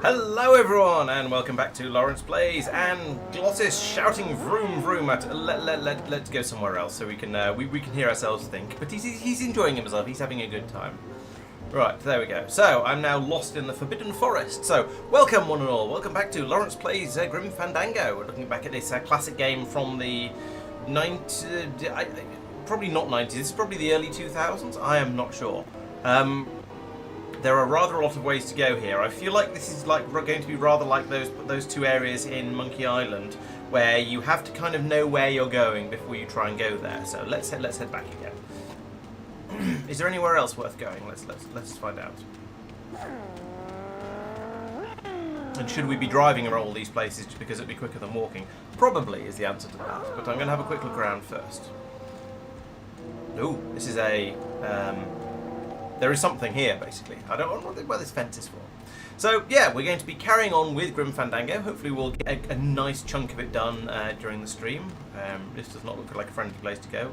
Hello everyone, and welcome back to Laurence Plays, and Glottis shouting vroom vroom at let's go somewhere else so we can hear ourselves think. But he's enjoying himself, he's having a good time. Right, there we go. So, I'm now lost in the Forbidden Forest. So, welcome one and all, welcome back to Laurence Plays Grim Fandango. We're looking back at this classic game from the probably not 90s, this is probably the early 2000s, I am not sure. There are rather a lot of ways to go here. I feel like this is going to be rather like those two areas in Monkey Island, where you have to kind of know where you're going before you try and go there. So let's head back again. Is there anywhere else worth going? Let's find out. And should we be driving around all these places just because it'd be quicker than walking? Probably is the answer to that. But I'm going to have a quick look around first. Ooh, this is a. There is something here, basically. I don't know what this fence is for. So, yeah, we're going to be carrying on with Grim Fandango. Hopefully we'll get a nice chunk of it done during the stream. This does not look like a friendly place to go.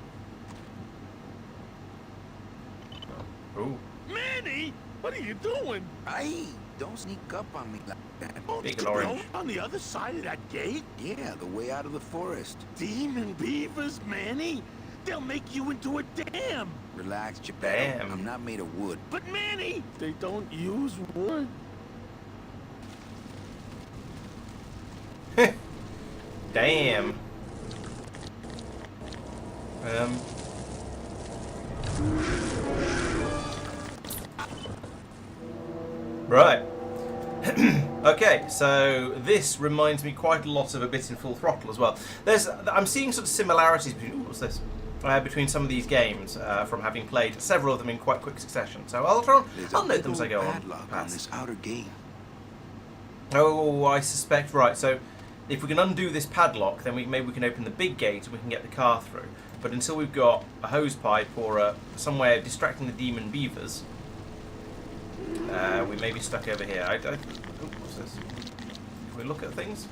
Ooh. Manny, what are you doing? Hey, don't sneak up on me like that. Big orange. On the other side of that gate? Yeah, the way out of the forest. Demon beavers, Manny? They'll make you into a dam. Relax, Geppetto. Damn. I'm not made of wood. But Manny, they don't use wood. Damn. Right. Okay, so this reminds me quite a lot of A Bit in Full Throttle as well. I'm seeing sort of similarities between. Ooh, what's this? Between some of these games from having played several of them in quite quick succession. So I'll note them as I go on. On this outer gate. Oh, I suspect, right, so if we can undo this padlock, then maybe we can open the big gate and we can get the car through. But until we've got a hose pipe or some way of distracting the demon beavers, we may be stuck over here. Oh, what's this? Can we look at things?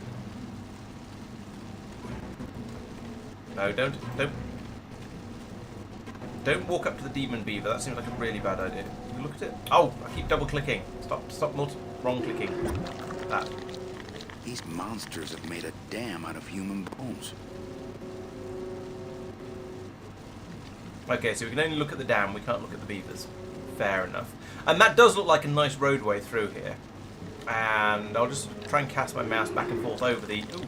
No, don't walk up to the demon beaver. That seems like a really bad idea. Can we look at it? Oh, I keep double clicking. Stop wrong clicking. That. These monsters have made a dam out of human bones. Okay, so we can only look at the dam, we can't look at the beavers. Fair enough. And that does look like a nice roadway through here. And I'll just try and cast my mouse back and forth over the... Ooh.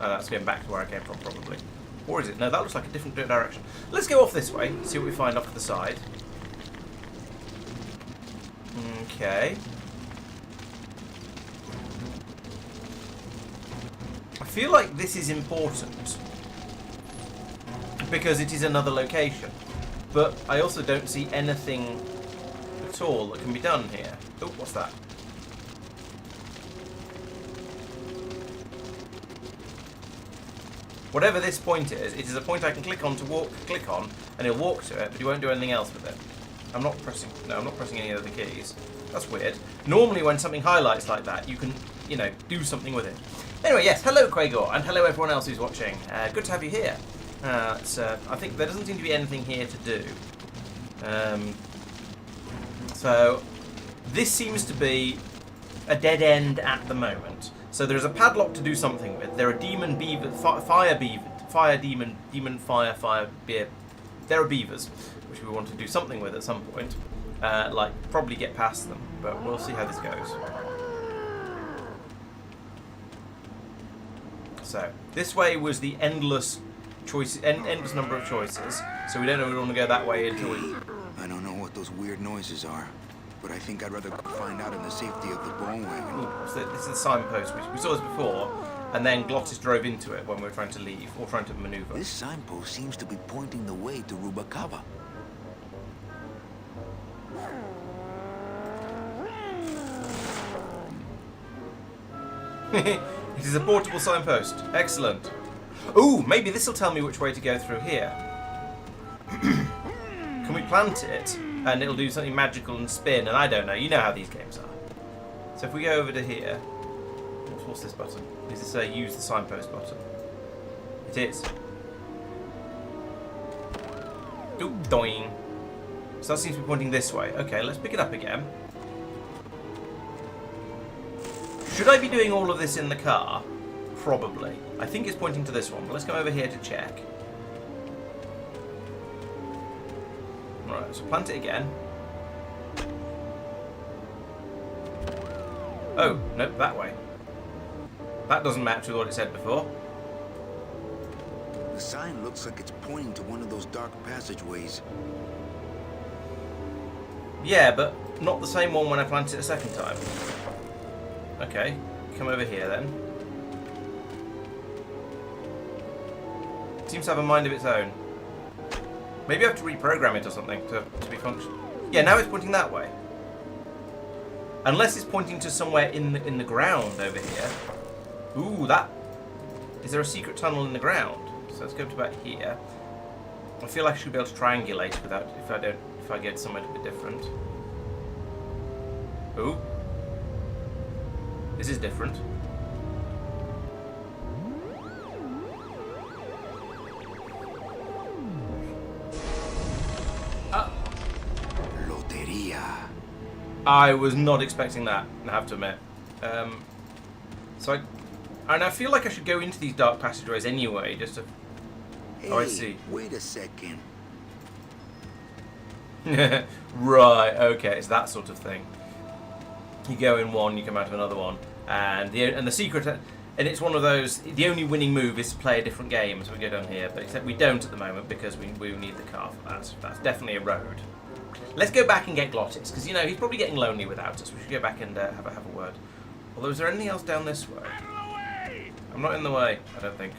Oh, that's going back to where I came from, probably. Or is it? No, that looks like a different direction. Let's go off this way, see what we find off to the side. Okay. I feel like this is important because it is another location. But I also don't see anything at all that can be done here. Oh, what's that? Whatever this point is, it is a point I can click on, and he'll walk to it, but he won't do anything else with it. I'm not pressing any of the keys. That's weird. Normally when something highlights like that, you can, do something with it. Anyway, yes, hello Quagor, and hello everyone else who's watching. Good to have you here. I think there doesn't seem to be anything here to do. So, this seems to be a dead end at the moment. So there's a padlock to do something with. There are demon beaver, fire demon, fire beer. There are beavers, which we want to do something with at some point. Like probably get past them, but we'll see how this goes. So this way was the endless number of choices. So we don't know if we want to go that way until we. I don't know what those weird noises are, but I think I'd rather find out in the safety of the bone wagon. Ooh, so this is the signpost. We saw this before, and then Glottis drove into it when we were trying to leave, or trying to maneuver. This signpost seems to be pointing the way to Rubacava. It is a portable signpost. Excellent. Ooh, maybe this will tell me which way to go through here. Can we plant it and it'll do something magical and spin? And I don't know. You know how these games are. So if we go over to here, what's this button? Is this a use the signpost button? It is. Oop, doing. So that seems to be pointing this way. Okay, let's pick it up again. Should I be doing all of this in the car? Probably. I think it's pointing to this one, but let's go over here to check. Right, so plant it again. Oh, no, that way. That doesn't match with what it said before. The sign looks like it's pointing to one of those dark passageways. Yeah, but not the same one when I planted it a second time. Okay, come over here then. It seems to have a mind of its own. Maybe I have to reprogram it or something to be functional. Yeah, now it's pointing that way. Unless it's pointing to somewhere in the ground over here. Ooh, that... Is there a secret tunnel in the ground? So let's go to about here. I feel like I should be able to triangulate without if I get somewhere a bit different. Ooh. This is different. Loteria. I was not expecting that, I have to admit. And I feel like I should go into these dark passageways anyway, just to... Hey, oh, I see. Wait a second. Right, okay, it's that sort of thing. You go in one, you come out of another one, and the secret, and it's one of those. The only winning move is to play a different game as we go down here, but except we don't at the moment because we need the car for that. That's definitely a road. Let's go back and get Glottis because he's probably getting lonely without us. We should go back and have a word. Although, is there anything else down this way? I'm not in the way, I don't think.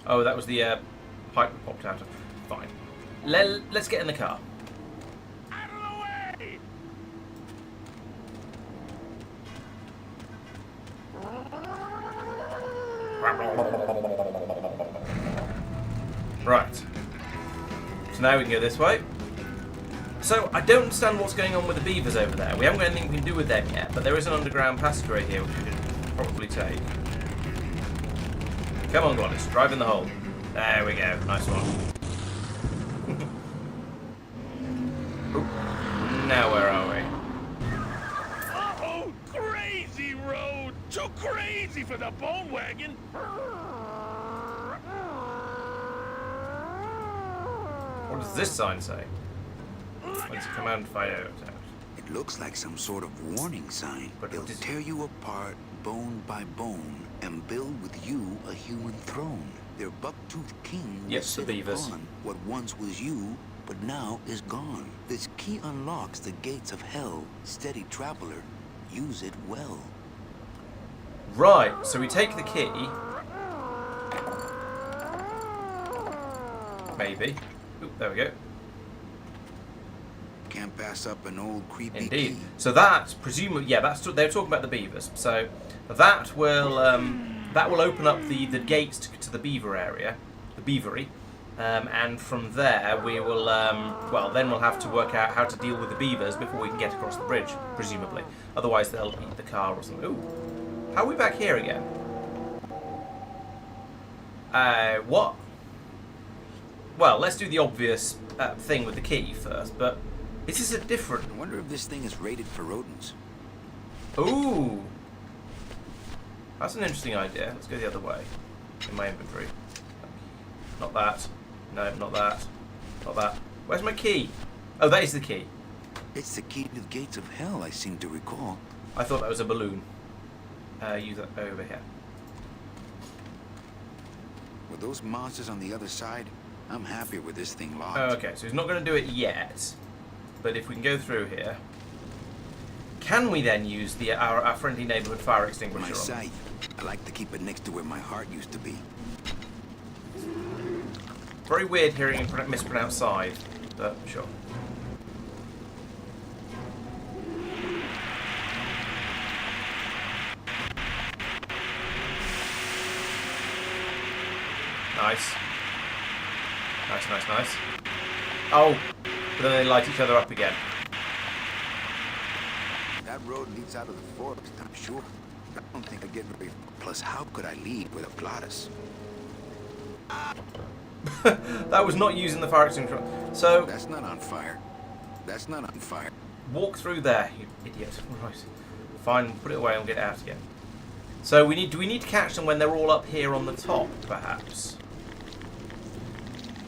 Oh, that was the pipe that popped out of. Fine. Let's get in the car. Out of the way! Right. So now we can go this way. So I don't understand what's going on with the beavers over there. We haven't got anything we can do with them yet, but there is an underground passageway here which we could probably take. Come on, Glottis, drive in the hole. There we go. Nice one. Now where are we? Uh-oh! Crazy road! Too crazy for the bone wagon! What does this sign say? Let's command fire out. It looks like some sort of warning sign. But They'll tear you apart bone by bone and build with you a human throne. Their buck-toothed king will Yes, the sit beavers. upon what once was you, but now is gone. This key unlocks the gates of hell. Steady traveler, use it well. Right, so we take the key. Maybe. Oop, there we go. Can't pass up an old creepy Indeed. key. So that, presumably, yeah, they're talking about the beavers. So that will open up the gates to the beaver area, the beavery, and from there we will, then we'll have to work out how to deal with the beavers before we can get across the bridge, presumably. Otherwise they'll eat the car or something. Ooh, how are we back here again? What? Well, let's do the obvious thing with the key first, but is this a different... I wonder if this thing is rated for rodents. Ooh! That's an interesting idea. Let's go the other way. In my inventory. Not that. No, not that. Not that. Where's my key? Oh, that is the key. It's the key to the gates of hell, I seem to recall. I thought that was a balloon. Use that over here. With those monsters on the other side, I'm happier with this thing locked. Oh, okay, so he's not going to do it yet. But if we can go through here... Can we then use our friendly neighborhood fire extinguisher My on? scythe. I like to keep it next to where my heart used to be. Very weird hearing him mispronounce scythe, but sure. Nice. Nice, nice, nice. Oh, but then they light each other up again. That road leads out of the forest, I'm sure. I don't think I get very far. Plus, how could I leave with a Glottis? That was not using the fire extinguisher. So, That's not on fire. That's not on fire. walk through there, you idiot. Right. Fine, put it away and get it out again. So do we need to catch them when they're all up here on the top, perhaps?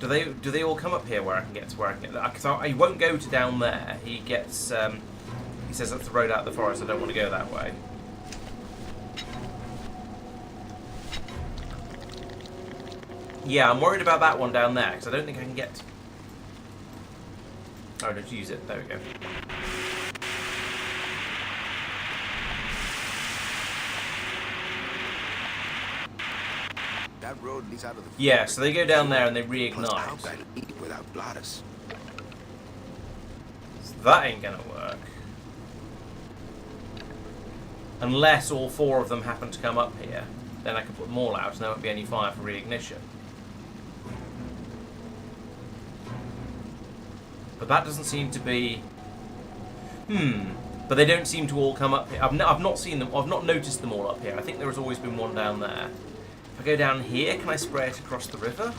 Do they all come up here where I can get to where I can get? Because he won't go to down there. He gets he says that's the road out of the forest. I don't want to go that way. Yeah, I'm worried about that one down there because I don't think I can get. Oh, don't use it. There we go. That road leads out of the forest. Yeah, so they go down there and they Plus, how reignite. could I leave without Glottis? So that ain't gonna work. Unless all four of them happen to come up here. Then I can put them all out and there won't be any fire for reignition. But that doesn't seem to be... But they don't seem to all come up here. I've not seen them. I've not noticed them all up here. I think there has always been one down there. If I go down here, can I spray it across the river?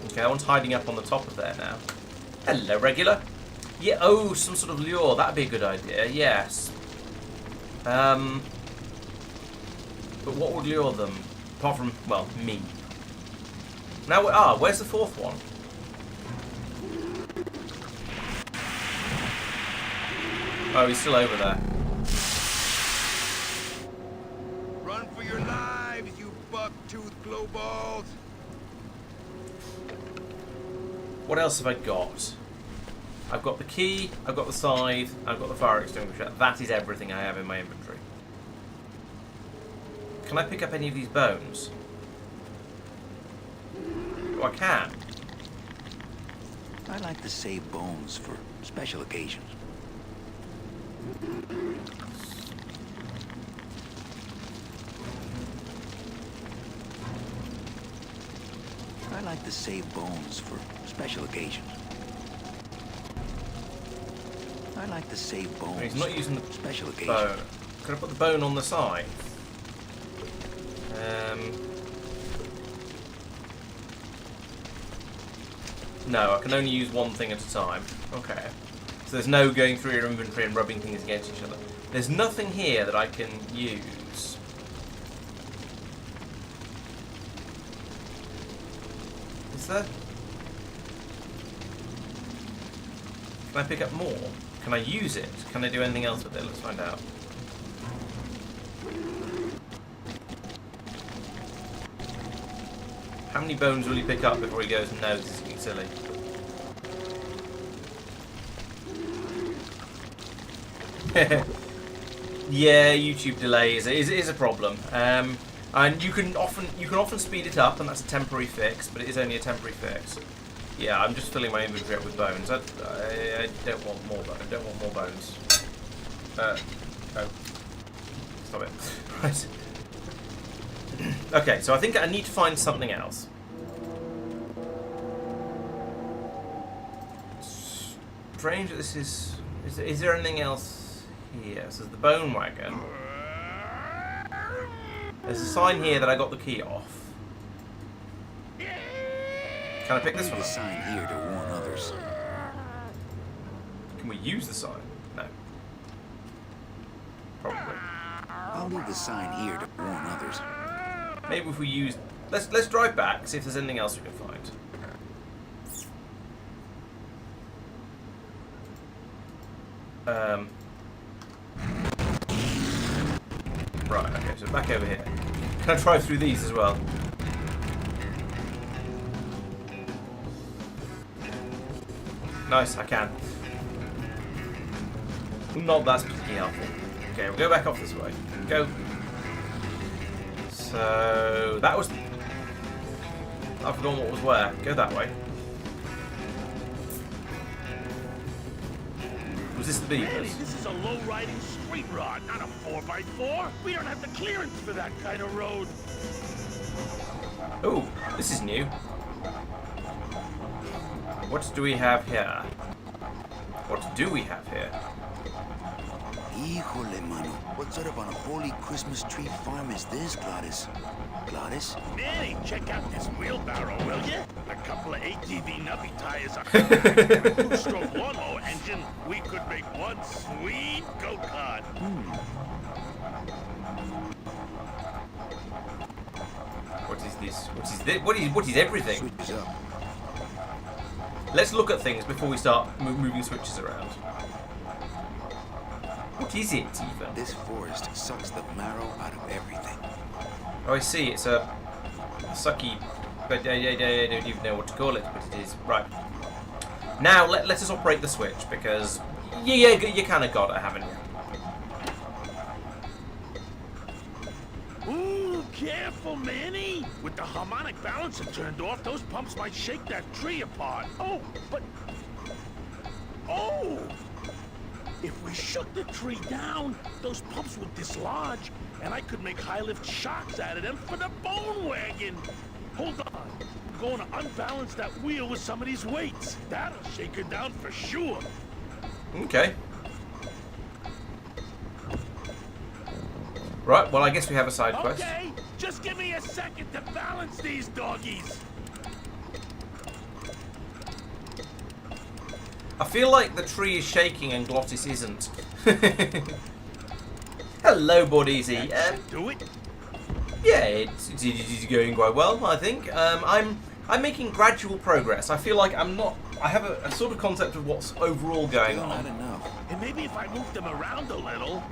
Okay, that one's hiding up on the top of there now. Hello, regular. Yeah, oh, some sort of lure. That'd be a good idea, yes. But what would lure them? Apart from, well, me. Now, where's the fourth one? Oh, he's still over there. Run for your lives, you buck-toothed glowballs! What else have I got? I've got the key, I've got the scythe, I've got the fire extinguisher. That is everything I have in my inventory. Can I pick up any of these bones? Oh, I can. I like to save bones for special occasions. I like to save bones for special occasions. I like to save bones. He's not using the for special occasions. bone. Can I put the bone on the side? No, I can only use one thing at a time. Okay. So there's no going through your inventory and rubbing things against each other. There's nothing here that I can use. Is there? Can I pick up more? Can I use it? Can I do anything else with it? Let's find out. How many bones will he pick up before he goes, no, this is getting silly? Yeah, YouTube delay is a problem. And you can often speed it up, and that's a temporary fix, but it is only a temporary fix. Yeah, I'm just filling my inventory up with bones. I don't want more. I don't want more bones. Oh, stop it. Right. Okay, so I think I need to find something else. Strange that this is. Is there anything else here? So there's the bone wagon. There's a sign here that I got the key off. Can I pick this one Leave up? the sign here to warn others. Can we use the sign? No. Probably. I'll leave the sign here to warn others. Maybe if we use... Let's drive back, see if there's anything else we can find. Right, okay, so back over here. Can I drive through these as well? Nice, I can. Not that's particularly helpful. Okay, we'll go back off this way. Go. So that was. I've forgotten what was where. Go that way. Was this the Manny, beavers? this is a low-riding street rod, not a 4x4. We don't have the clearance for that kind of road. Oh, this is new. What do we have here? What do we have here? Híjole, mano. What sort of unholy Christmas tree farm is this, Gladys? Gladys? Manny, check out this wheelbarrow, will you? A couple of ATV nubby tires on a two-stroke lawnmower engine. We could make one sweet go-kart. What is this? What is this? What is everything? Switches up. Let's look at things before we start moving switches around. What is it, even? This forest sucks the marrow out of everything. Oh, I see. It's a sucky... But I don't even know what to call it, but it is. Right. Now, let us operate the switch, because... Yeah, you kind of got it, haven't you? Ooh, careful, Manny! With the harmonic balancer turned off, those pumps might shake that tree apart. Oh, but... Oh! If we shook the tree down, those pumps would dislodge, and I could make high-lift shocks out of them for the bone wagon. Hold on. I'm going to unbalance that wheel with some of these weights. That'll shake her down for sure. Okay. Right, well, I guess we have a side quest. Okay, just give me a second to balance these doggies. I feel like the tree is shaking and Glottis isn't. Hello, Bodeasy. Do it. Yeah, it's going quite well, I think. I'm making gradual progress. I feel like I have a sort of concept of what's overall going Still not on. enough. And maybe if I move them around a little.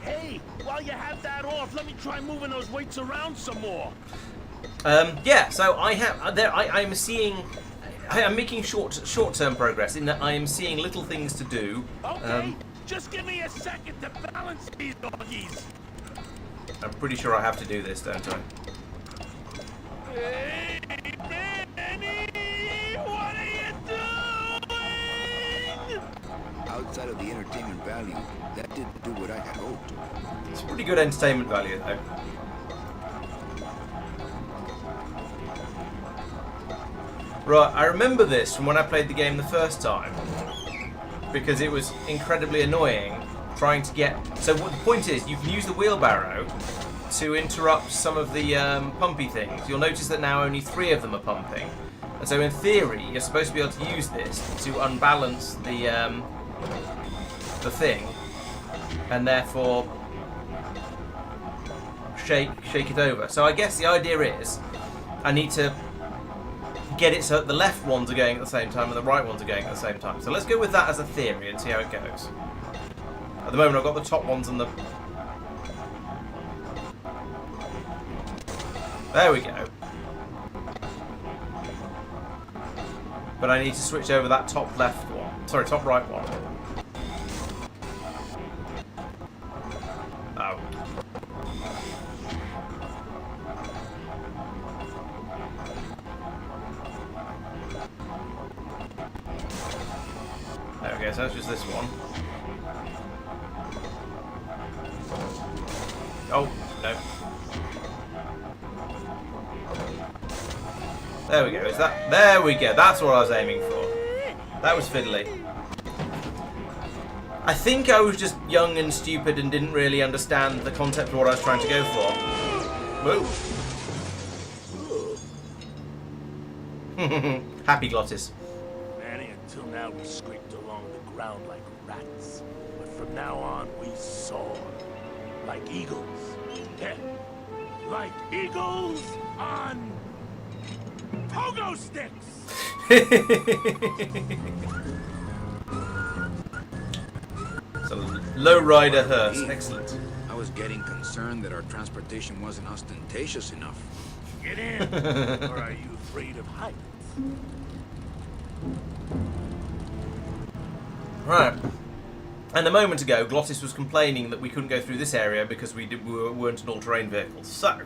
Hey, while you have that off, let me try moving those weights around some more. Yeah, so I'm seeing... I'm making short-term progress in that I am seeing little things to do. Okay, just give me a second to balance these doggies. I'm pretty sure I have to do this, don't I? Hey, Manny, what are you doing? Outside of the entertainment value, that didn't do what I had hoped. It's pretty good entertainment value, though. Right, I remember this from when I played the game the first time, because it was incredibly annoying trying to get... So what the point is, you can use the wheelbarrow to interrupt some of the pumpy things. You'll notice that now only 3 of them are pumping. And so in theory, you're supposed to be able to use this to unbalance the thing, and therefore shake it over. So I guess the idea is I need to get it so that the left ones are going at the same time and the right ones are going at the same time. So let's go with that as a theory and see how it goes. At the moment I've got the top ones and the... There we go. But I need to switch over that top left one. Sorry, top right one. Oh. There we go, so that's just this one. Oh, no. There we go, is that... There we go, that's what I was aiming for. That was fiddly. I think I was just young and stupid and didn't really understand the concept of what I was trying to go for. Whoa. Happy Glottis. Manny, until now we scraped along the ground like rats. But from now on we soar. Like eagles. Yeah. Like eagles on pogo sticks! It's a lowrider hearse. Excellent. I was getting concerned that our transportation wasn't ostentatious enough. Get in! Or are you afraid of heights? Right. And a moment ago, Glottis was complaining that we couldn't go through this area because we weren't an all-terrain vehicle. So,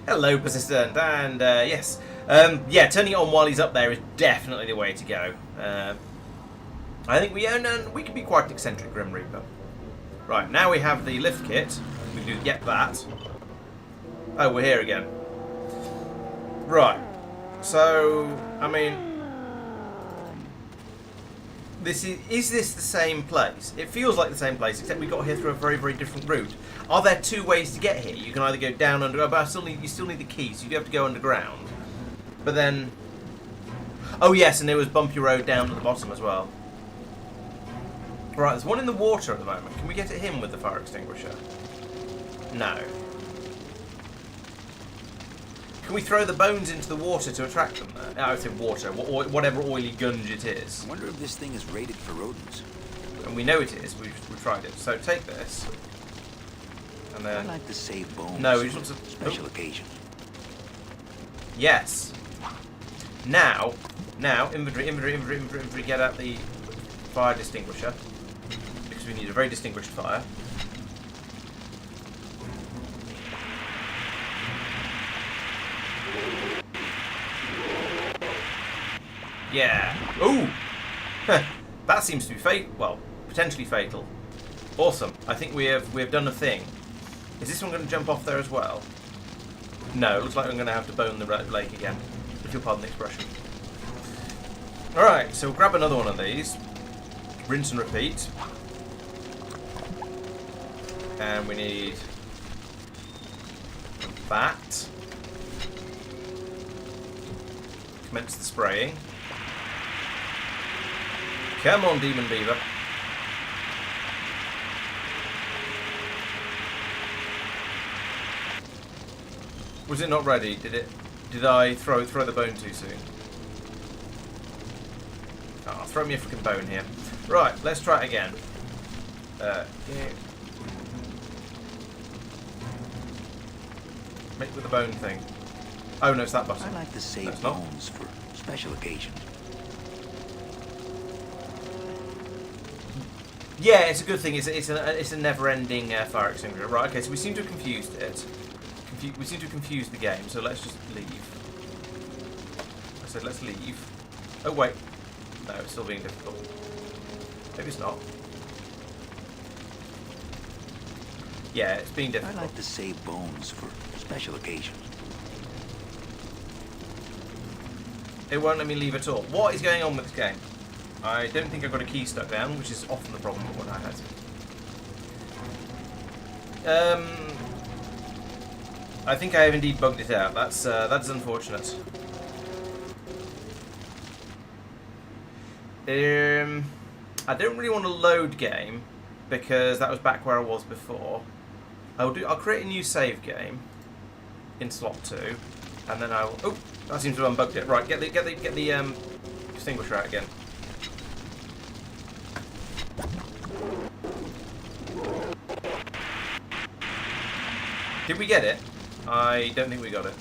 Hello, persistent, and yes, yeah, turning it on while he's up there is definitely the way to go. I think we can be quite an eccentric Grim Reaper. Right, now we have the lift kit. We do get that. Oh, we're here again. Right. So, I mean, this is this the same place? It feels like the same place, except we got here through a very, very different route. Are there two ways to get here? You can either go down underground, but you still need the key, so you do have to go underground. But then, oh yes, and there was bumpy road down to the bottom as well. Right, there's one in the water at the moment. Can we get at him with the fire extinguisher? No. Can we throw the bones into the water to attract them? I would say water, whatever oily gunge it is. I wonder if this thing is rated for rodents. And we know it is. We've tried it. So take this. And I then... like to save bones No, we just for want to... special occasions. Yes. Now, inventory, get out the fire extinguisher. Because we need a very distinguished fire. Yeah. Ooh! That seems to be fatal. Well, potentially fatal. Awesome. I think we have done a thing. Is this one going to jump off there as well? No, it looks like I'm going to have to bone the lake again. If you'll pardon the expression. Alright, so we'll grab another one of these. Rinse and repeat. And we need that. Commence the spraying. Come on, Demon Beaver. Was it not ready? Did I throw the bone too soon? Oh, throw me a freaking bone here. Right, let's try it again. Yeah. Make with the bone thing. Oh no, it's that button. I like to save That's not. bones for special occasions. Yeah, it's a good thing. It's a never-ending fire extinguisher. Right. Okay. So we seem to have confused it. We seem to have confused the game. So let's just leave. I said let's leave. Oh wait. No, it's still being difficult. Maybe it's not. Yeah, it's being I difficult. like to save bones for special occasions. It won't let me leave at all. What is going on with this game? I don't think I've got a key stuck down, which is often the problem with what I had. I think I have indeed bugged it out. That's unfortunate. I don't really want to load game because that was back where I was before. I'll create a new save game in slot 2, and then I'll. Oh, that seems to have unbugged it. Right, get the extinguisher out again. Did we get it? I don't think we got it.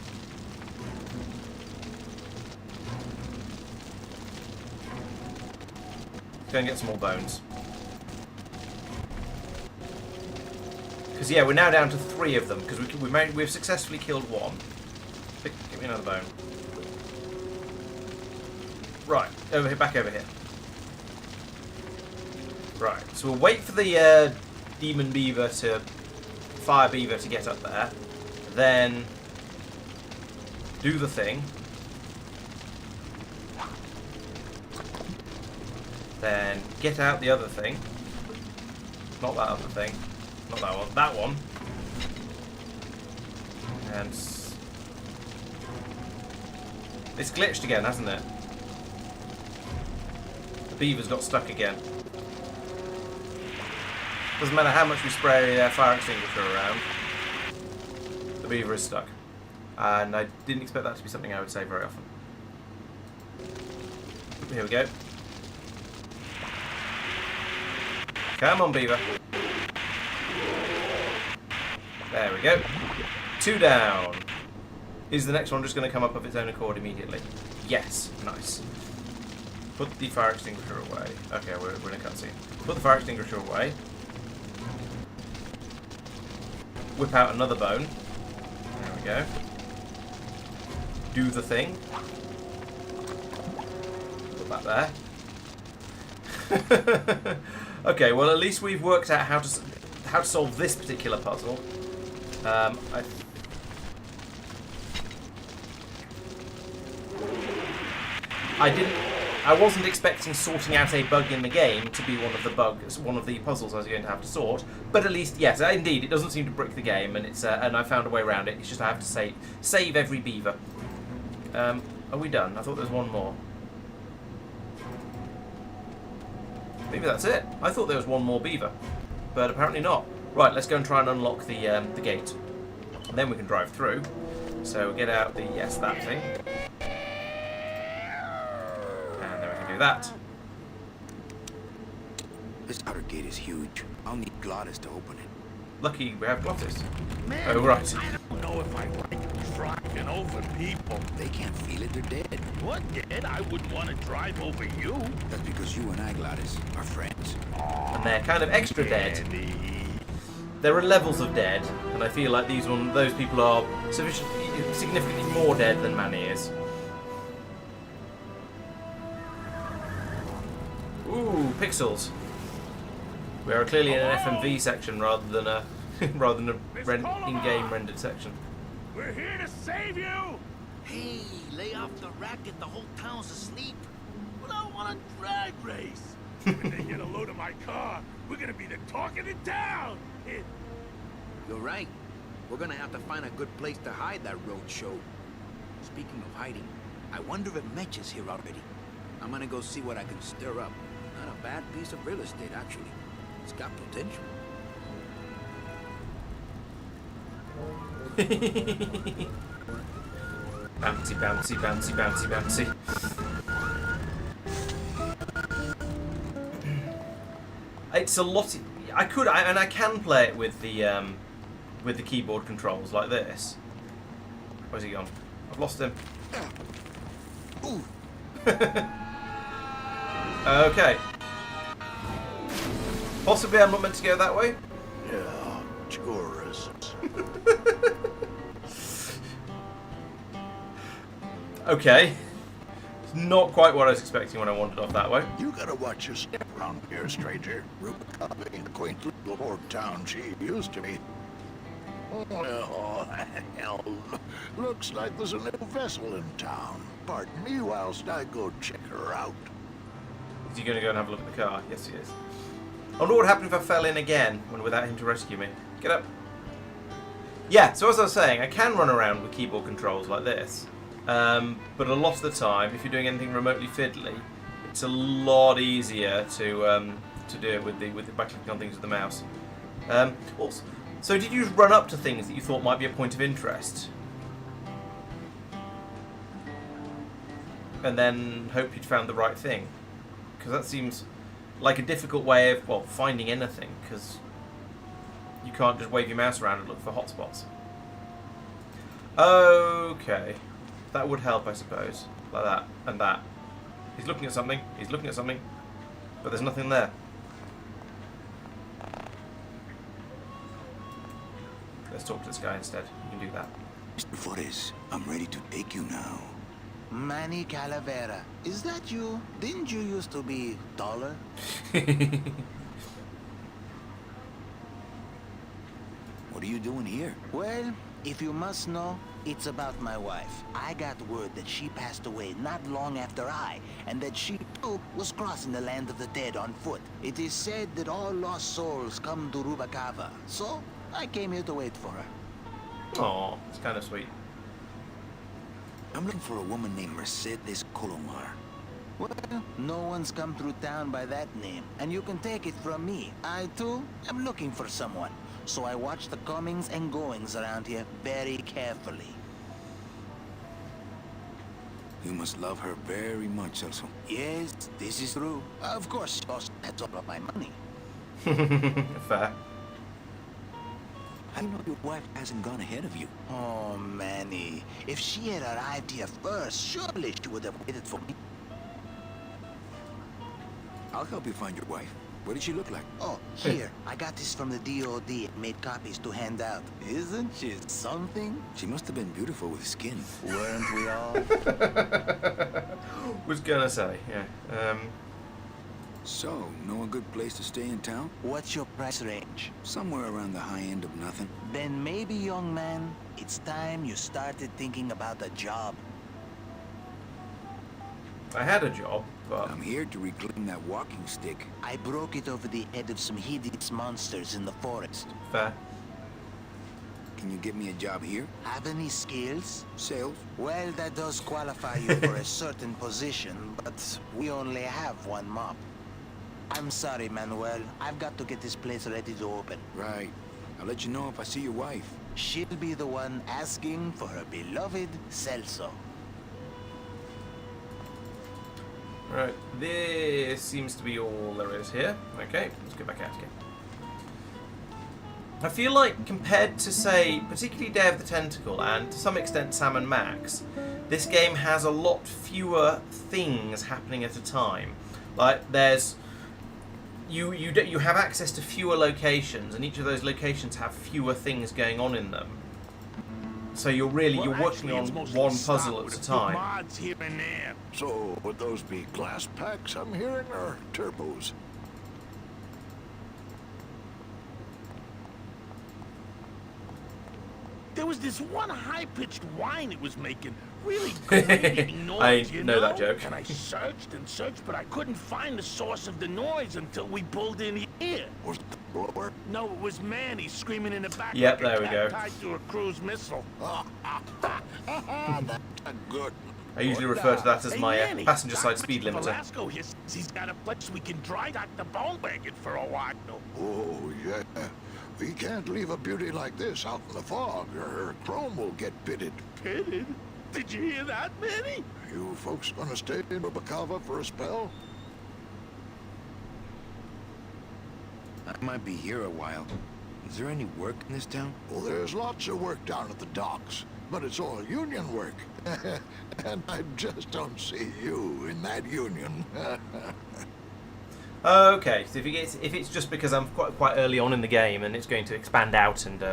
Let's go and get some more bones. Because yeah, we're now down to 3 of them because we've successfully killed 1. Give me another bone. Right, over here, back over here. Right, so we'll wait for the demon beaver fire beaver to get up there, then do the thing, then get out the other thing, not that other thing, not that one, and it's glitched again, hasn't it? The beaver's got stuck again. Doesn't matter how much we spray fire extinguisher around, the beaver is stuck. And I didn't expect that to be something I would say very often. Here we go. Come on, beaver. There we go. 2 down. Is the next one just going to come up of its own accord immediately? Yes. Nice. Put the fire extinguisher away. Okay, we're in a cutscene. Put the fire extinguisher away. Whip out another bone. There we go. do the thing. Put that there. Okay, well at least we've worked out how to solve this particular puzzle. I wasn't expecting sorting out a bug in the game to be one of the puzzles I was going to have to sort. But at least, yes, indeed, it doesn't seem to brick the game, and and I found a way around it. It's just I have to save every beaver. Are we done? I thought there was one more. Maybe that's it. I thought there was one more beaver, but apparently not. Right, let's go and try and unlock the gate, and then we can drive through. So get out the that thing. That. This outer gate is huge. I'll need Glottis to open it. Lucky we have Glottis. Man, Oh, right. I don't know if I like driving over people. They can't feel it, they're dead. What, dead? I wouldn't want to drive over you. That's because you and I, Glottis, are friends. And they're kind of extra dead. Danny. There are levels of dead, and I feel like those people are significantly more dead than Manny is. Ooh, pixels. We are clearly in an FMV section rather than a in-game rendered section. We're here to save you. Hey, lay off the racket. The whole town's asleep. But I want a drag race. When they get a load of my car, we're gonna be the talk of the town. You're right. We're gonna have to find a good place to hide that road show. Speaking of hiding, I wonder if Mitch is here already. I'm gonna go see what I can stir up. Not a bad piece of real estate, actually. It's got potential. Bouncy, bouncy, bouncy, bouncy, bouncy. It's a lot. I can play it with the keyboard controls like this. Where's he gone? I've lost him. Ooh. Okay. Possibly I'm not meant to go that way. Yeah, tourists. Okay. It's not quite what I was expecting when I wandered off that way. You gotta watch your step around here, stranger. Rubicon ain't the quaint little port town she used to be. Oh, hell. Looks like there's a little vessel in town. Pardon me whilst I go check her out. Is he going to go and have a look at the car? Yes, he is. I wonder what happened if I fell in again without him to rescue me. Get up. Yeah, so as I was saying, I can run around with keyboard controls like this. But a lot of the time, if you're doing anything remotely fiddly, it's a lot easier to do it by clicking on things with the mouse. Also, so did you just run up to things that you thought might be a point of interest? And then hope you'd found the right thing? Because that seems like a difficult way of, well, finding anything, because you can't just wave your mouse around and look for hotspots. Okay. That would help, I suppose. Like that, and that. He's looking at something, but there's nothing there. Let's talk to this guy instead. You can do that. Mr. Flores, I'm ready to take you now. Manny Calavera, is that you? Didn't you used to be taller? What are you doing here? Well, if you must know, it's about my wife. I got word that she passed away not long after I, and that she too was crossing the land of the dead on foot. It is said that all lost souls come to Rubacava, so I came here to wait for her. Aw, it's kind of sweet. I'm looking for a woman named Mercedes Colomar. Well, no one's come through town by that name, and you can take it from me. I, too, am looking for someone, so I watch the comings and goings around here very carefully. You must love her very much, also. Yes, this is true. Of course, that's all of my money. Fair. How do you know your wife hasn't gone ahead of you? Oh, Manny. If she had arrived here first, surely she would have waited for me. I'll help you find your wife. What did she look like? Oh, here. I got this from the DOD and made copies to hand out. Isn't she something? She must have been beautiful with skin. Weren't we all? Was gonna say, yeah. So, know a good place to stay in town? What's your price range? Somewhere around the high end of nothing. Then maybe, young man, it's time you started thinking about a job. I had a job, but I'm here to reclaim that walking stick. I broke it over the head of some hideous monsters in the forest. fair. Can you get me a job here? Have any skills? Sales? Well, that does qualify you for a certain position, but we only have one mop. I'm sorry, Manuel. I've got to get this place ready to open. Right. I'll let you know if I see your wife. She'll be the one asking for her beloved Celso. Right, this seems to be all there is here. Okay, let's go back out again. I feel like compared to, say, particularly Day of the Tentacle and to some extent Sam and Max, this game has a lot fewer things happening at a time. Like, there's... You have access to fewer locations, and each of those locations have fewer things going on in them. So you're working on one puzzle at a time. Mods here and there. So, would those be glass packs I'm hearing, or turbos? There was this one high-pitched whine it was making. Really grating noise, I know that joke. And I searched and searched, but I couldn't find the source of the noise until we pulled in here. Was it the blower? No, it was Manny screaming in the back Yep, like a there we cat go. tied to a cruise missile. That's a good. I usually refer to that as Hey, my Manny, passenger Doc side speed Richard limiter. Velasco here says he's got a place we can dry dock the bone wagon for a while. Oh, yeah. We can't leave a beauty like this out in the fog, or her chrome will get pitted. Pitted? Did you hear that, Manny? You folks gonna stay in Rubacava for a spell? I might be here a while. Is there any work in this town? Well, there's lots of work down at the docks, but it's all union work. And I just don't see you in that union. Okay, so if it's just because I'm quite early on in the game and it's going to expand out and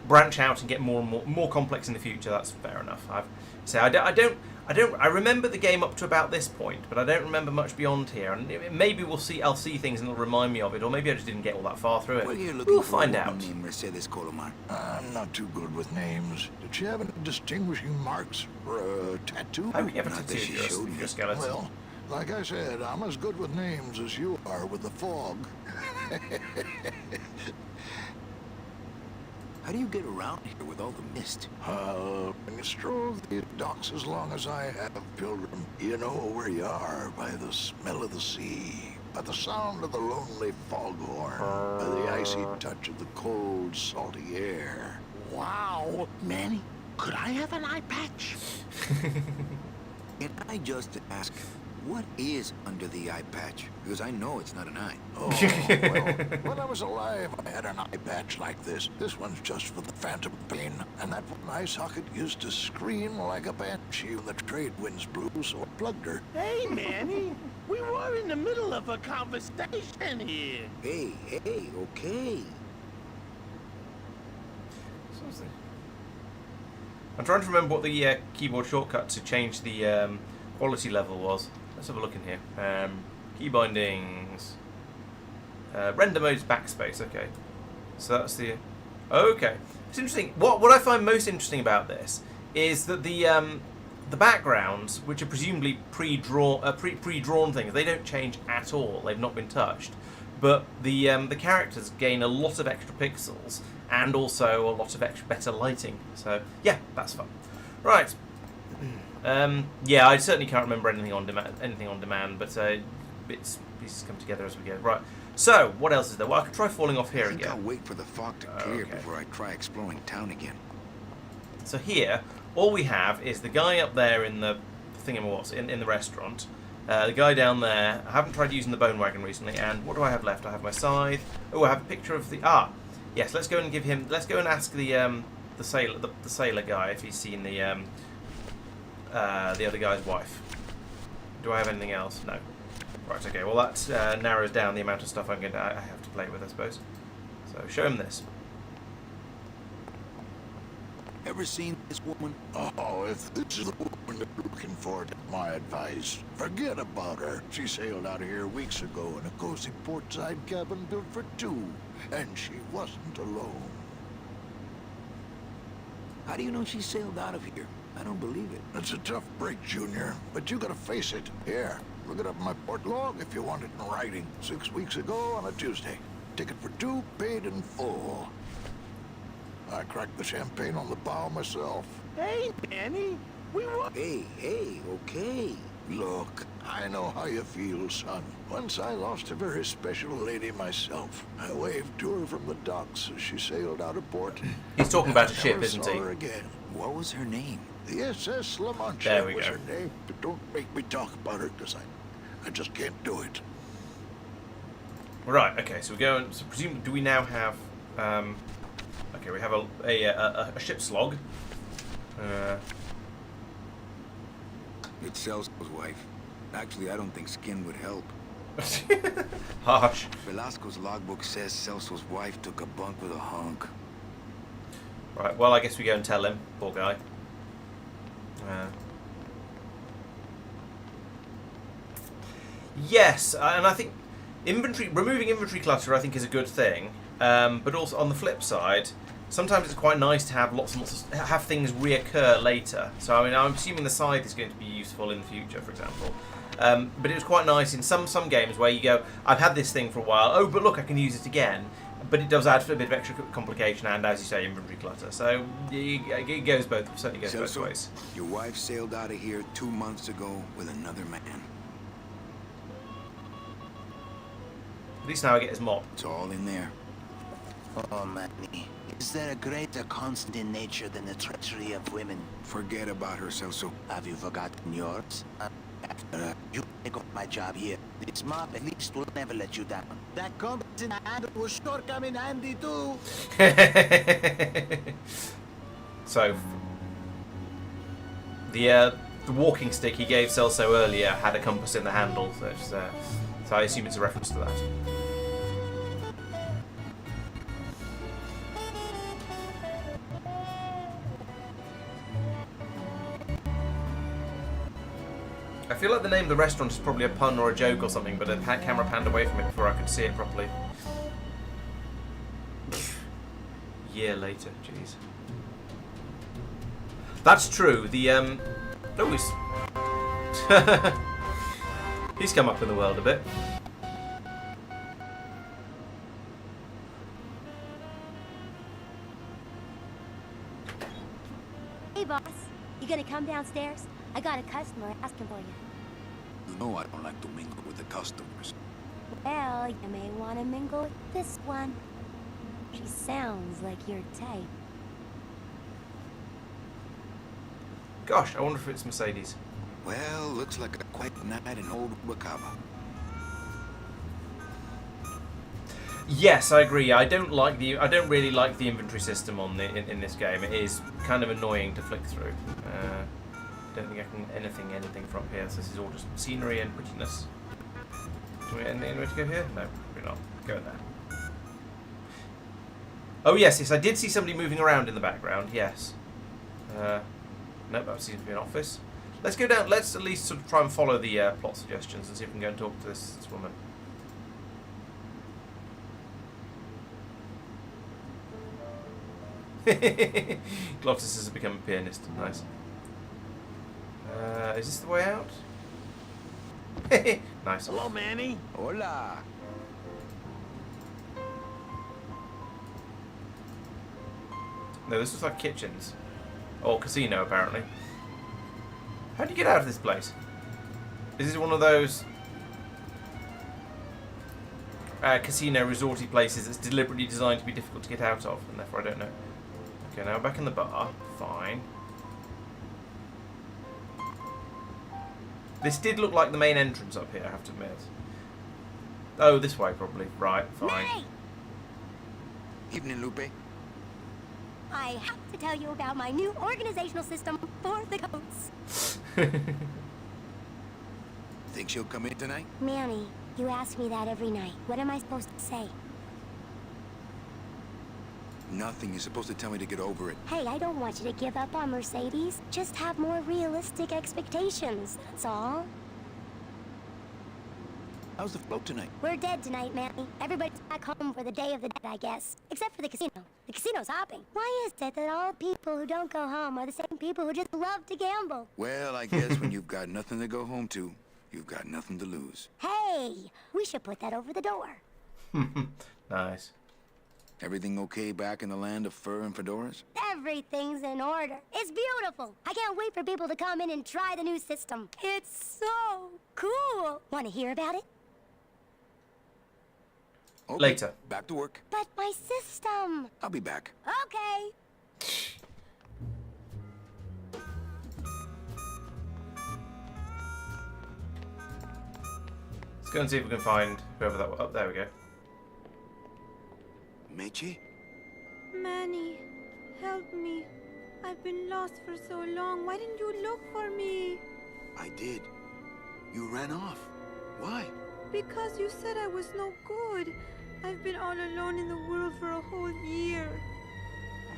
branch out and get more and more complex in the future, that's fair enough. I remember the game up to about this point, but I don't remember much beyond here. And maybe I'll see things and it'll remind me of it, or maybe I just didn't get all that far through We're it. here looking We'll for find a out. woman named Mercedes Colomar. I'm not too good with names. Did she have any distinguishing marks or a tattoo? How would you ever Not that tattoo she your showed me. skeleton? Well, like I said, I'm as good with names as you are with the fog. How do you get around here with all the mist? When you stroll these docks as long as I have, Pilgrim, you know where you are by the smell of the sea, by the sound of the lonely foghorn, by the icy touch of the cold, salty air. Wow. Manny, could I have an eye patch? Can I just ask, what is under the eye patch? Because I know it's not an eye. Oh, well, when I was alive, I had an eye patch like this. This one's just for the phantom pain. And that one eye socket used to scream like a banshee when the trade winds blew, so I plugged her. Hey, Manny, we were in the middle of a conversation here. Hey, okay. I'm trying to remember what the keyboard shortcut to change the quality level was. Let's have a look in here. Key bindings. Render mode's backspace. Okay, so that's the. Okay, it's interesting. What I find most interesting about this is that the backgrounds, which are presumably pre-drawn things, they don't change at all. They've not been touched. But the characters gain a lot of extra pixels and also a lot of extra better lighting. So yeah, that's fun. Right. Yeah, I certainly can't remember anything on demand, but bits pieces come together as we go. Right. So what else is there? Well, I could try falling off here I think I'll again. wait for the fog to clear Okay. before I try exploring town again. So here, all we have is the guy up there in the thingamawhat's in the restaurant. The guy down there. I haven't tried using the bone wagon recently. And what do I have left? I have my scythe. Oh, I have a picture of the yes. Let's go and give him. Let's go and ask the sailor guy if he's seen the other guy's wife. Do I have anything else? No. Right, okay, well that narrows down the amount of stuff I have to play with, I suppose. So, show him this. Ever seen this woman? Oh, if this is the woman that you're looking for, take my advice. Forget about her. She sailed out of here weeks ago in a cozy portside cabin built for two. And she wasn't alone. How do you know she sailed out of here? I don't believe it. It's a tough break, Junior, but you gotta face it. Here, look it up in my port log if you want it in writing. 6 weeks ago on a Tuesday. Ticket for two, paid in full. I cracked the champagne on the bow myself. Hey, Manny, we were... Hey, okay. Look, I know how you feel, son. Once I lost a very special lady myself. I waved to her from the docks as she sailed out of port. He's talking about a I ship, never isn't saw he? her again. What was her name? The SS La Mancha There we was go. her name. But don't make me talk about her, because I just can't do it. Right, okay, so we go and... So presumably, do we now have... okay, we have a ship's log. It's Celso's wife. Actually, I don't think skin would help. Harsh. Velasco's logbook says Celso's wife took a bunk with a hunk. Right, well, I guess we go and tell him. Poor guy. Yes, and I think removing inventory clutter, I think, is a good thing. But also, on the flip side, sometimes it's quite nice to have lots and lots of... have things reoccur later. So, I mean, I'm assuming the scythe is going to be useful in the future, for example. But it was quite nice in some games where you go, I've had this thing for a while, oh, but look, I can use it again. But it does add a bit of extra complication and, as you say, inventory clutter. So it goes certainly goes both Celso, ways. your wife sailed out of here 2 months ago with another man. At least now I get his mop. It's all in there. Oh, Manny. Is there a greater constant in nature than the treachery of women? Forget about her, Celso. Have you forgotten yours? After you take up my job here, this mop at least will never let you down. That compass in the handle will sure come in handy too. So the walking stick he gave Celso earlier had a compass in the handle, so I assume it's a reference to that. I feel like the name of the restaurant is probably a pun or a joke or something, but the camera panned away from it before I could see it properly. Year later, jeez. That's true. The oh, he's come up in the world a bit. Hey, boss. You gonna come downstairs? I got a customer asking for you. You know I don't like to mingle with the customers. Well, you may want to mingle with this one. She sounds like your type. Gosh, I wonder if it's Mercedes. Well, looks like a quiet night in old Bacaba. Yes, I agree. I don't really like the inventory system on in this game. It is kind of annoying to flick through. Don't think I can anything from here. So this is all just scenery and prettiness. Do we anywhere to go here? No, we're not. Go in there. Oh yes, I did see somebody moving around in the background. Yes. Nope, that seems to be an office. Let's go down. Let's at least sort of try and follow the plot suggestions and see if we can go and talk to this woman. Glottis has become a pianist. Nice. Is this the way out? Nice. Hello, Manny. Hola. No, this looks like kitchens. Or casino, apparently. How do you get out of this place? Is this one of those casino resorty places that's deliberately designed to be difficult to get out of, and therefore I don't know. Okay, now we're back in the bar. Fine. This did look like the main entrance up here, I have to admit. Oh, this way probably. Right, fine. Hey! Evening, Lupe. I have to tell you about my new organizational system for the goats. Think she'll come in tonight? Manny, you ask me that every night. What am I supposed to say? Nothing. You're supposed to tell me to get over it. Hey, I don't want you to give up on Mercedes. Just have more realistic expectations, that's all. How's the float tonight? We're dead tonight, Manny. Everybody's back home for the Day of the Dead, I guess. Except for the casino. The casino's hopping. Why is it that all people who don't go home are the same people who just love to gamble? Well, I guess when you've got nothing to go home to, you've got nothing to lose. Hey, we should put that over the door. Nice. Everything okay back in the land of fur and fedoras? Everything's in order. It's beautiful. I can't wait for people to come in and try the new system. It's so cool. Want to hear about it? Okay, Later. back to work. But my system. I'll be back. Okay. Let's go and see if we can find whoever that was. Oh, there we go. Meche? Manny, help me. I've been lost for so long. Why didn't you look for me? I did. You ran off. Why? Because you said I was no good. I've been all alone in the world for a whole year.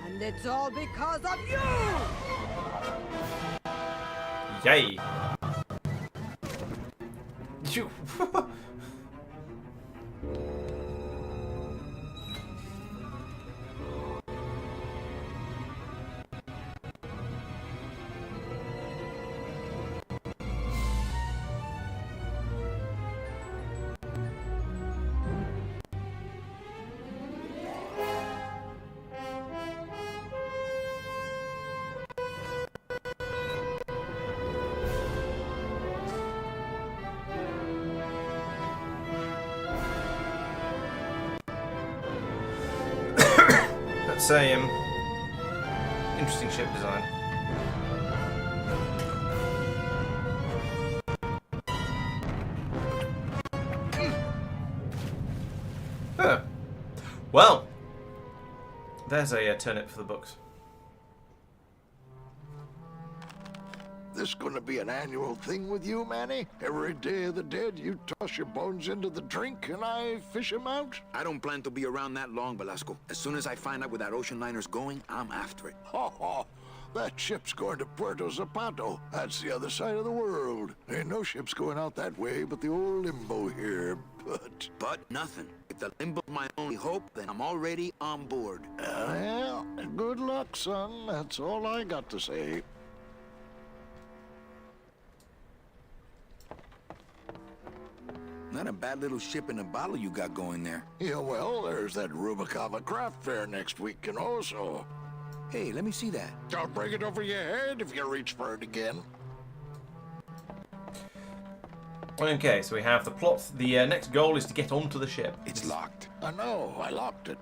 And it's all because of you! Yay! You. Let's say interesting ship design. Huh. Well, there's a turnip for the books. This gonna be an annual thing with you, Manny? Every Day of the Dead, you toss your bones into the drink and I fish 'em out? I don't plan to be around that long, Velasco. As soon as I find out where that ocean liner's going, I'm after it. Ho ho! That ship's going to Puerto Zapato. That's the other side of the world. Ain't no ships going out that way but the old limbo here, but... But nothing. If the limbo's my only hope, then I'm already on board. Well, good luck, son. That's all I got to say. Not a bad little ship in a bottle you got going there. Yeah, well, there's that Rubicava craft fair next week, you know, so... Hey, let me see that. I'll break it over your head if you reach for it again. Okay, so we have the plot. The next goal is to get onto the ship. It's locked. I know, I locked it.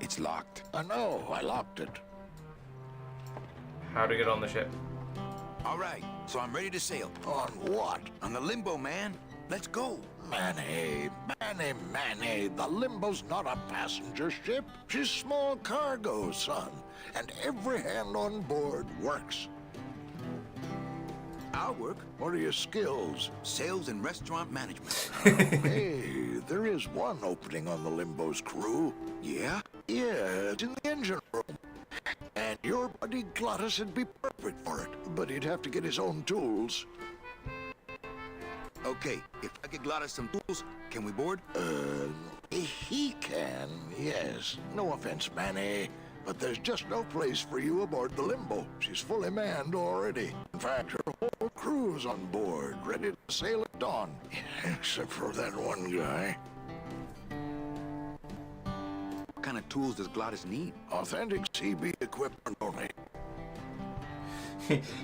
It's locked. I know, I locked it. How do we get on the ship? All right, so I'm ready to sail. On what? On the limbo, man. Let's go. Manny, the Limbo's not a passenger ship. She's small cargo, son. And every hand on board works. I'll work. What are your skills? Sales and restaurant management. Hey, there is one opening on the Limbo's crew. Yeah? Yeah, it's in the engine room. And your buddy Glottis would be perfect for it, but he'd have to get his own tools. Okay, if I could Glottis some tools, can we board? He can, yes. No offense, Manny, but there's just no place for you aboard the Limbo. She's fully manned already. In fact, her whole crew's on board, ready to sail at dawn. Except for that one guy. What kind of tools does Glottis need? Authentic CB equipment only.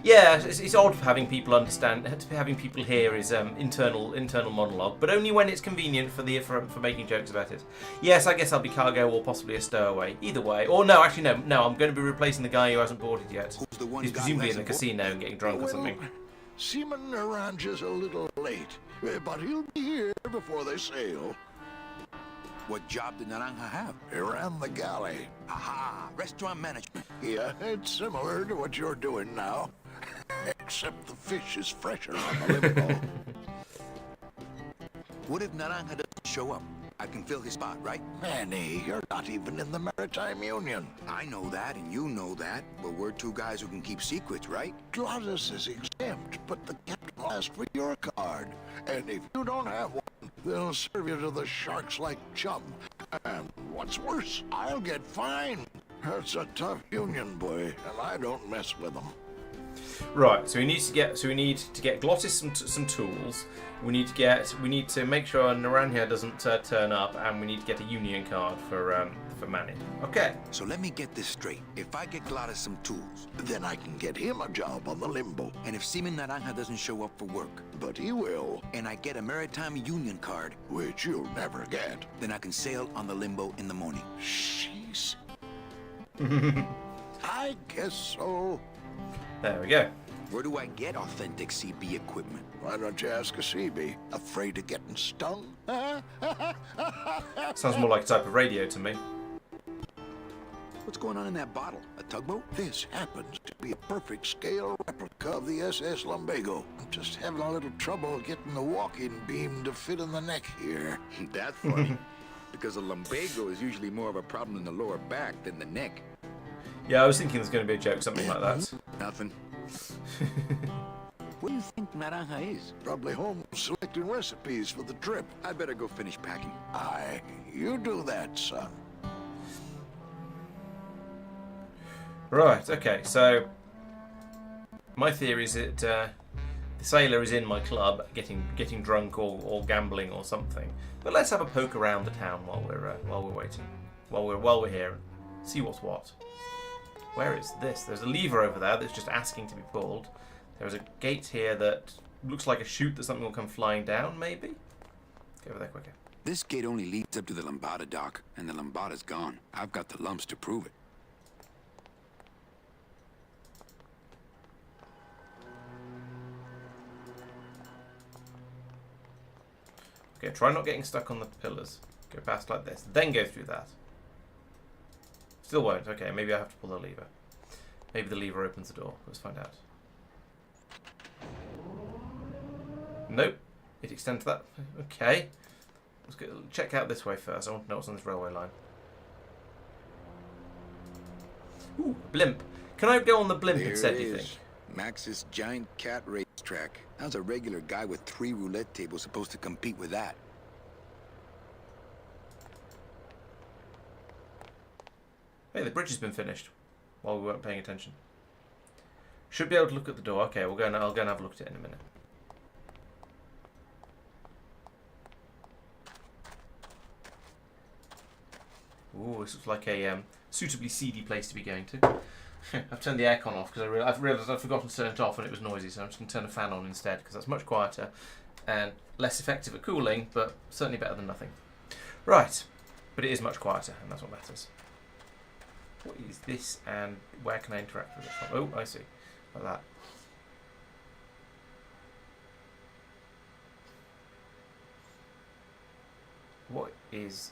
Yeah, it's odd having people understand, having people hear his internal monologue, but only when it's convenient for making jokes about it. Yes, I guess I'll be cargo or possibly a stowaway. Either way, or no, actually no. I'm going to be replacing the guy who hasn't boarded yet. Who's the one He's guy presumably who in the hasn't casino getting drunk or something. Seaman Naranja's a little late, but he'll be here before they sail. What job did Naranja have? He ran the galley. Aha! Restaurant management. Yeah, it's similar to what you're doing now. Except the fish is fresher on the limbo. What if Naranja doesn't show up? I can fill his spot, right? Manny, you're not even in the Maritime Union. I know that, and you know that, but we're two guys who can keep secrets, right? Glottis is exempt, but the captain will ask for your card. And if you don't have one, they'll serve you to the sharks like chum. And what's worse, I'll get fined. It's a tough union, boy, and I don't mess with them. Right, so we need to get Glottis some tools. We need to make sure Naranja doesn't turn up, and we need to get a union card for Manny. Okay. So let me get this straight. If I get Glottis some tools, Then I can get him a job on the limbo. and if Seaman Naranja doesn't show up for work, But he will, and I get a Maritime Union card, which you'll never get. then I can sail on the limbo in the morning. Jeez. I guess so. There we go. Where do I get authentic CB equipment? Why don't you ask a CB? Afraid of getting stung? Sounds more like a type of radio to me. What's going on in that bottle? A tugboat? This happens to be a perfect scale replica of the SS Lumbago. I'm just having a little trouble getting the walking beam to fit in the neck here. That's funny. Because a lumbago is usually more of a problem in the lower back than the neck. Yeah, I was thinking there's going to be a joke, something like that. Nothing. What do you think Naranja is? Probably home selecting recipes for the trip. I better go finish packing. Aye, you do that, son. Right, okay, so my theory is that the sailor is in my club getting drunk or gambling or something. But let's have a poke around the town while we're waiting. While we're here and see what's what. Where is this? There's a lever over there that's just asking to be pulled. There's a gate here that looks like a chute that something will come flying down, maybe? Get over there quicker. This gate only leads up to the Lambada dock, and the Lambada's gone. I've got the lumps to prove it. Okay, try not getting stuck on the pillars. Go past like this, then go through that. Still won't. Okay, maybe I have to pull the lever. Maybe the lever opens the door. Let's find out. Nope. It extends that. Okay. Let's go check out this way first. I want to know what's on this railway line. Ooh, blimp. Can I go on the blimp There instead, it do you is. think? Max's giant cat racetrack. How's a regular guy with 3 roulette tables supposed to compete with that? Hey, the bridge has been finished while we weren't paying attention. Should be able to look at the door. Okay, I'll go and have a look at it in a minute. Ooh, this looks like a suitably seedy place to be going to. I've turned the aircon off because I've realised I'd forgotten to turn it off and it was noisy, so I'm just going to turn the fan on instead because that's much quieter and less effective at cooling, but certainly better than nothing. Right, but it is much quieter and that's what matters. What is this and where can I interact with it from? Oh, I see. Like that. What is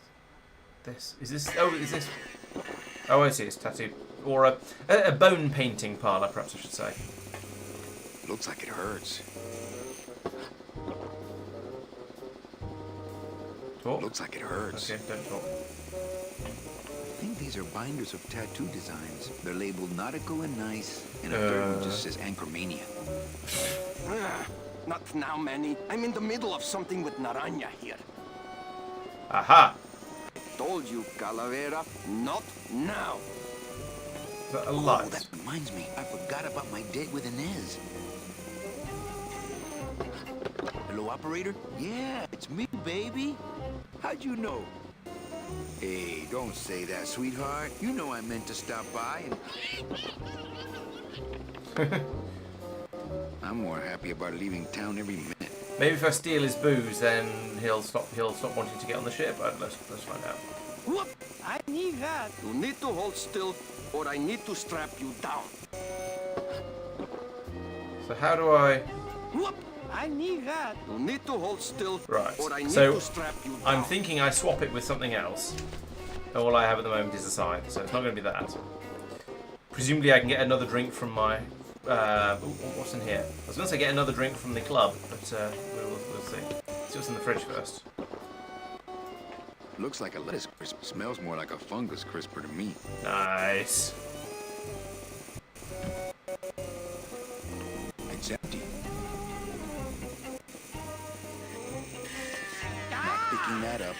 this? Is this... Oh, is this... Oh, I see. It's tattoo. Or a bone painting parlour, perhaps I should say. Looks like it hurts. Talk? Looks like it hurts. Okay, don't talk. I think these are binders of tattoo designs. They're labeled nautical and nice, and a third one just says Anchormania. Not now, Manny. I'm in the middle of something with Naranja here. Aha! Told you, Calavera. Not now. Is that a Oh, light? that reminds me. I forgot about my date with Inez. Hello, operator? Yeah, it's me, baby. How'd you know? Hey, don't say that, sweetheart. You know I meant to stop by and... I'm more happy about leaving town every minute. Maybe if I steal his booze, then he'll stop wanting to get on the ship. Let's find out. Whoop! I need that. You need to hold still, or I need to strap you down. So how do I... Whoop! I need that. You need to hold still, Right, or I need so to strap you down. I'm thinking I swap it with something else. All I have at the moment is a sign, so it's not going to be that. Presumably I can get another drink from my what's in here? I was going to say get another drink from the club, but we'll see. See what's in the fridge first. Looks like a lettuce crisp. Smells more like a fungus crisper to me. Nice. It's empty. Not picking that up.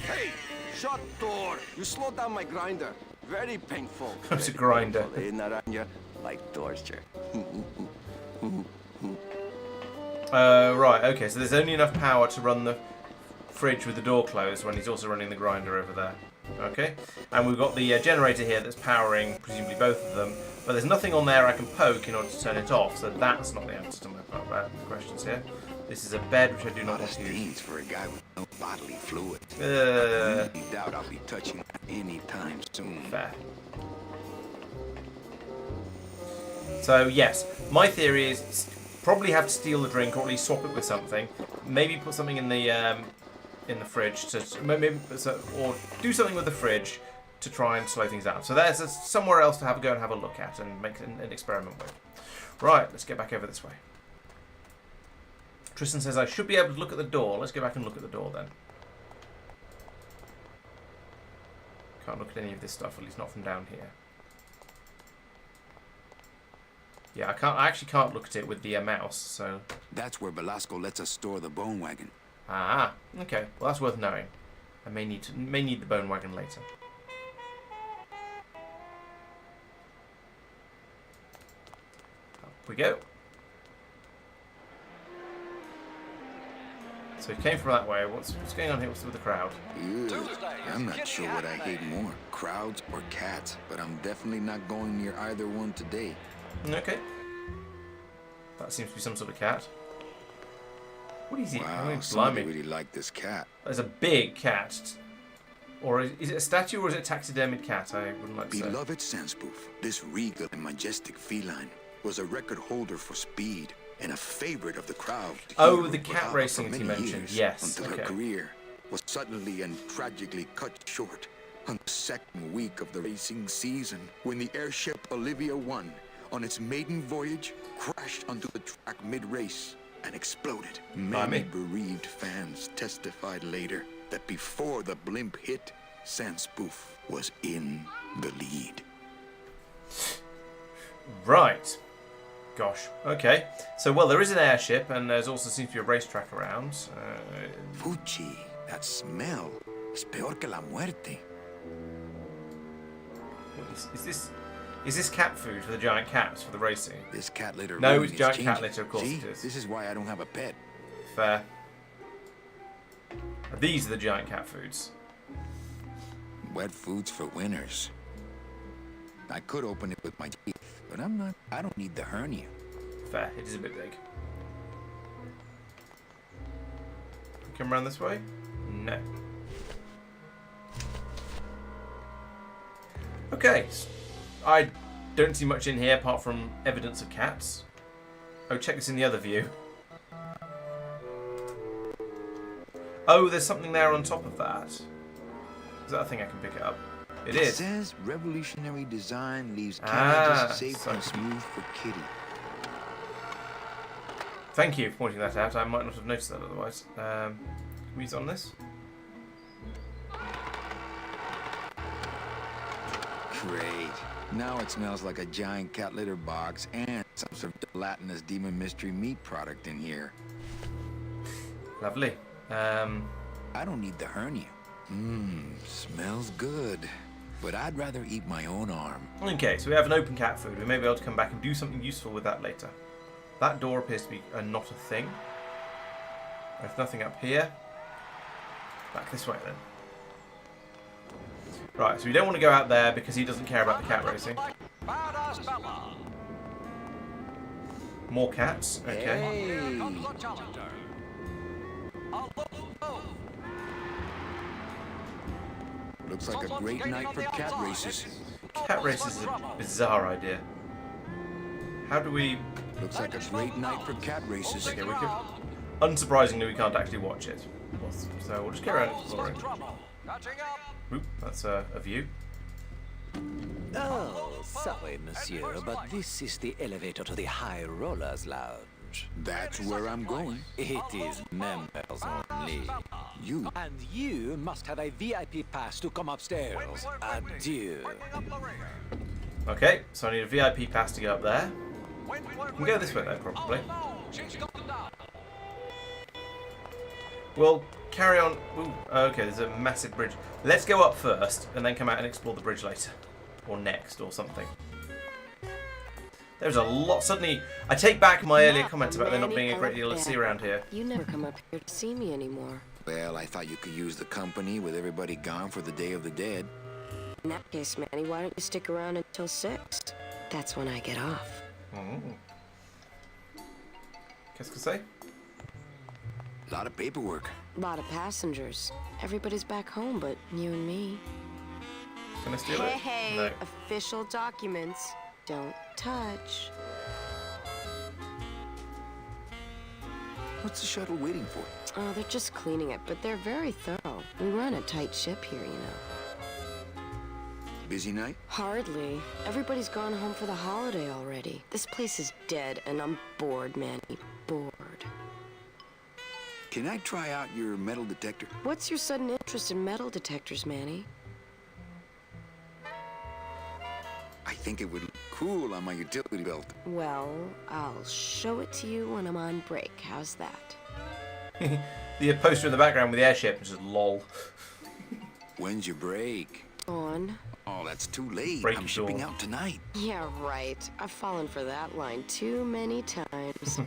Hey, shut door. You slowed down my grinder. Very painful. It's a grinder. Naranja, like torture. Right, okay, so there's only enough power to run the fridge with the door closed when he's also running the grinder over there. Okay, and we've got the generator here that's powering presumably both of them, but there's nothing on there I can poke in order to turn it off, so that's not the answer to my questions here. This is a bed which I do not want to use. Stains for a guy with no bodily fluid. Uh, I doubt I'll be touching that anytime soon. Fair. So yes, my theory is probably have to steal the drink or at least swap it with something. Maybe put something in the fridge to or do something with the fridge to try and slow things down. So there's somewhere else to go and have a look at and make an experiment with. Right, let's get back over this way. Tristan says I should be able to look at the door. Let's go back and look at the door then. Can't look at any of this stuff, at least not from down here. Yeah, I actually can't look at it with the mouse, so... That's where Velasco lets us store the bone wagon. Ah, okay. Well, that's worth knowing. I may need the bone wagon later. Up we go. So he came from that way. What's going on here? What's with the crowd? Ew. I'm not sure what I hate more, crowds or cats, but I'm definitely not going near either one today. Okay. That seems to be some sort of cat. What is it? Wow, Oh, somebody blimey. really liked this cat. There's a big cat. Or is it a statue or is it a taxidermied cat? I wouldn't like to say. Beloved Sandspoof, this regal and majestic feline was a record holder for speed and a favorite of the crowd. Oh, He the rode cat without racing for that you many mentioned. years, Yes, until okay. her career was suddenly and tragically cut short on the second week of the racing season when the airship Olivia 1 on its maiden voyage crashed onto the track mid-race and exploded. Many bereaved fans testified later that before the blimp hit, Sandspoof was in the lead. Right. Gosh. Okay. So, well, there is an airship, and there's also seems to be a racetrack around. Fuchi, that smell is peor que la muerte. Is this cat food for the giant cats for the racing? This cat litter. No, really it's is giant changing. cat litter, of course See, it is. this is why I don't have a pet. Fair. These are the giant cat foods. Wet foods for winners. I could open it with my teeth, but I'm not. I don't need the hernia. Fair. It is a bit big. Come around this way? No. Okay. I don't see much in here apart from evidence of cats. Oh, check this in the other view. Oh, there's something there on top of that. Is that a thing I can pick it up? It is. It says revolutionary design leaves Ah, carriages safe and smooth for Kitty. Thank you for pointing that out. I might not have noticed that otherwise. Can we use it on this? Great. Now it smells like a giant cat litter box and some sort of gelatinous demon mystery meat product in here. Lovely. I don't need the hernia. Smells good. But I'd rather eat my own arm. Okay, so we have an open cat food. We may be able to come back and do something useful with that later. That door appears to be not a thing. There's nothing up here. Back this way then. Right, so we don't want to go out there because he doesn't care about the cat racing. More cats. Okay. Hey. Looks like a great night for cat races. Cat races is a bizarre idea. How do we... Looks like a great night for cat races. Okay, we can... Unsurprisingly, we can't actually watch it. So we'll just carry on exploring. Oop, that's a view. Oh, Sorry, monsieur, but this is the elevator to the High Rollers Lounge. That's where I'm going. It is members only. You. And you must have a VIP pass to come upstairs. Adieu. Okay, so I need a VIP pass to go up there. We can go this way though, probably. We'll carry on. Ooh, okay, there's a massive bridge. Let's go up first and then come out and explore the bridge later. Or next, or something. There's a lot. Suddenly, I take back my earlier comments about there not being a great deal to see around here. You never come up here to see me anymore. Well, I thought you could use the company with everybody gone for the Day of the Dead. In that case, Manny, why don't you stick around until 6? That's when I get off. Qu'est-ce que c'est? A lot of paperwork. A lot of passengers. Everybody's back home but you and me. Can I steal it? Hey, No. official documents. Don't touch. What's the shuttle waiting for? Oh, they're just cleaning it, but they're very thorough. We run a tight ship here, you know. Busy night? Hardly. Everybody's gone home for the holiday already. This place is dead, and I'm bored, Manny. Bored. Can I try out your metal detector? What's your sudden interest in metal detectors, Manny? I think it would look cool on my utility belt. Well, I'll show it to you when I'm on break. How's that? The poster in the background with the airship is just lol. When's your break? On. Oh, that's too late. Break I'm your shipping door. out tonight. Yeah, right. I've fallen for that line too many times.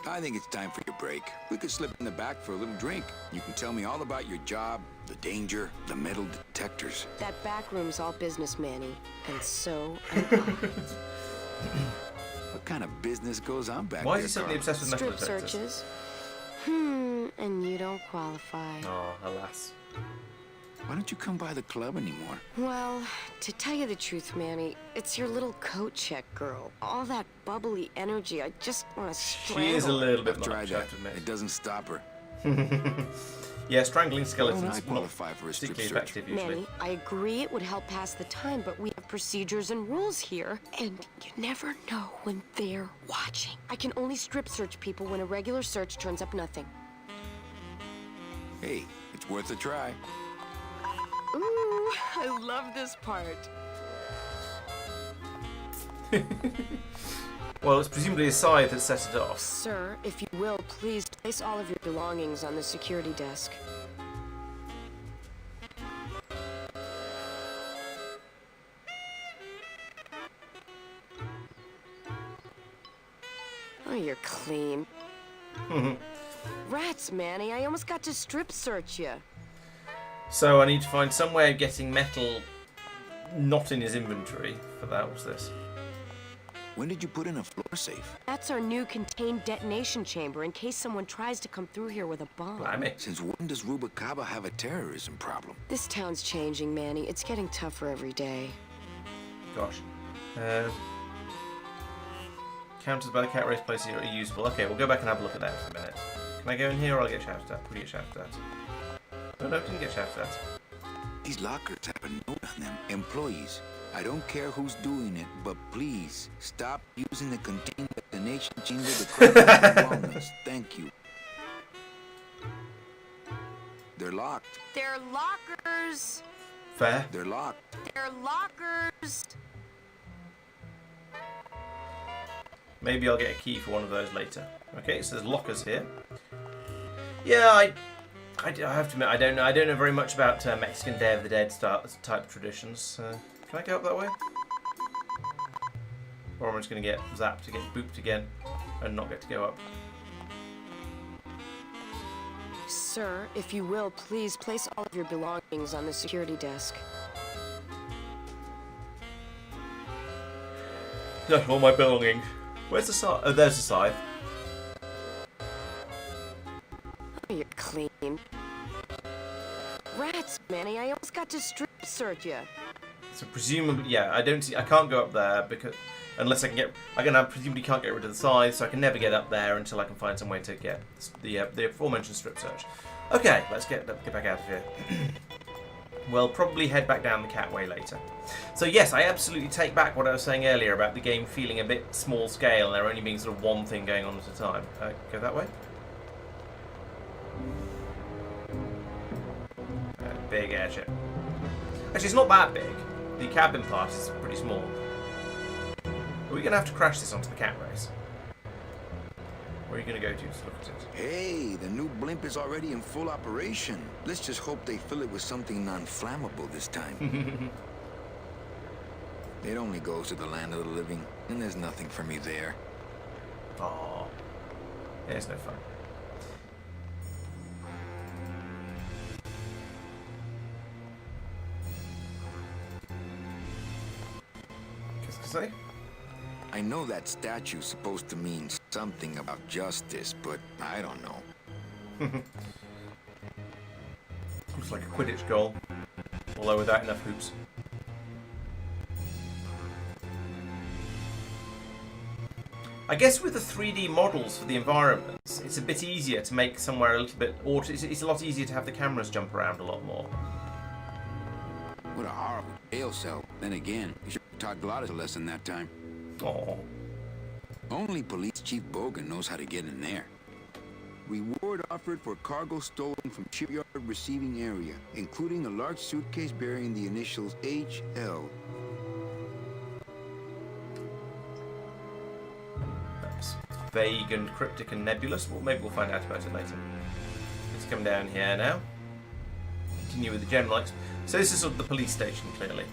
I think it's time for your break. We could slip in the back for a little drink. You can tell me all about your job, the danger, the metal detectors. That back room's all business, Manny. And so am I. What kind of business goes on back Why there, is he suddenly Carl? obsessed with metal Strip detectors? searches. And you don't qualify. Oh, alas. Why don't you come by the club anymore? Well, to tell you the truth, Manny, it's your little coat check girl. All that bubbly energy, I just want to strangle She is a little bit I've much, tried I that. have to admit. It doesn't stop her. Yeah, strangling Why skeletons don't I is not qualify for a strip particularly search? effective usually. Manny, I agree it would help pass the time, but we have procedures and rules here. And you never know when they're watching. I can only strip search people when a regular search turns up nothing. Hey, it's worth a try. Ooh, I love this part. Well, it's presumably a scythe that set it off. Sir, if you will, please place all of your belongings on the security desk. Oh, you're clean. Rats, Manny, I almost got to strip search you. So I need to find some way of getting metal not in his inventory for that. What's this? When did you put in a floor safe? That's our new contained detonation chamber in case someone tries to come through here with a bomb. Blimey. Since when does Rubacaba have a terrorism problem? This town's changing, Manny. It's getting tougher every day. Gosh. Counters by the cat race place are useful. Okay, we'll go back and have a look at that in a minute. Can I go in here or I'll get shouted at? Probably get shouted at. No, didn't get shouted at. These lockers have a note on them. Employees, I don't care who's doing it, but please stop using the contained detonation chamber to crack walnuts. Thank you. They're locked. They're lockers! Fair. They're locked. They're lockers! Maybe I'll get a key for one of those later. Okay, so there's lockers here. Yeah, I have to admit, I don't know very much about Mexican Day of the Dead type traditions. Can I go up that way? Or am I just going to get zapped to get booped again and not get to go up? Sir, if you will, please place all of your belongings on the security desk. No, all my belongings. Where's the scythe? Oh, there's the scythe. Oh, you're clean. Rats, Manny, I almost got to strip search you. So presumably, yeah, I can't go up there because unless I presumably can't get rid of the scythe, so I can never get up there until I can find some way to get the aforementioned strip search. Okay, let's get back out of here. we'll probably head back down the catway later. So yes, I absolutely take back what I was saying earlier about the game feeling a bit small scale and there only being sort of one thing going on at a time. Go that way. Big airship. Actually, it's not that big. The cabin part is pretty small. Are we going to have to crash this onto the cat race? Where are you going to go to look at it? Hey, the new blimp is already in full operation. Let's just hope they fill it with something non-flammable this time. It only goes to the land of the living, and there's nothing for me there. Aww. There's no fun. Qu'est-ce que c'est? I know that statue's supposed to mean something about justice, but I don't know. Looks like a Quidditch goal, although without enough hoops. I guess with the 3D models for the environments, it's a bit easier to make somewhere a little bit, or it's a lot easier to have the cameras jump around a lot more. What a horrible jail cell. Then again, you should have taught Gladys a lesson that time. Aww. Only Police Chief Bogan knows how to get in there. Reward offered for cargo stolen from shipyard receiving area, including a large suitcase bearing the initials HL. That's vague and cryptic and nebulous. Well, maybe we'll find out about it later. Let's come down here now. Continue with the general lights. So this is sort of the police station, clearly.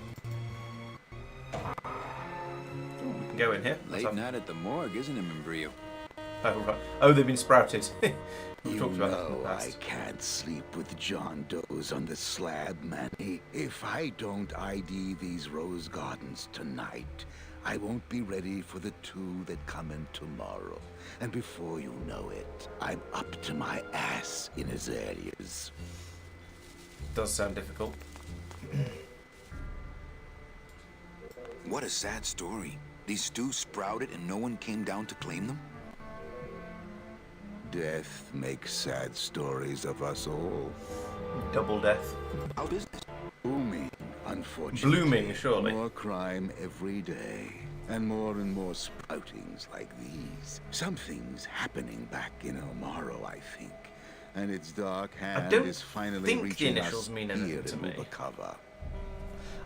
Ooh, we can go in here. Late night at the morgue, isn't it, Membrillo? Oh, right. Oh, they've been sprouted. We've You talked about that in the know I past. can't sleep with John Doe's on the slab, Manny. If I don't ID these rose gardens tonight, I won't be ready for the two that come in tomorrow. And before you know it, I'm up to my ass in azaleas. Does sound difficult. What a sad story. These stews sprouted and no one came down to claim them? Death makes sad stories of us all. Double death. How business? Booming, unfortunately. Blooming, surely. More crime every day. And more sproutings like these. Something's happening back in Omaro, I think. And its dark hand don't is finally think the reaching initials us mean here anything to in me. Ubakava.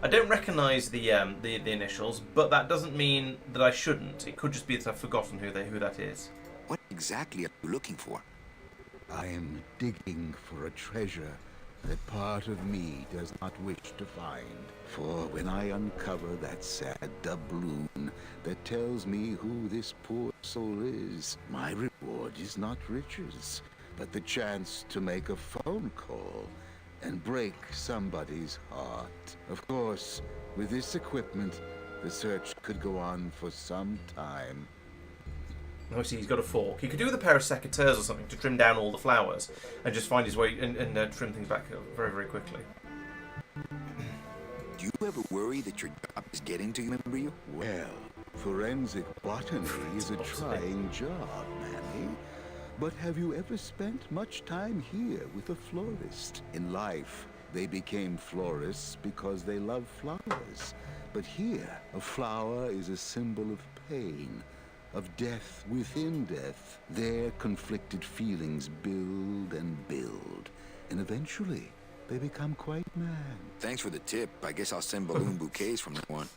I don't recognise the initials, but that doesn't mean that I shouldn't. It could just be that I've forgotten who that is. What exactly are you looking for? I am digging for a treasure that part of me does not wish to find. For when I uncover that sad doubloon that tells me who this poor soul is, my reward is not riches, but the chance to make a phone call and break somebody's heart. Of course, with this equipment, the search could go on for some time. Oh, see, he's got a fork. He could do with a pair of secateurs or something to trim down all the flowers and just find his way and trim things back very, very quickly. Do you ever worry that your job is getting to you, Membrillo? Well, forensic botany is a trying job, Manny. But have you ever spent much time here with a florist? In life, they became florists because they love flowers. But here, a flower is a symbol of pain, of death within death. Their conflicted feelings build and build, and eventually, they become quite mad. Thanks for the tip. I guess I'll send balloon bouquets from now on.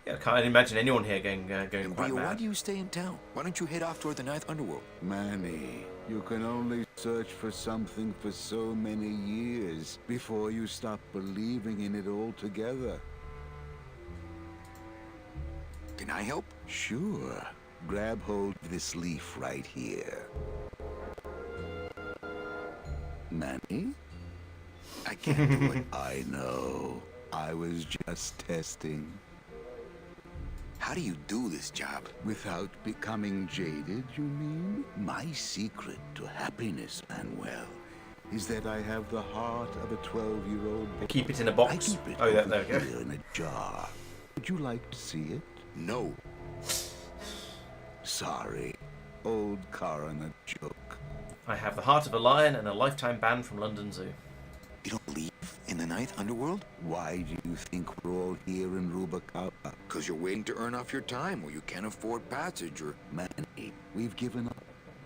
Yeah, I can't imagine anyone here going quite Membrillo, why mad. do you stay in town? Why don't you head off toward the Ninth Underworld? Manny, you can only search for something for so many years before you stop believing in it altogether. Can I help? Sure. Grab hold of this leaf right here. Manny? I can't do it. I know. I was just testing. How do you do this job? Without becoming jaded, you mean? My secret to happiness, Manuel, is that I have the heart of a 12-year-old boy. Keep it in a box? I keep it Oh, yeah, over there we go. here in a jar. Would you like to see it? No. Sorry. Old coroner joke. I have the heart of a lion and a lifetime ban from London Zoo. You don't believe in the ninth underworld? Why do you think we're all here in Rubacava? Because you're waiting to earn off your time, or you can't afford passage, or... Manny, we've given up.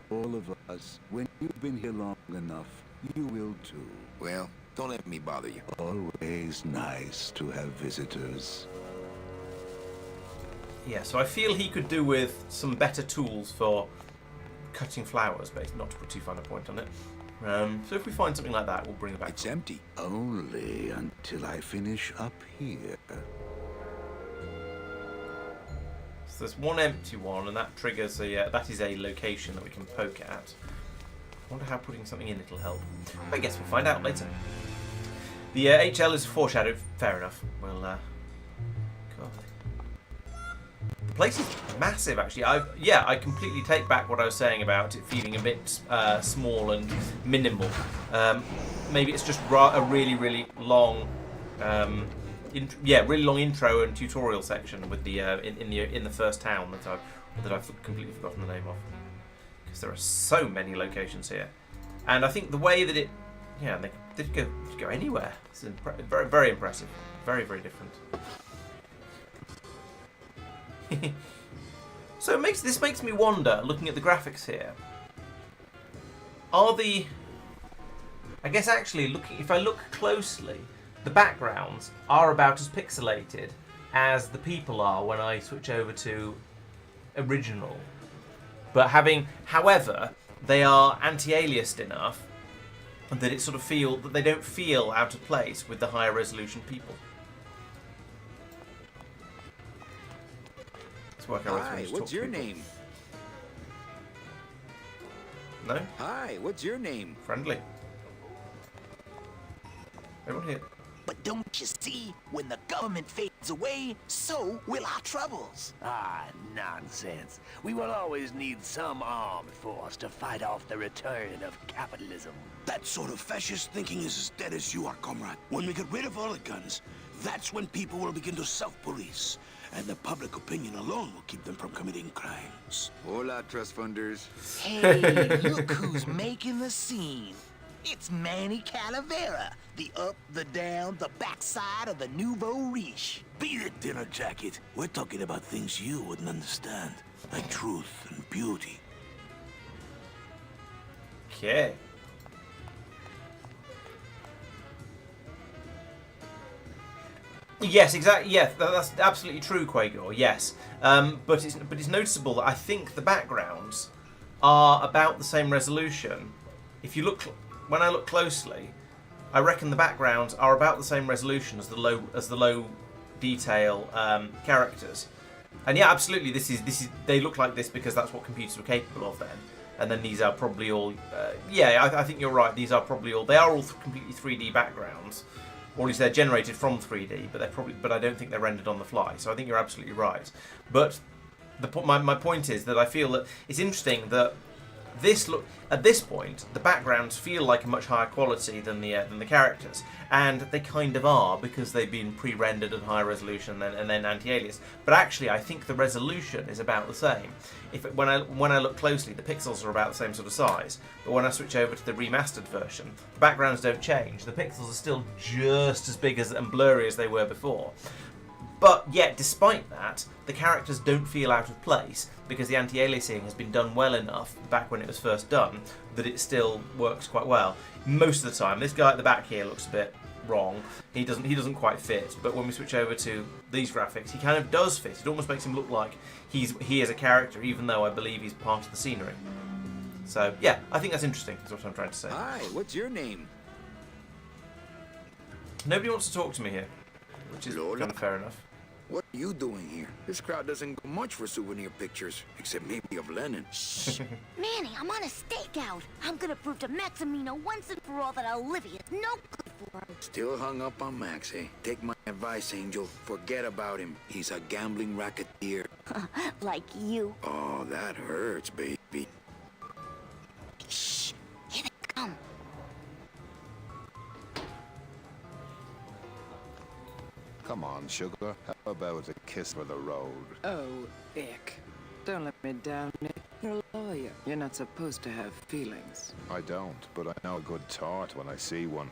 All of us. When you've been here long enough, you will too. Well, don't let me bother you. Always nice to have visitors. Yeah, so I feel he could do with some better tools for cutting flowers, basically, not to put too fine a point on it. So if we find something like that, we'll bring it back. It's empty. Only until I finish up here. So there's one empty one, and that triggers a. That is a location that we can poke at. I wonder how putting something in it'll help. I guess we'll find out later. The HL is foreshadowed. Fair enough. We'll. God. The place is massive, actually. I completely take back what I was saying about it feeling a bit small and minimal. Maybe it's just a really, really long. Really long intro and tutorial section with the in the first town that I've completely forgotten the name of, because there are so many locations here, and I think the way that they did go anywhere. It's very, very impressive, very, very different. So this makes me wonder, looking at the graphics here. I guess actually if I look closely, the backgrounds are about as pixelated as the people are when I switch over to original. But however, they are anti-aliased enough that it sort of that they don't feel out of place with the higher resolution people. Let's work out. Hi, what's your name? No? Hi, what's your name? Friendly. Everyone here. But don't you see, when the government fades away, so will our troubles. Ah, nonsense. We will always need some armed force to fight off the return of capitalism. That sort of fascist thinking is as dead as you are, comrade. When we get rid of all the guns, that's when people will begin to self-police. And the public opinion alone will keep them from committing crimes. Hola, trust funders. Hey, look who's making the scene. It's Manny Calavera, the up, the down, the backside of the nouveau riche. Beat it, dinner jacket. We're talking about things you wouldn't understand, like truth and beauty. Okay. Yes, exactly. Yeah, that's absolutely true, Quagor. Yes, but it's noticeable that I think the backgrounds are about the same resolution. If you look, when I look closely, I reckon the backgrounds are about the same resolution as the low detail characters. And yeah, absolutely, this is they look like this because that's what computers were capable of then. And then these are probably all. I think you're right. These are probably all. They are all completely 3D backgrounds. Or at least they're generated from 3D, but I don't think they're rendered on the fly. So I think you're absolutely right. But my point is that I feel that it's interesting that at this point the backgrounds feel like a much higher quality than the characters, and they kind of are because they've been pre-rendered at high resolution and then anti-alias. But actually, I think the resolution is about the same. When I look closely, the pixels are about the same sort of size. But when I switch over to the remastered version, the backgrounds don't change. The pixels are still just as big and blurry as they were before. But yet, despite that, the characters don't feel out of place because the anti-aliasing has been done well enough back when it was first done that it still works quite well. Most of the time, this guy at the back here looks a bit wrong. He doesn't quite fit. But when we switch over to these graphics, he kind of does fit. It almost makes him look like he is a character, even though I believe he's part of the scenery. So yeah, I think that's interesting. Is what I'm trying to say. Hi, what's your name? Nobody wants to talk to me here, which is kind of fair enough. What are you doing here? This crowd doesn't go much for souvenir pictures, except maybe of Lenin. Shh! Manny, I'm on a stakeout. I'm gonna prove to Maximino once and for all that Olivia's no good for him. Still hung up on Max, eh? Take my advice, Angel. Forget about him. He's a gambling racketeer. Like you. Oh, that hurts, baby. Shh! Here they come. Come on, sugar. How about a kiss for the road? Oh, ick. Don't let me down, Nick. You're a lawyer. You're not supposed to have feelings. I don't, but I know a good tart when I see one.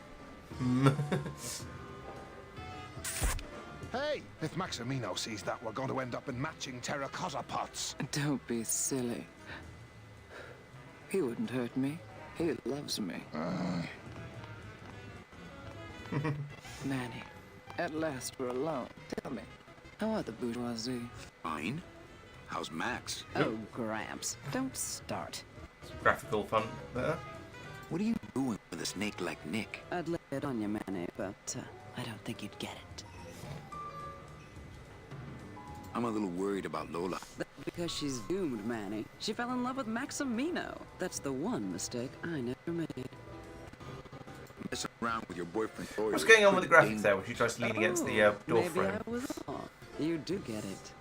Hey, if Maximino sees that, we're going to end up in matching terracotta pots. Don't be silly. He wouldn't hurt me. He loves me. Manny, at last we're alone. Tell me, how are the bourgeoisie? Fine. How's Max? Oh, Gramps, don't start. Some graphical fun there. What are you doing with a snake like Nick? I'd lay it on you, Manny, but I don't think you'd get it. I'm a little worried about Lola. That's because she's doomed, Manny. She fell in love with Maximino. That's the one mistake I never made. Messing around with your boyfriend. What's going on with the graphics there when she tries to lean against the door maybe frame? I was wrong. You do get it.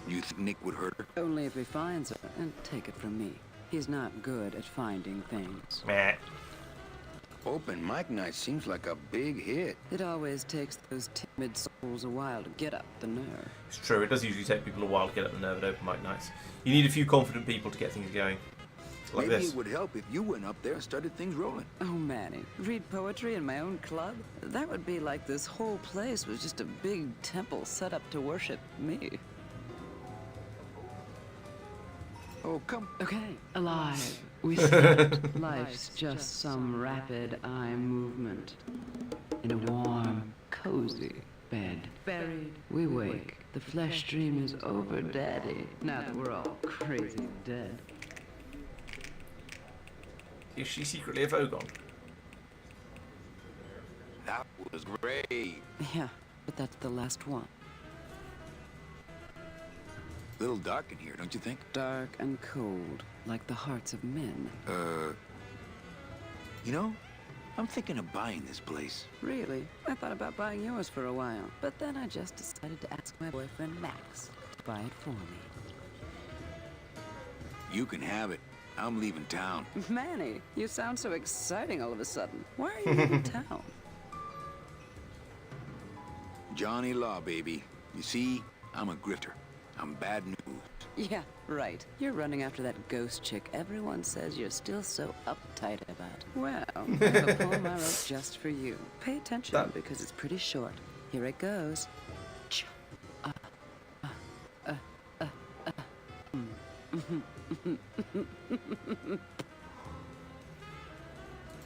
You think Nick would hurt her? Only if he finds her, and take it from me. He's not good at finding things. Meh. Open mic night seems like a big hit. It always takes those timid souls a while to get up the nerve. It's true, it does usually take people a while to get up the nerve at open mic nights. You need a few confident people to get things going. Like Maybe this. it would help if you went up there and started things rolling. Oh, Manny, read poetry in my own club? That would be like this whole place was just a big temple set up to worship me. Oh, come. Okay, alive. We start. Life's just some rapid eye movement. In a warm, cozy bed. Buried, we wake. The flesh dream is over, Daddy. Now that we're all crazy dead. Is she secretly a Vogon? That was great. Yeah, but that's the last one. A little dark in here, don't you think? Dark and cold, like the hearts of men. You know, I'm thinking of buying this place. Really? I thought about buying yours for a while, but then I just decided to ask my boyfriend Max to buy it for me. You can have it. I'm leaving town. Manny, you sound so exciting all of a sudden. Why are you leaving town? Johnny Law, baby. You see, I'm a grifter. I'm bad news. Yeah, right. You're running after that ghost chick everyone says you're still so uptight about. Well, I have a poem I wrote just for you. Pay attention because it's pretty short. Here it goes.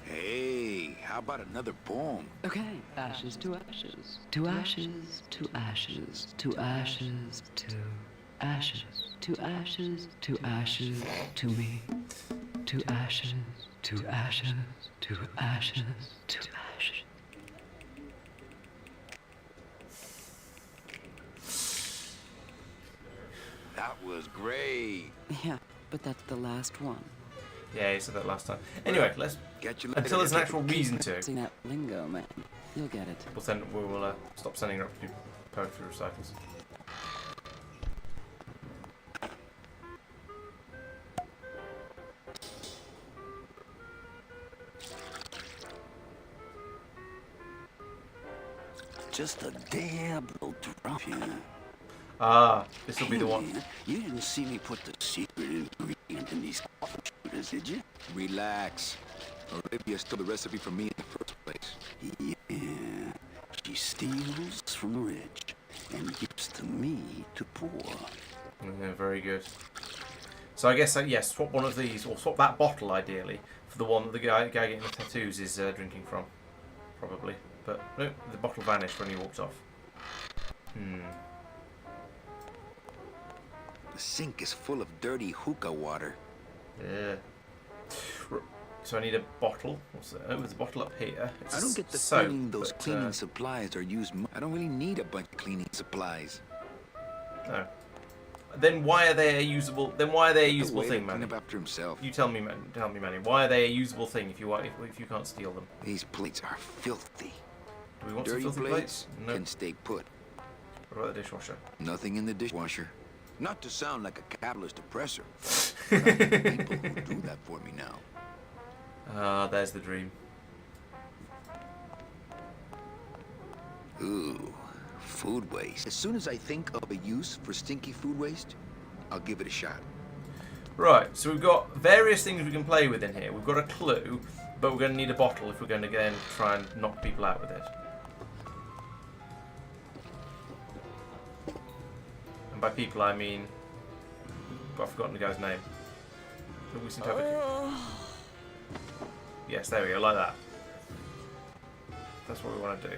Hey, how about another poem? Okay. Ashes to ashes. To ashes, to ashes, to ashes, to ashes, to ashes, to ashes, to me. To ashes, to ashes, to ashes, to ashes. That was great. Yeah, but that's the last one. Yeah, you said that last time. Anyway, let's Get you later. until there's an actual reason to. Sing that lingo, man. You'll get it. We'll stop sending her up to do poetry recitals. Just a dab will drop you. Ah, this will be the one. Man, you didn't see me put the secret ingredient in these coffin shooters, did you? Relax. Olivia stole the recipe from me in the first place. Yeah. She steals from the rich and gives to me to poor. Yeah, very good. So I guess, yes, swap one of these, or swap that bottle, ideally, for the one that the guy getting the tattoos is drinking from. Probably. But, no, the bottle vanished when he walked off. The sink is full of dirty hookah water. Yeah. So I need a bottle. What's that? Oh, there's a bottle up here. It's I don't get the soap, feeling those but, cleaning supplies are used. I don't really need a bunch of cleaning supplies. No. Then why are they a usable? Then why are they a usable Wait, thing, clean Manny? up after himself. You tell me, Manny. Why are they a usable thing if you can't steal them? These plates are filthy. Do we want Dirty some filthy plates? No. can stay put. What about the dishwasher? Nothing in the dishwasher. Not to sound like a capitalist oppressor. But I have people who do that for me now. Ah, there's the dream. Ooh, food waste. As soon as I think of a use for stinky food waste, I'll give it a shot. Right, so we've got various things we can play with in here. We've got a clue. But we're going to need a bottle if we're going to go and try and knock people out with it. And by people I mean... I've forgotten the guy's name. We seem to have a... Yes, there we go, like that. That's what we want to do.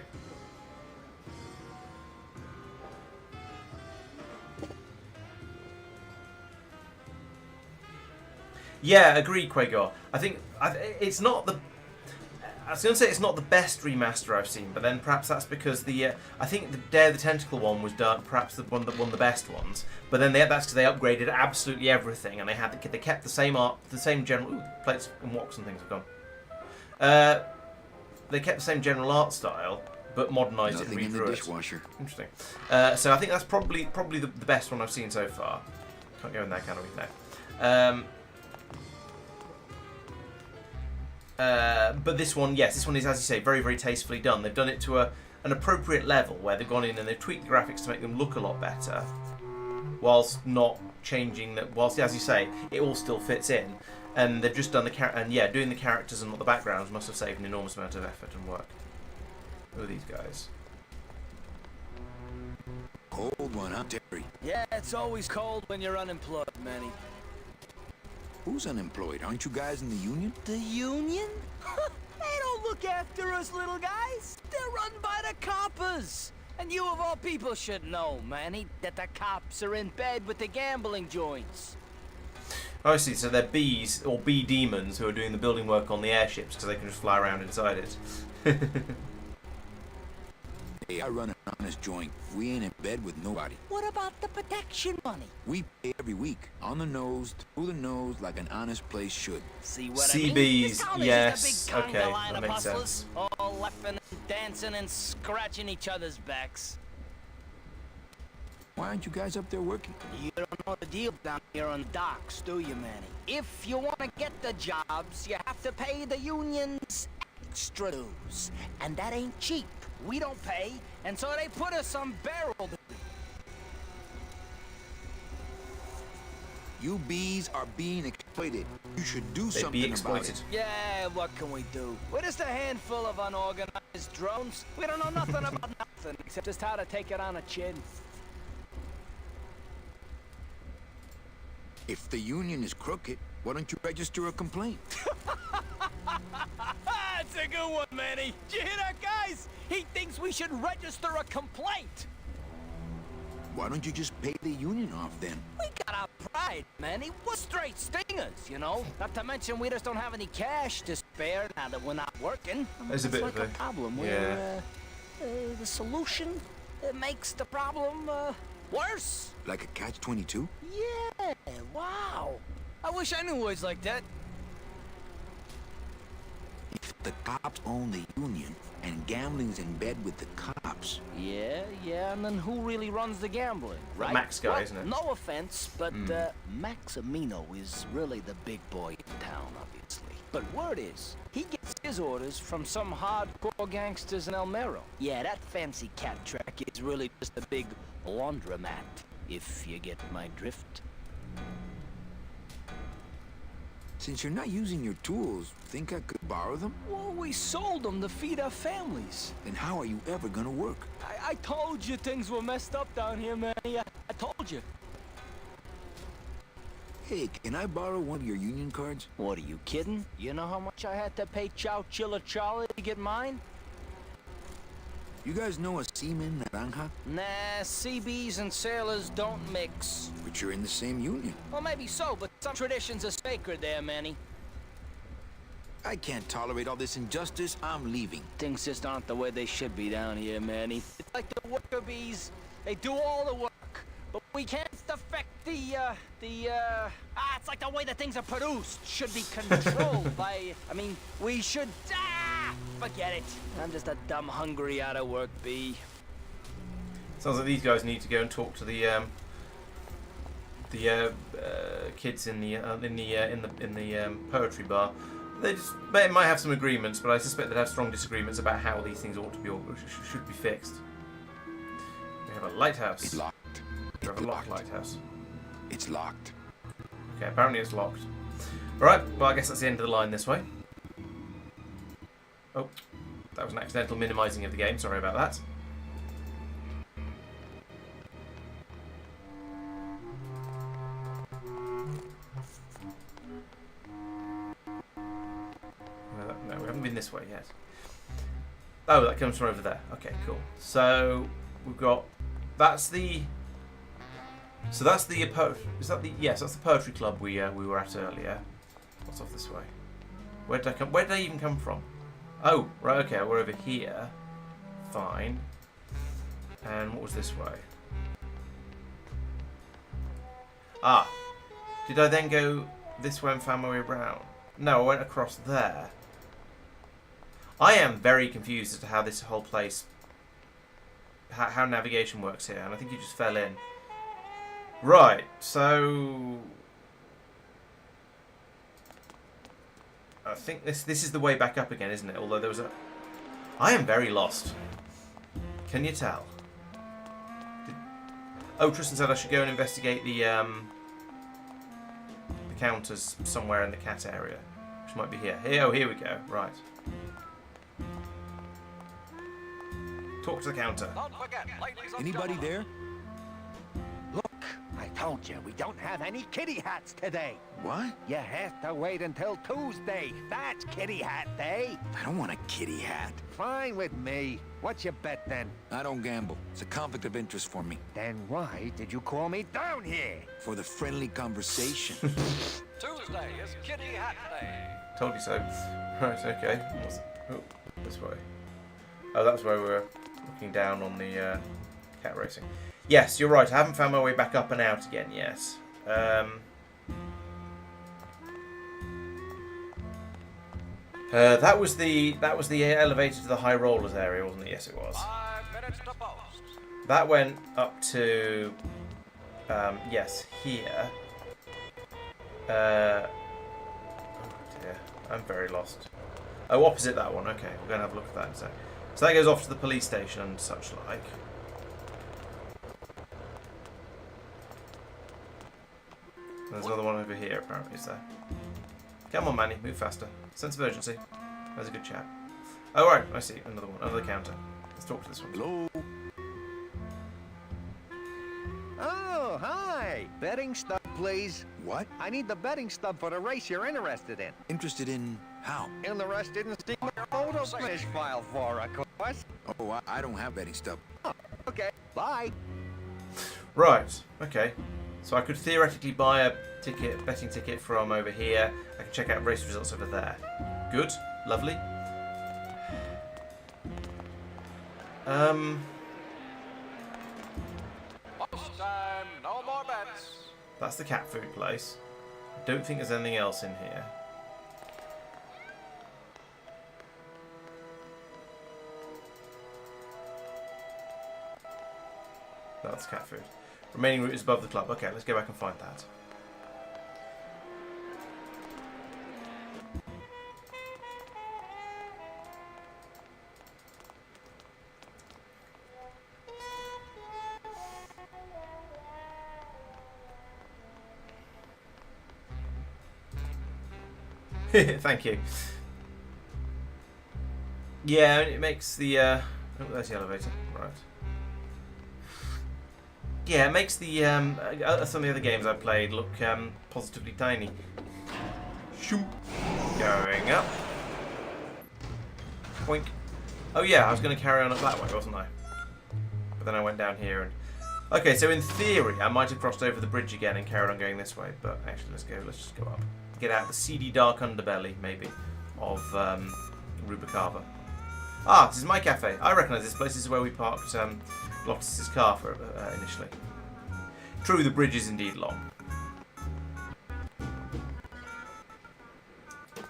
Yeah, agreed, Quagor. I think it's not the... I was going to say it's not the best remaster I've seen, but then perhaps that's because the... I think the Day of the Tentacle one was done, perhaps the one of the best ones. But then that's because they upgraded absolutely everything, and they kept the same art, the same general... Ooh, plates and woks and things have gone. They kept the same general art style, but modernised it and redrew it. Dishwasher. Interesting. So I think that's probably the best one I've seen so far. Can't go in there, can we? No. But this one, yes, this one is, as you say, very, very tastefully done. They've done it to an appropriate level where they've gone in and they've tweaked the graphics to make them look a lot better, whilst not changing that. Whilst, as you say, it all still fits in. And they've just done doing the characters and not the backgrounds must have saved an enormous amount of effort and work. Who are these guys? Cold one, huh, Terry? Yeah, it's always cold when you're unemployed, Manny. Who's unemployed? Aren't you guys in the union? The union? They don't look after us little guys. They're run by the coppers. And you of all people should know, Manny, that the cops are in bed with the gambling joints. Oh, I see. So they're bees, or bee demons, who are doing the building work on the airships because they can just fly around inside it. Hey, I run an honest joint. We ain't in bed with nobody. What about the protection money? We pay every week. On the nose, through the nose, like an honest place should. See what I mean? Bees, yes. Okay, that makes sense. All laughing and dancing and scratching each other's backs. Why aren't you guys up there working? You don't know the deal down here on docks, do you, Manny? If you want to get the jobs, you have to pay the unions extra dues. And that ain't cheap. We don't pay, and so they put us on barrel duty. You bees are being exploited. You should do something about it. Yeah, what can we do? We're just a handful of unorganized drones. We don't know nothing about nothing, except just how to take it on a chin. If the union is crooked, why don't you register a complaint? That's a good one, Manny. Did you hear that, guys? He thinks we should register a complaint. Why don't you just pay the union off then? We got our pride, Manny. We're straight stingers, you know? Not to mention we just don't have any cash to spare now that we're not working. There's a bit like of a problem. Yeah. The solution makes the problem worse. Like a catch-22? Yeah, wow. I wish I knew words like that. If the cops own the union and gambling's in bed with the cops. Yeah, and then who really runs the gambling, right? Max guy, isn't it? No offense, but Maximino is really the big boy in town, obviously. But word is, he gets his orders from some hardcore gangsters in El Mero. Yeah, that fancy cat track is really just a big laundromat, if you get my drift. Since you're not using your tools, think I could borrow them? Well, we sold them to feed our families. Then how are you ever gonna work? I told you things were messed up down here, Manny. I told you. Hey, can I borrow one of your union cards? What, are you kidding? You know how much I had to pay Chow Chilla Charlie to get mine? You guys know a seaman, Naranja? Nah, CBs and sailors don't mix. But you're in the same union. Well, maybe so, but some traditions are sacred there, Manny. I can't tolerate all this injustice. I'm leaving. Things just aren't the way they should be down here, Manny. It's like the worker bees. They do all the work, but we can't affect it's like the way that things are produced should be controlled by, we should, forget it. I'm just a dumb, hungry, out of work bee. Sounds like these guys need to go and talk to the kids in the poetry bar. They might have some agreements, but I suspect they'd have strong disagreements about how these things ought to be or should be fixed. We have a lighthouse. It's locked. We have a locked lighthouse. It's locked. Okay, apparently it's locked. Alright, well I guess that's the end of the line this way. Oh, that was an accidental minimising of the game. Sorry about that. No, we haven't been this way yet. Oh, that comes from over there. Okay, cool. So we've got that's the. So that's the is that the yes? That's the poetry club we were at earlier. What's off this way? Where did I come? Where did I even come from? Oh, right. Okay, we're over here. Fine. And what was this way? Ah, did I then go this way and found my way around? No, I went across there. I am very confused as to how this whole place, how navigation works here, and I think you just fell in. Right, so I think this is the way back up again, isn't it? Although there was a, I am very lost. Can you tell? Oh, Tristan said I should go and investigate the counters somewhere in the cat area, which might be here. Oh, here we go. Right. Talk to the counter. Anybody there? Look, I told you, we don't have any kitty hats today. What? You have to wait until Tuesday. That's kitty hat day. I don't want a kitty hat. Fine with me. What's your bet then? I don't gamble. It's a conflict of interest for me. Then why did you call me down here? For the friendly conversation. Tuesday is kitty hat day. Told you so. Right, okay. Oh, this way. Oh, that's where we're looking down on the cat racing. Yes, you're right. I haven't found my way back up and out again. Yes. That was the elevator to the high rollers area, wasn't it? Yes, it was. 5 minutes to post. That went up to yes, here. Oh dear, I'm very lost. Oh, opposite that one. Okay, we're going to have a look at that in a sec. So that goes off to the police station and such like. There's another one over here, apparently, is there? Come on, Manny, move faster. Sense of urgency. There's a good chat. Oh, right, I see. Another one, another counter. Let's talk to this one. Hello? Oh, hi. Betting stub, please. What? I need the betting stub for the race you're interested in. Interested in how? Interested in seeing your photo finish file for, of course. Oh, I don't have betting stuff. Oh, okay, bye. Right, okay. So I could theoretically buy a betting ticket from over here. I can check out race results over there. Good, lovely. Post time, no more bets. That's the cat food place. I don't think there's anything else in here. That's cat food. Remaining route is above the club. Okay, let's go back and find that. Thank you. Yeah, it makes the oh, there's the elevator. Right. Yeah, it makes the some of the other games I played look positively tiny. Shoop. Going up. Boink. Oh yeah, I was going to carry on up that way, wasn't I? But then I went down here and. Okay, so in theory, I might have crossed over the bridge again and carried on going this way. But actually, let's just go up. Get out the seedy dark underbelly, maybe, of Rubicava. Ah, this is my cafe. I recognise this place. This is where we parked Loftus's car for initially. True, the bridge is indeed long.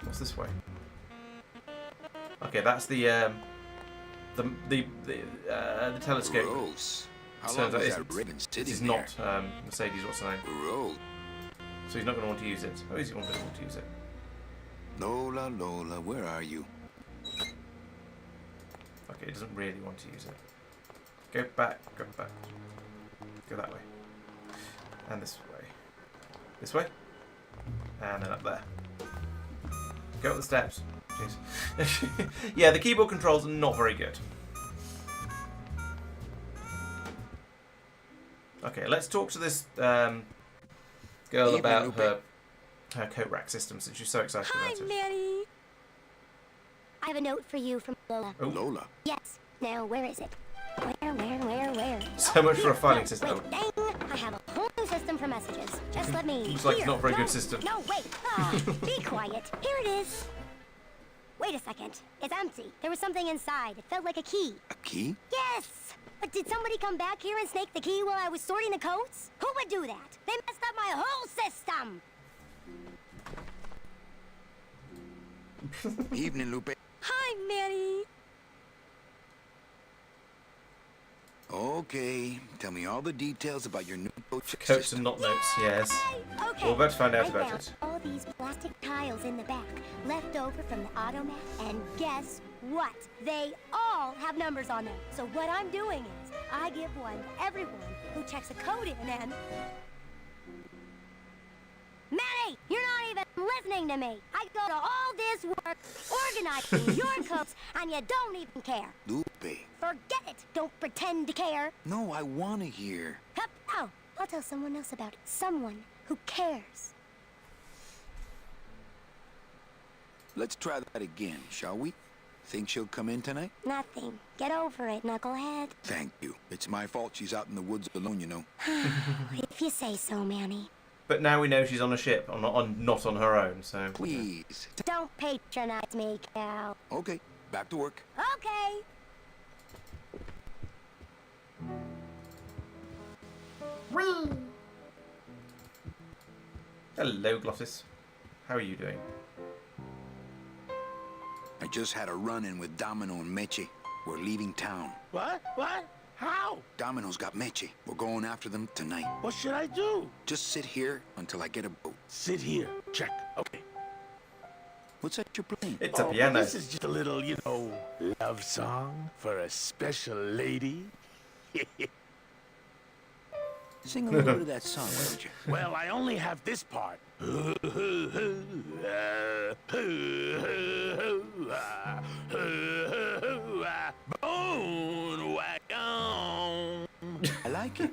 What's this way? Okay, that's the telescope. Gross. How Turns long out is that ribbon sitting this is there? not Mercedes. What's her name? Gross. So he's not going to want to use it. Oh, he's going to want to use it. Lola, Lola, where are you? Okay, he doesn't really want to use it. Go back, go back. Go that way. And this way. This way. And then up there. Go up the steps. Yeah, the keyboard controls are not very good. Okay, let's talk to this girl about her coat rack system since she's so excited about it. Hi, Manny. I have a note for you from Lola. Oh. Lola? Yes. Now, where is it? Where? So much for a filing system. Wait, dang! I have a whole new system for messages. Just let me. Looks like it's Here. not a very No, good system. No, wait. Ah, be quiet. Here it is. Wait a second. It's empty. There was something inside. It felt like a key. A key? Yes! But did somebody come back here and snake the key while I was sorting the coats? Who would do that? They messed up my whole system! Evening, Lupe. Hi, Manny. Okay, tell me all the details about your new coach Coats system. and not notes, yes. Okay. We're about to find out I about found it. all these plastic tiles in the back, left over from the automat, and guess what? They all have numbers on them. So what I'm doing is, I give one to everyone who checks a code in and... Manny, you're not even listening to me. I go to all this work organizing your coats, and you don't even care. Lupe. Forget it. Don't pretend to care. No, I want to hear. Hup. Oh, I'll tell someone else about it. Someone who cares. Let's try that again, shall we? Think she'll come in tonight? Nothing. Get over it, knucklehead. Thank you. It's my fault she's out in the woods alone, you know. If you say so, Manny. But now we know she's on a ship, not on her own, so... Please. Don't patronize me, Cal. Okay, back to work. Okay. Whee! Hello, Glottis. How are you doing? I just had a run-in with Domino and Meche. We're leaving town. What? How? Domino's got Meche. We're going after them tonight. What should I do? Just sit here until I get a boat. Sit here. Check. Okay. What's that you're playing? It's a piano. This is just a little, love song for a special lady. Sing a little bit of that song, why don't you? Well, I only have this part. Bone wagon. I like it.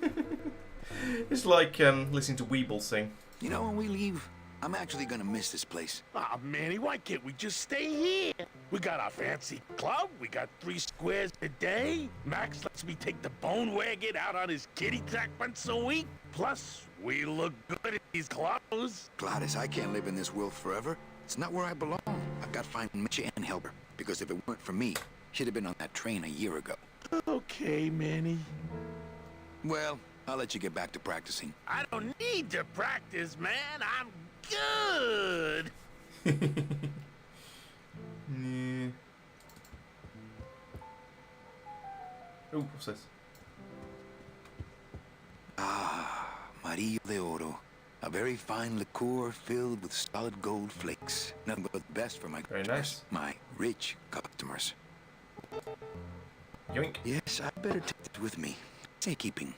It's like listening to Weeble sing. You know, when we leave, I'm actually gonna miss this place. Aw, Manny, why can't we just stay here? We got our fancy club, we got 3 squares a day. Max lets me take the bone wagon out on his kitty track once a week. Plus, we look good in these clothes. Gladys, I can't live in this world forever. It's not where I belong. I've got to find Meche and help her. Because if it weren't for me, she'd have been on that train a year ago. Okay, Manny. Well, I'll let you get back to practicing. I don't need to practice, man. I'm good. Yeah. Oh, what's this? Ah, Marillo de Oro. A very fine liqueur filled with solid gold flakes. Nothing but the best for my Very customers. nice. My rich customers. Yoink. Yes, I better take it with me. Safekeeping.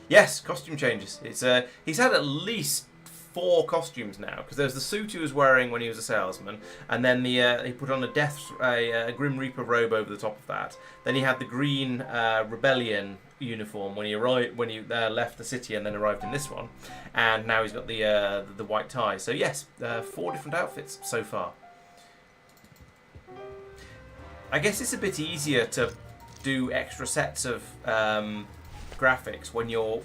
Yes, costume changes. It's he's had at least 4 costumes now, because there's the suit he was wearing when he was a salesman, and then the he put on a Grim Reaper robe over the top of that. Then he had the green rebellion uniform when he left the city, and then arrived in this one, and now he's got the white tie. So yes, 4 different outfits so far. I guess it's a bit easier to do extra sets of graphics when you're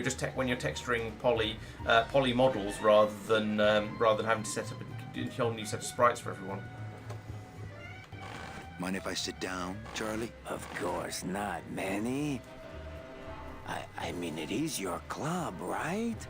texturing poly models rather than having to set up a whole new set of sprites for everyone. Mind if I sit down, Charlie? Of course not, Manny. I mean, it is your club, right?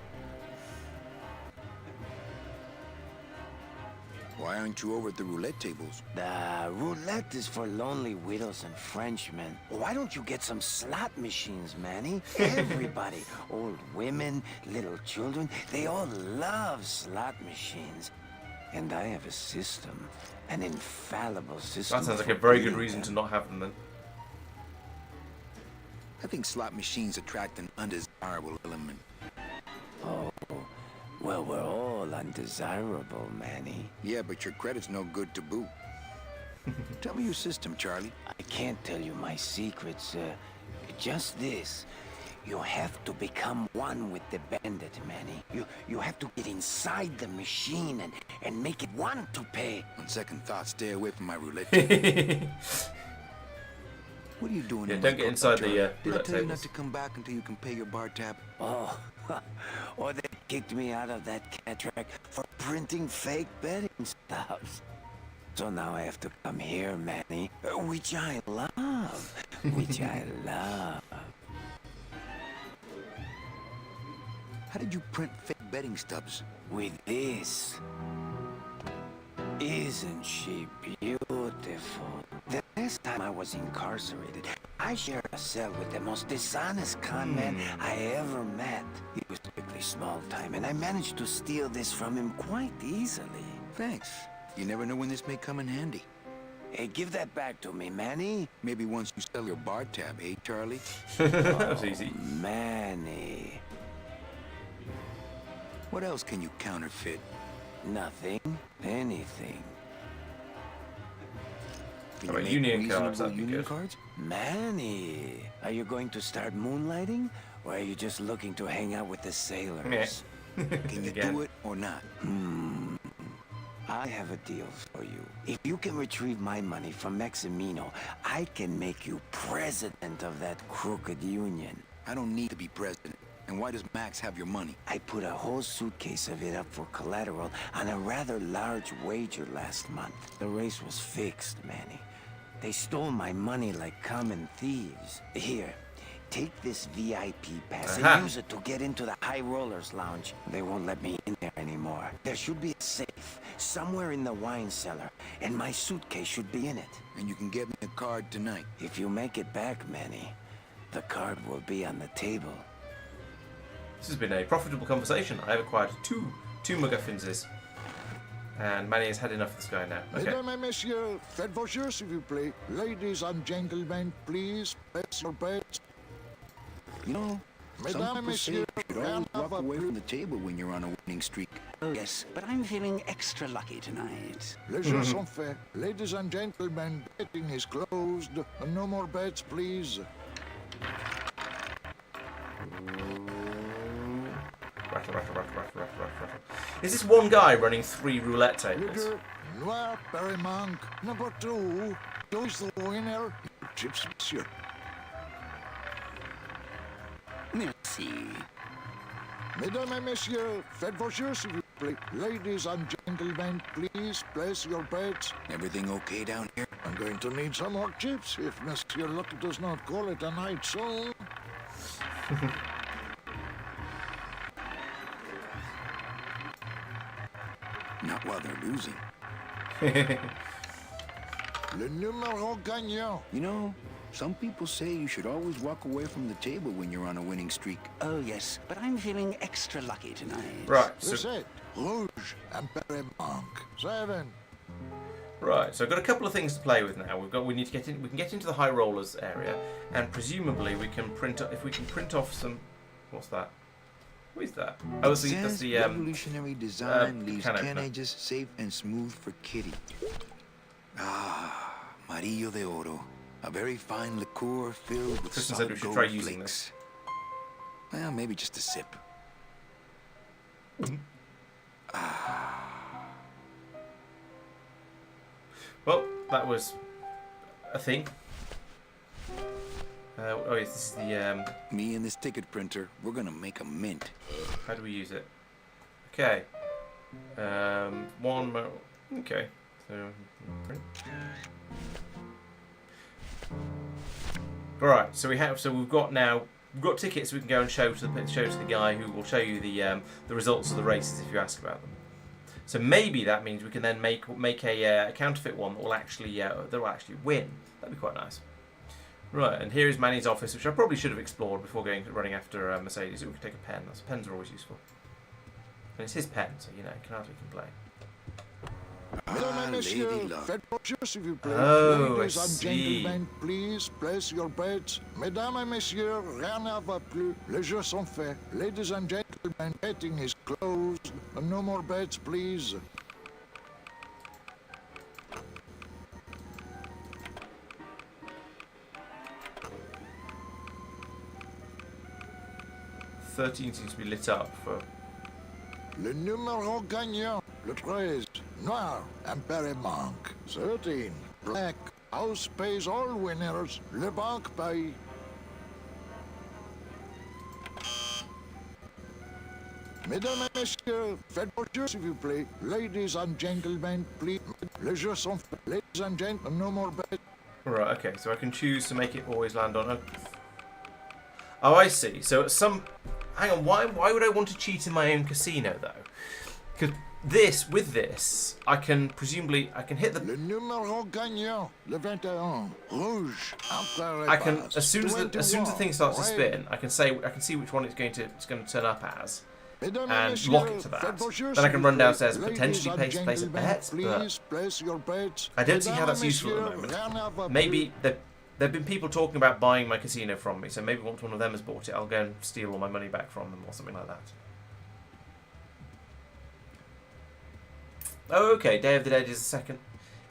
Why aren't you over at the roulette tables? The roulette is for lonely widows and Frenchmen. Why don't you get some slot machines, Manny? Everybody, old women, little children, they all love slot machines. And I have a system, an infallible system. That sounds like for a very good beating reason to them. not have them then. I think slot machines attract an undesirable element. Oh, well, we're all all undesirable, Manny. Yeah, but your credit's no good to boot. Tell me your system, Charlie. I can't tell you my secrets. Just this. You have to become one with the bandit, Manny. You have to get inside the machine and make it want to pay. On second thought, stay away from my roulette. What are you doing? Yeah, don't get inside the Did I roulette tell you not tables. to come back until you can pay your bar tab? Oh, or they kicked me out of that cat track for printing fake betting stubs. So now I have to come here, Manny, which I love, which I love. How did you print fake betting stubs? With this. Isn't she beautiful? The last time I was incarcerated, I shared a cell with the most dishonest con man I ever met. He was strictly small time, and I managed to steal this from him quite easily. Thanks. You never know when this may come in handy. Hey, give that back to me, Manny. Maybe once you sell your bar tab, eh, Charlie? That was easy. Manny. What else can you counterfeit? Nothing. Anything. Can How you about make union cards? reasonable That'd be union good. cards? Manny, are you going to start moonlighting? Or are you just looking to hang out with the sailors? Can you Again. do it or not? I have a deal for you. If you can retrieve my money from Maximino, I can make you president of that crooked union. I don't need to be president. And why does Max have your money? I put a whole suitcase of it up for collateral on a rather large wager last month. The race was fixed, Manny. They stole my money like common thieves. Here, take this VIP pass and use it to get into the High Rollers Lounge. They won't let me in there anymore. There should be a safe somewhere in the wine cellar, and my suitcase should be in it. And you can get me a card tonight. If you make it back, Manny, the card will be on the table. This has been a profitable conversation. I have acquired two MacGuffins, and Manny has had enough of this guy now. Okay. Mesdames et messieurs, faites vos jeux, s'il vous plaît. Ladies and gentlemen, please place your bets. You know, some Mesdames et people say messieurs, you should always walk away from the table when you're on a winning streak. Oh, yes, but I'm feeling extra lucky tonight. Les jeux sont faits. Ladies and gentlemen, betting is closed. No more bets, please. Rattle. Is this one guy running 3 roulette tables? Liquor, Noir, Perry-Monk, number 2. Who's the winner? Chips, monsieur. Merci. Mesdames et messieurs, faites vos jeux, s'il vous plaît. Ladies and gentlemen, please place your bets. Everything okay down here? I'm going to need some more chips if Monsieur Luck does not call it a night soon. Not while they're losing. Le numéro gagnant. You know, some people say you should always walk away from the table when you're on a winning streak. Oh, yes, but I'm feeling extra lucky tonight. Right. Reset. Rouge and Perry-Monk. 7. Right, so I've got a couple of things to play with now. We need to get in. We can get into the high rollers area, and presumably we can print. If we can print off some. What's that? What is that? Oh, that's the revolutionary design leaves can can opener. edges safe and smooth for Kitty. Ah, Marillo de Oro, a very fine liqueur filled with Kristen solid said we should gold try using flakes. Well, maybe just a sip. Well, that was a thing. Oh yes, this is the. Me and this ticket printer, we're gonna make a mint. How do we use it? Okay. One more. Okay. So print. All right. So we've got tickets we can go and show to the guy who will show you the results of the races if you ask about them. So maybe that means we can then make a counterfeit one that will actually win. That'd be quite nice. Right, and here is Manny's office, which I probably should have explored before running after Mercedes. We could take a pen. Pens are always useful. And it's his pen, so you know, he can hardly complain. Mesdames et messieurs, lady luck. faites vos jeux, s'il vous plaît. Oh, Ladies I and see. gentlemen, please place your bets. Mesdames et messieurs, rien ne va plus. Les jeux sont faits. Ladies and gentlemen, betting is closed. No more bets, please. $13 seems to be lit up for. Le numéro gagnant, le 13, noir, impéré manque. 13, black, house pays all winners, le banque paye. Mesdames et messieurs, faites vos jeux, s'il vous plaît. Ladies and gentlemen, please. Les jeux sont faits. Ladies and gentlemen, no more bets. Right, okay, so I can choose to make it always land on. Oh, I see. So at some. Hang on, why would I want to cheat in my own casino though? Because with this, I can presumably hit the. Le numéro gagnant, le 21, rouge, impéré I can passe. as soon as the thing starts to spin, I can see which one it's going to turn up as, Mesdames et and messieurs, lock it to faites that. vos jeux, Then I can s'il run vous plaît. downstairs, Ladies potentially and place a gentlemen, bet, but please place your bets. I don't see how that's Mesdames et useful at the messieurs, moment. rien ne va Maybe plus. there've been people talking about buying my casino from me, so maybe once one of them has bought it, I'll go and steal all my money back from them or something like that. Oh, okay. Day of the Dead is the second.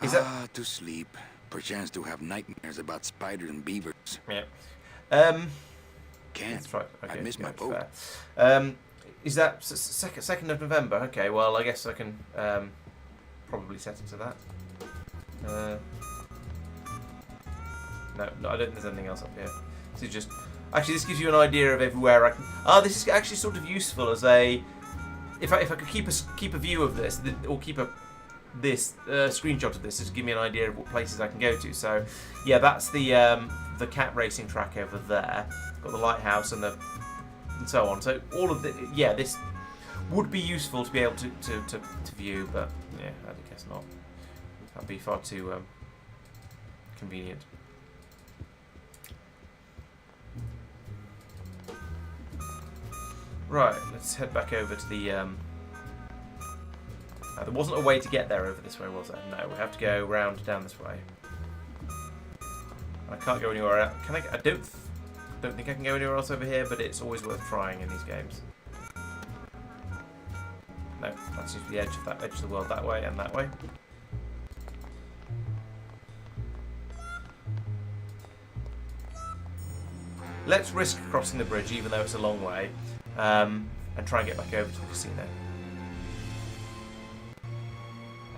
Is that? To sleep. Perchance to have nightmares about spiders and beavers. Yeah. Can't. That's right. Okay, I missed my yeah, boat. fair. Is that 2nd of November? Okay. Well, I guess I can probably set it to that. No, I don't think there's anything else up here. So just actually, this gives you an idea of everywhere I can. This is actually sort of useful as a. If I could keep a view of this, or keep this screenshot of this, just give me an idea of what places I can go to. So, yeah, that's the cat racing track over there. Got the lighthouse and so on. So all of this would be useful to be able to view, but yeah, I guess not. That'd be far too convenient. Right, let's head back over to the. There wasn't a way to get there over this way, was there? No, we have to go round down this way. I can't go anywhere else. Can I? I don't think I can go anywhere else over here, but it's always worth trying in these games. No, that seems to be the edge of the world that way and that way. Let's risk crossing the bridge, even though it's a long way. And try and get back over to the casino.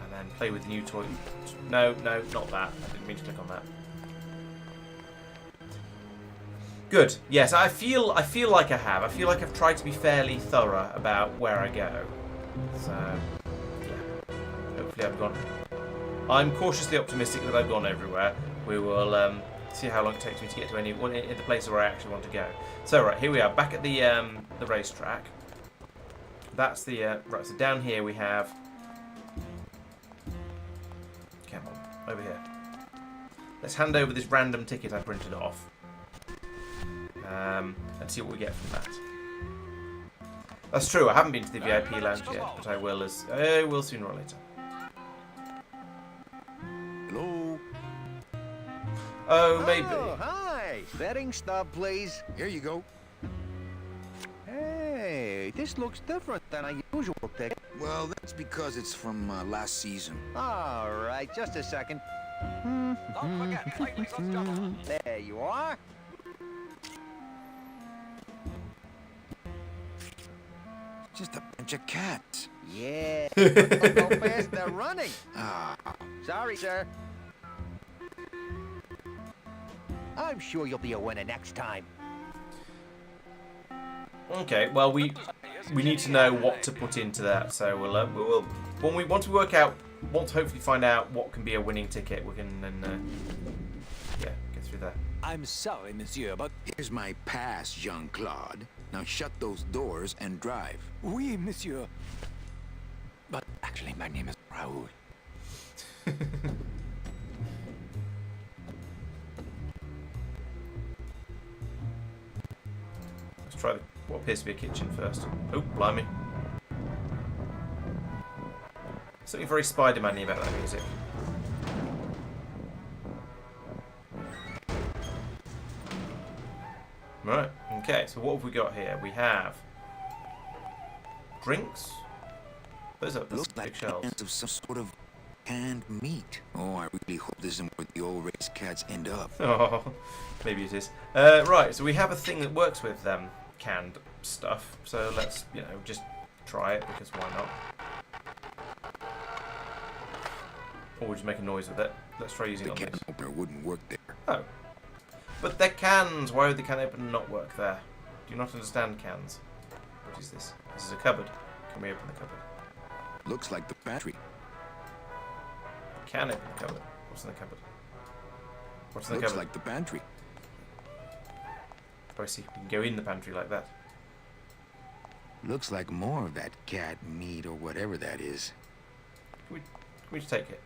And then play with the new toy. No, not that. I didn't mean to click on that. Good. Yes, I feel like I have. I feel like I've tried to be fairly thorough about where I go. So, yeah. Hopefully I've gone. I'm cautiously optimistic that I've gone everywhere. We will see how long it takes me to get to the places where I actually want to go. So right, here we are, back at the racetrack. That's the right. So down here we have. Come on, over here. Let's hand over this random ticket I printed off, and see what we get from that. That's true. I haven't been to the VIP lounge yet, but I will sooner or later. Hello? Oh, maybe. Oh, hi. Betting stub, please. Here you go. Hey, this looks different than a usual ticket. Well, that's because it's from last season. All right, just a second. There you are. Just a bunch of cats. Yeah, look how fast they're running. Sorry, sir. I'm sure you'll be a winner next time. Okay, well we need to know what to put into that, so we'll once we hopefully find out what can be a winning ticket, we can then get through that. I'm sorry, monsieur, but Here's my pass, Jean-Claude. Now shut those doors and drive. oui, monsieur. But actually, my name is Raoul. Let's try what appears to be a kitchen first. Oh, blimey. Something very Spider-Man-y about that music. Right, okay, so what have we got here? We have drinks. Those are Looks big like shelves. cans of some sort of canned meat. Oh, I really hope this isn't where the old race cats end up. Oh, maybe it is. Right, so we have a thing that works with canned stuff. So let's, you know, just try it because why not? Or we'll just make a noise with it. Let's try using it on The can this. opener wouldn't work there. Oh. But they're cans. Why would the can opener not work there? Do you not understand cans? What is this? This is a cupboard. Can we open the cupboard? Looks like the pantry. Can open the cupboard. What's in the cupboard? What's in the Looks cupboard? like the pantry. Oh, I see. We can go in the pantry like that. Looks like more of that cat meat or whatever that is. Can we just take it?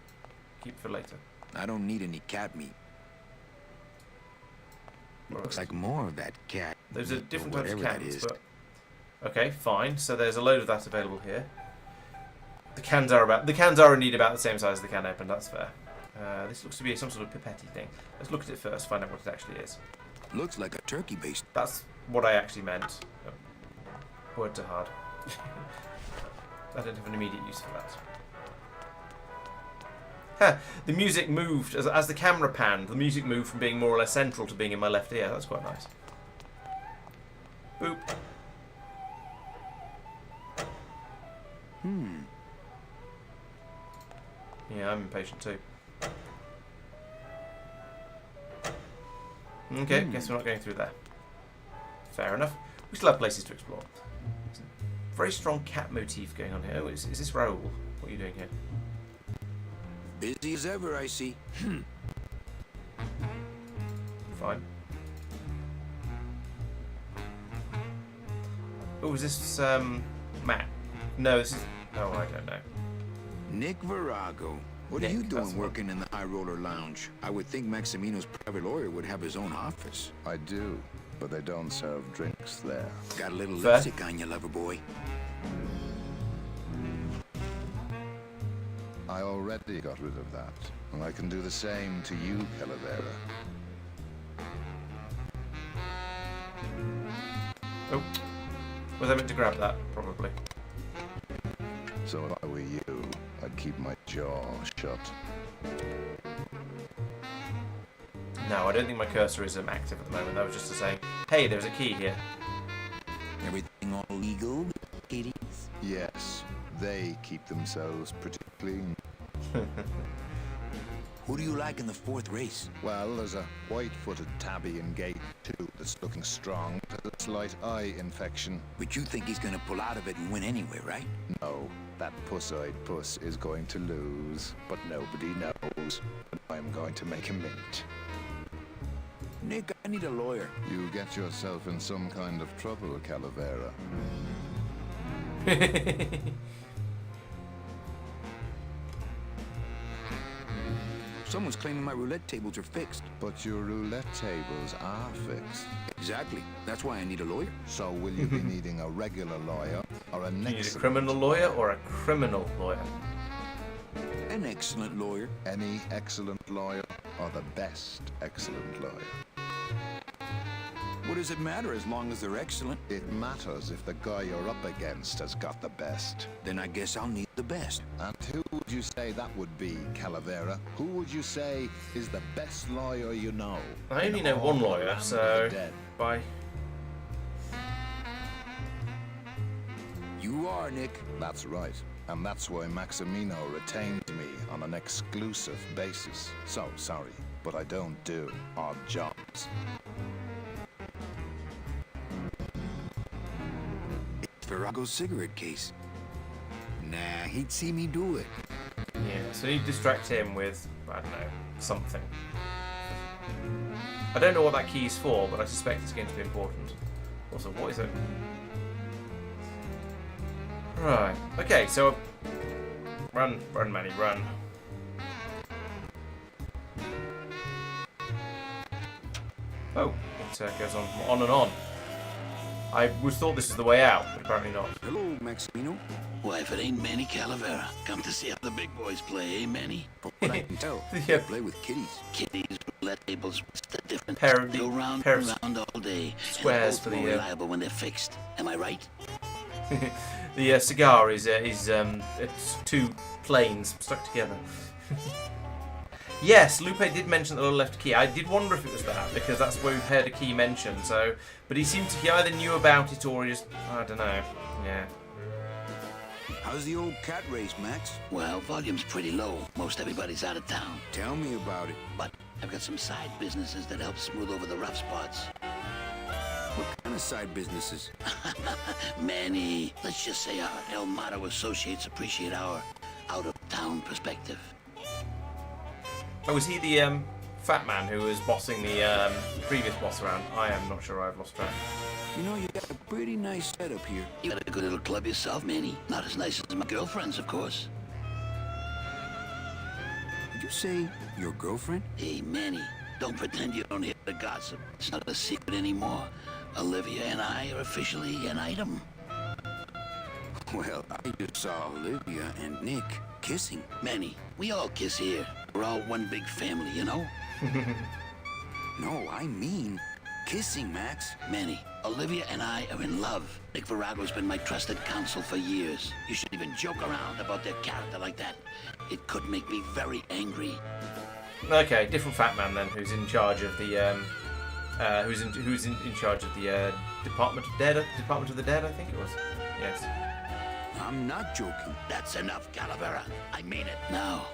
Keep it for later. I don't need any cat meat. Looks like more of that cat. Those are meat or different types of whatever that cans, is. but... Okay, fine. So there's a load of that available here. The cans are indeed about the same size as the can opener, that's fair. This looks to be some sort of pipette thing. Let's look at it first, find out what it actually is. Looks like a turkey baste. That's what I actually meant. Word to hard. I don't have an immediate use for that. Ha! The music moved, as the camera panned, the music moved from being more or less central to being in my left ear. That's quite nice. Boop. Yeah, I'm impatient too. Okay, guess we're not going through there. Fair enough. We still have places to explore. Very strong cat motif going on here. Oh, is this Raoul? What are you doing here? Busy as ever, I see. Fine. Oh, is this Matt? No, this is... Oh, I don't know. Nick Virago. What Nick, are you that's doing the working in the High Roller Lounge? I would think Maximino's private lawyer would have his own office. I do, but they don't serve drinks there. Got a little Fair. lipstick on you, lover boy. I already got rid of that, and I can do the same to you, Calavera. Oh. Was I meant to grab that? Probably. So if I were you, I'd keep my jaw shut. No, I don't think my cursor is active at the moment. That was just to say, hey, there's a key here. Everything all legal, kitties? Yes, they keep themselves pretty clean. Who do you like in the fourth race? Well, there's a white-footed tabby in gate 2 that's looking strong. There's a slight eye infection. But you think he's gonna pull out of it and win anyway, right? No, that puss-eyed puss is going to lose, but nobody knows. But I'm going to make him mint. Nick, I need a lawyer. You get yourself in some kind of trouble, Calavera. Someone's claiming my roulette tables are fixed. But your roulette tables are fixed. Exactly. That's why I need a lawyer. So will you be needing a regular lawyer or an You need a excellent criminal lawyer or a criminal lawyer? An excellent lawyer. Any excellent lawyer or the best excellent lawyer? What does it matter as long as they're excellent? It matters if the guy you're up against has got the best. Then I guess I'll need the best. And who would you say that would be, Calavera? Who would you say is the best lawyer you know? I only in know all one the lawyer, land of so... the dead? Bye. You are, Nick. That's right. And that's why Maximino retained me on an exclusive basis. So, sorry, but I don't do odd jobs. It's Virago's cigarette case. Nah, he'd see me do it. Yeah, so you distract him with, I don't know, something. I don't know what that key is for, but I suspect it's going to be important. Also, what is it? Right. Okay, so... Run, Manny, run. Oh, it goes on and on. I was thought this was the way out, but apparently not. Hello, Maximino. Why, if it ain't Manny Calavera, come to see how the big boys play, eh, Manny? From what I can tell, Yeah. they play with kitties. Kitties, roulette tables, what's the difference? Pair- They go round pair and of round all day. squares and for both the, more reliable when they're fixed. Am I right? The cigar is it's two planes stuck together. Yes, Lupe did mention the little left key. I did wonder if it was that, because that's where we've heard a key mentioned. So, but he seemed to, he either knew about it or he just, I don't know. Yeah. How's the old cat race, Max? Well, volume's pretty low. Most everybody's out of town. Tell me about it. But I've got some side businesses that help smooth over the rough spots. What kind of side businesses? Manny, let's just say our El Mato associates appreciate our out-of-town perspective. Oh, was he the fat man who was bossing the previous boss around? I am not sure. I've lost track. You know, you got a pretty nice setup here. You got a good little club yourself, Manny. Not as nice as my girlfriend's, of course. Did you say your girlfriend? Hey, Manny, don't pretend you don't hear the gossip. It's not a secret anymore. Olivia and I are officially an item. Well, I just saw Olivia and Nick kissing. Manny, we all kiss here. We're all one big family, you know? No, I mean kissing, Max. Manny, Olivia and I are in love. Nick Virago's been my trusted counsel for years. You shouldn't even joke around about their character like that. It could make me very angry. Okay, different fat man then, who's in charge of the who's in charge of the Department of the Dead, I think it was. Yes. I'm not joking. That's enough, Calavera. I mean it. Now,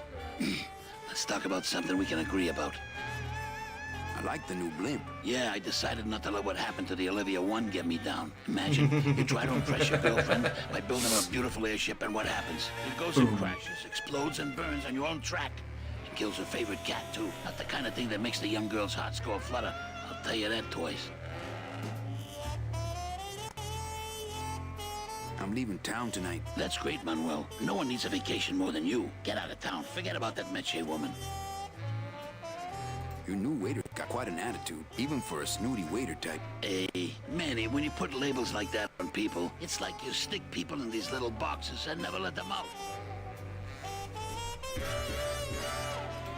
let's talk about something we can agree about. I like the new blimp. Yeah, I decided not to let what happened to the Olivia 1 get me down. Imagine, you try to impress your girlfriend by building her a beautiful airship, and what happens? It goes and crashes, explodes and burns on your own track. And kills her favorite cat, too. Not the kind of thing that makes the young girl's hearts go aflutter. I'll tell you that, toys. I'm leaving town tonight. That's great, Manuel. No one needs a vacation more than you. Get out of town. Forget about that Meche woman. Your new waiter got quite an attitude, even for a snooty waiter type. Hey, Manny, when you put labels like that on people, it's like you stick people in these little boxes and never let them out.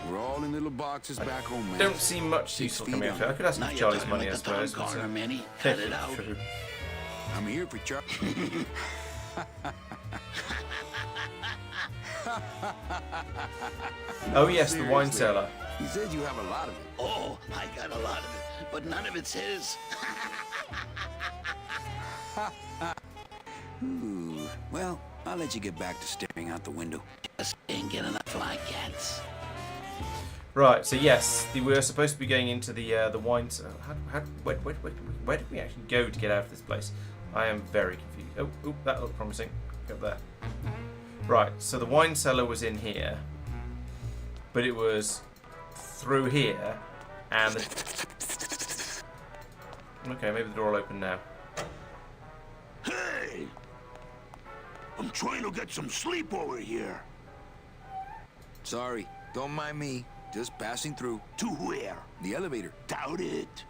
We're all in little boxes back home, man. Don't see much useful coming out. I could ask him for Charlie's money, I like the town suppose. coroner, Manny. Cut it out. True. I'm here for Charlie. Oh yes, the wine cellar. He said you have a lot of it. Oh, I got a lot of it, but none of it's his. Ooh. Well, I'll let you get back to staring out the window. Just ain't get enough fly cats. Right. So yes, we were supposed to be going into the wine cellar. Where did we actually go to get out of this place? I am very confused. Oh, that looked promising. Go there. Right. So the wine cellar was in here, but it was through here, and okay, maybe the door will open now. Hey! I'm trying to get some sleep over here. Sorry, don't mind me. Just passing through. To where? The elevator. Doubt it.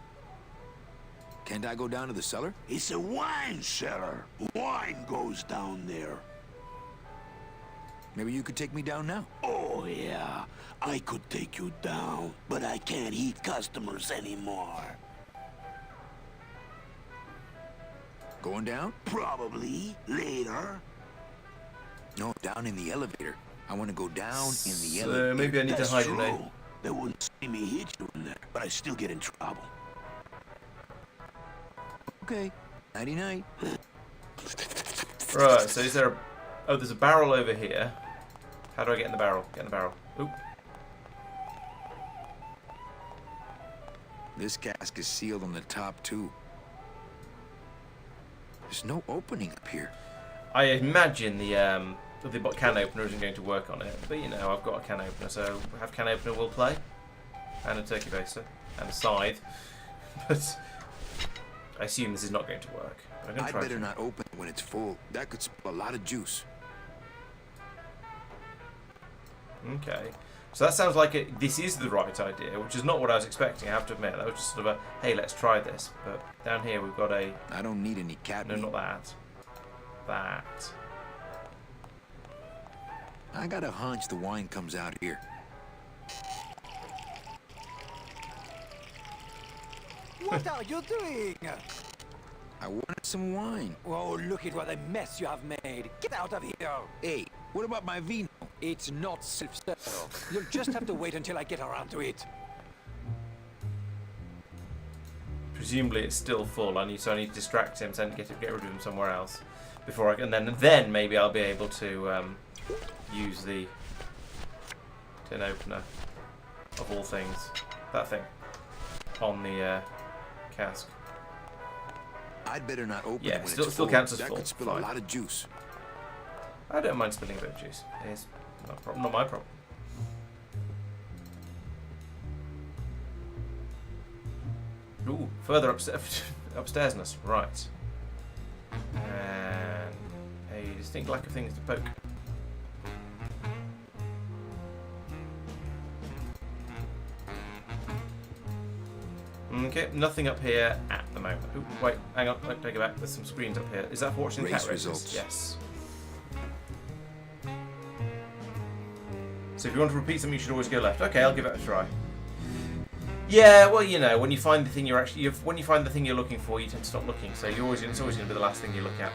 Can't I go down to the cellar? It's a wine cellar. Wine goes down there. Maybe you could take me down now. Oh, yeah. I could take you down, but I can't eat customers anymore. Going down? Probably. Later. No, down in the elevator. I want to go down in the So elevator. maybe I need to hide in there. True. They wouldn't see me hit you in there, but I still get in trouble. Okay. Nighty-night. Right. So is there a... Oh, there's a barrel over here. How do I get in the barrel? Get in the barrel. Oop. This cask is sealed on the top, too. There's no opening up here. I imagine the can opener isn't going to work on it, but you know, I've got a can opener, so have can opener will play, and a turkey baster, and a scythe, but I assume this is not going to work. I'm going to I'd try better not open it when it's full. That could spill a lot of juice. Okay, so that sounds like this is the right idea, which is not what I was expecting, I have to admit. That was just sort of a, hey, let's try this, but down here we've got a... I don't need any cat No, meat. not that. That. I got a hunch the wine comes out here. What are you doing? I wanted some wine. Oh, look at what a mess you have made. Get out of here. Hey, what about my vino? It's not self-serve. You'll just have to wait until I get around to it. Presumably it's still full. I need to distract him, and get rid of him somewhere else before and then maybe I'll be able to use the tin opener of all things, that thing on the cask. I'd better not open it when still it's full. counts as that full. could spill Fine. a lot of juice. I don't mind spilling a bit of juice. It's not a problem, not my problem. Ooh, further upstairsness, right. And a distinct lack of things to poke. Okay, nothing up here at the moment. Ooh, wait, hang on, take it back. There's some screens up here. Is that for watching the cat races? Results. Yes. So if you want to repeat something, you should always go left. Okay, I'll give it a try. Yeah, well, you know, when you find the thing when you find the thing you're looking for, you tend to stop looking. So it's always going to be the last thing you look at.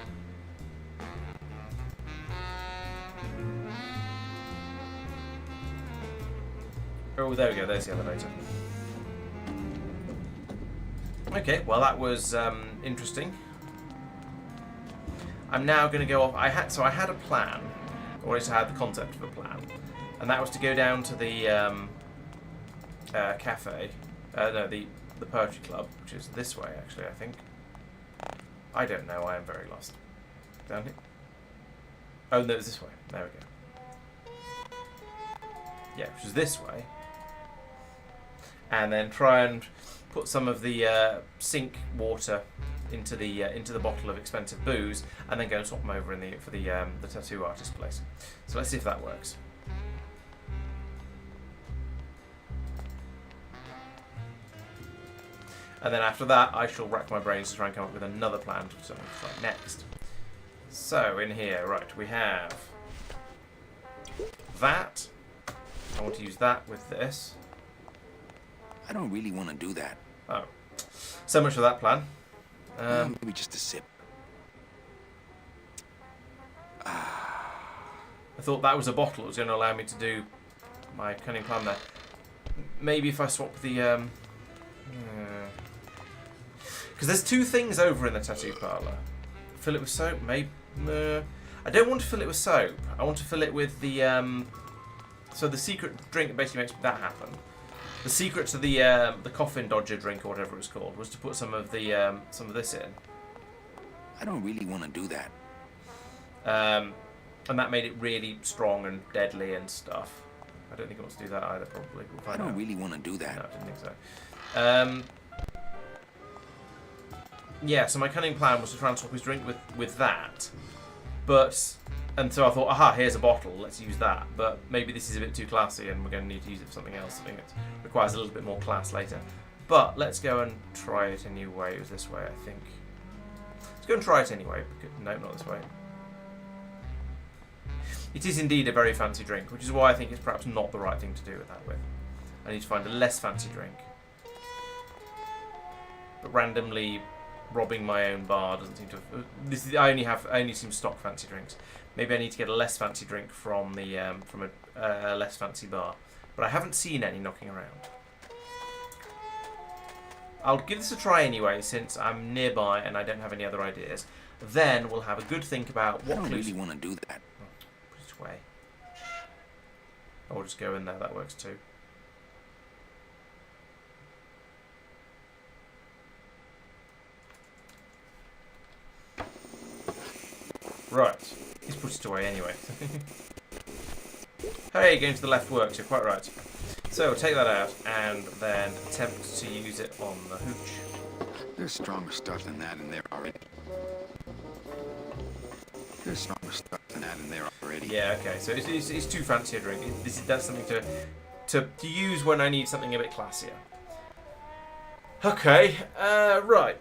Oh, there we go. There's the elevator. Okay, well that was interesting. I'm now going to go off. I had a plan, or at least I had the concept of a plan, and that was to go down to the cafe. No, the poetry club, which is this way actually. I think. I don't know. I am very lost. Down here. Oh no, it's this way. There we go. Yeah, which is this way. And then try and put some of the sink water into the bottle of expensive booze, and then go and swap them over for the tattoo artist place. So let's see if that works. And then after that, I shall rack my brains to try and come up with another plan for something to try next. So in here, right, we have that. I want to use that with this. I don't really want to do that. Oh, so much for that plan. Maybe just a sip. I thought that was a bottle that was going to allow me to do my cunning plan there. Maybe if I swap the... Because there's two things over in the tattoo parlour. Fill it with soap, maybe... I don't want to fill it with soap. I want to fill it with the... So the secret drink basically makes that happen. The secret to the coffin dodger drink, or whatever it was called, was to put some of this in. I don't really want to do that. And that made it really strong and deadly and stuff. I don't think I want to do that either, probably. We'll find I don't out. really want to do that. No, I didn't think so. Yeah, so my cunning plan was to try and swap his drink with that. And so I thought, aha, here's a bottle, let's use that. But maybe this is a bit too classy and we're going to need to use it for something else. Something that requires a little bit more class later. But let's go and try it anyway. It was this way, I think. Let's go and try it anyway. No, not this way. It is indeed a very fancy drink, which is why I think it's perhaps not the right thing to do that with. I need to find a less fancy drink. But randomly robbing my own bar doesn't seem to. I only seem to stock fancy drinks. Maybe I need to get a less fancy drink from a less fancy bar. But I haven't seen any knocking around. I'll give this a try anyway, since I'm nearby and I don't have any other ideas. Then we'll have a good think about what. I don't really want to do that. Put it away. Or just go in there. That works too. Right. He's put it away anyway. Hey, going to the left works. You're quite right. So take that out and then attempt to use it on the hooch. There's stronger stuff than that in there already. There's stronger stuff than that in there already. Yeah. Okay. So it's too fancy a drink. That's something to use when I need something a bit classier. Okay. Right.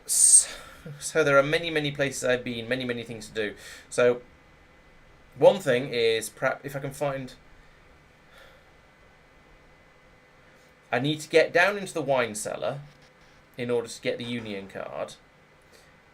So there are many places I've been, many things to do. So One thing is, perhaps if I can find... I need to get down into the wine cellar in order to get the Union card.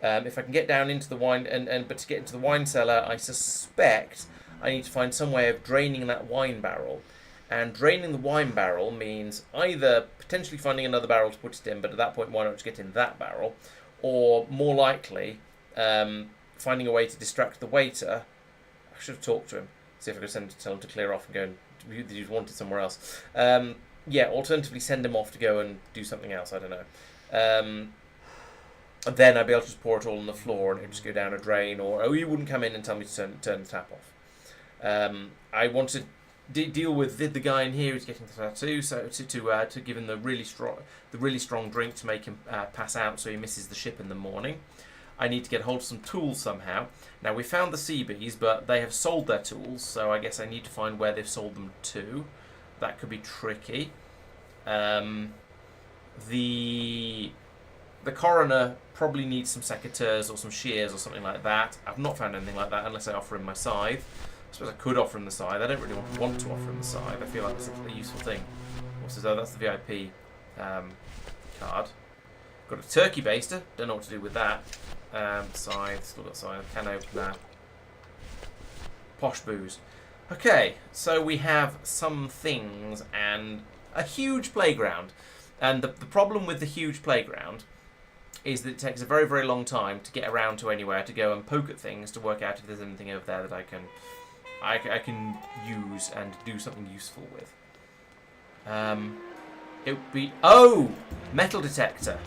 If I can get down into the wine... But to get into the wine cellar, I suspect I need to find some way of draining that wine barrel. And draining the wine barrel means either potentially finding another barrel to put it in, but at that point, why not just get in that barrel? Or, more likely, finding a way to distract the waiter. I should have talked to him. See if I could tell him to clear off and go and he's wanted somewhere else. Yeah, alternatively send him off to go and do something else. I don't know. And then I'd be able to just pour it all on the floor and it would just go down a drain, or he wouldn't come in and tell me to turn the tap off. I want to deal with the guy in here who's getting the tattoo, so to give him the really strong drink to make him pass out, so he misses the ship in the morning. I need to get hold of some tools somehow. Now, we found the Seabees, but they have sold their tools, so I guess I need to find where they've sold them to. That could be tricky. The coroner probably needs some secateurs or some shears or something like that. I've not found anything like that unless I offer him my scythe. I suppose I could offer him the scythe. I don't really want to offer him the scythe. I feel like it's a useful thing. Also, so that's the VIP card. Got a turkey baster. Don't know what to do with that. Scythe. Still got scythe. Can open that. Posh booze. Okay, so we have some things and a huge playground. And the problem with the huge playground is that it takes a very, very long time to get around to anywhere, to go and poke at things, to work out if there's anything over there that I can use and do something useful with. It would be... Oh! Metal detector.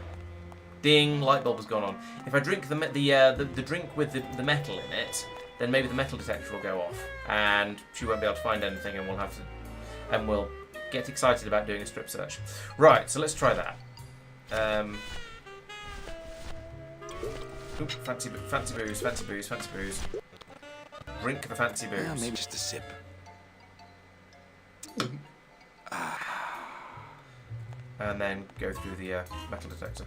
Ding, light bulb has gone on. If I drink the drink with the metal in it, then maybe the metal detector will go off, and she won't be able to find anything, and we'll get excited about doing a strip search. Right, so let's try that. Ooh, fancy booze, fancy booze, fancy booze. Drink the fancy booze. Yeah, maybe just a sip. And then go through the metal detector.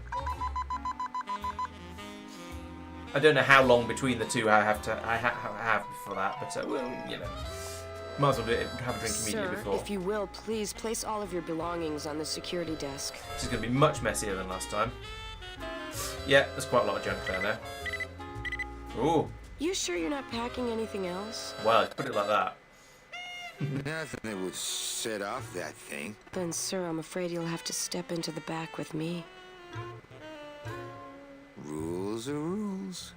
I don't know how long between the two I have before that, but well, you know, might as well have a drink immediately before. If you will, please place all of your belongings on the security desk. This is going to be much messier than last time. Yeah, there's quite a lot of junk there now. Ooh. You sure you're not packing anything else? Well, put it like that. Nothing that would set off that thing. Then, sir, I'm afraid you'll have to step into the back with me. Rules are rules.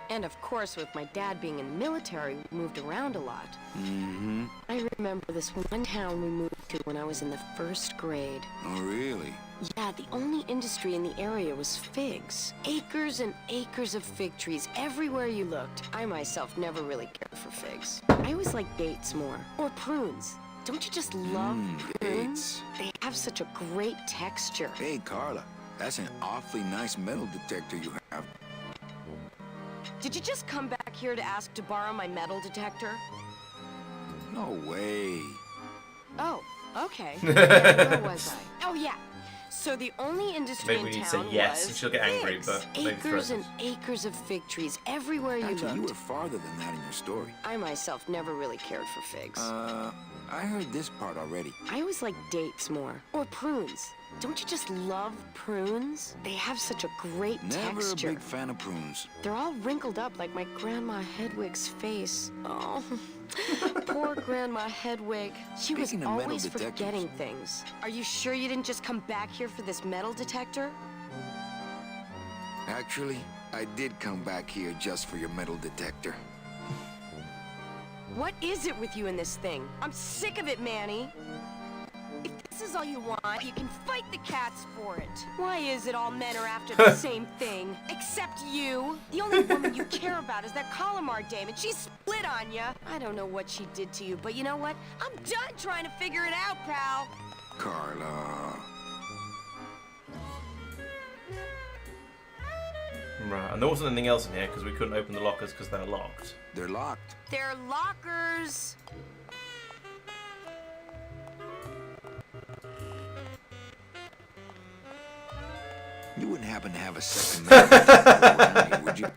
And of course, with my dad being in the military, we moved around a lot. Mm-hmm. I remember this one town we moved to when I was in the 1st grade. Oh, really? Yeah, the only industry in the area was figs. Acres and acres of fig trees everywhere you looked. I myself never really cared for figs. I always liked dates more. Or prunes. Don't you just love prunes? Dates. They have such a great texture. Hey, Carla, that's an awfully nice metal detector you have. Did you just come back here to ask to borrow my metal detector? No way. Oh, okay. Where was I? Oh, yeah. So the only industry Maybe we in need to say town yes, was and she'll get angry, figs. but maybe Acres threaten. and acres of fig trees everywhere you Actually, you looked. were farther than that in your story. I myself never really cared for figs. I heard this part already. I always like dates more. Or prunes. Don't you just love prunes? They have such a great Never texture. a big fan of prunes. They're all wrinkled up like my Grandma Hedwig's face. Oh, poor Grandma Hedwig. She was Speaking of metal always detectors. forgetting things. Are you sure you didn't just come back here for this metal detector? Actually, I did come back here just for your metal detector. What is it with you in this thing? I'm sick of it, Manny. If this is all you want, you can fight the cats for it. Why is it all men are after the same thing? Except you. The only woman you care about is that Calamar dame, and she split on you. I don't know what she did to you, but you know what? I'm done trying to figure it out, pal. Carla. Right, and there wasn't anything else in here because we couldn't open the lockers because they're locked. They're locked. They're lockers. You wouldn't happen to have a second metal detector around here, would you?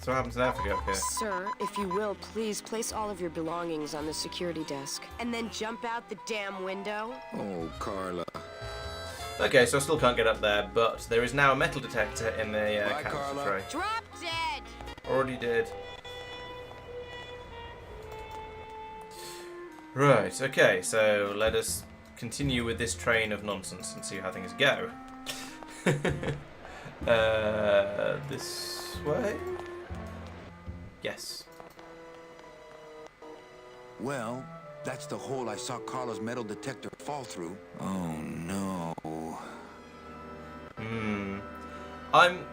So what happens now if we go up here? Sir, if you will, please place all of your belongings on the security desk. And then jump out the damn window. Oh, Carla. Okay, so I still can't get up there, but there is now a metal detector in the Bye, canister Carla. tray. Drop dead! Already did. Right, okay, so let us continue with this train of nonsense and see how things go. This way? Yes. Well, that's the hole I saw Carla's metal detector fall through. Oh, no. I'm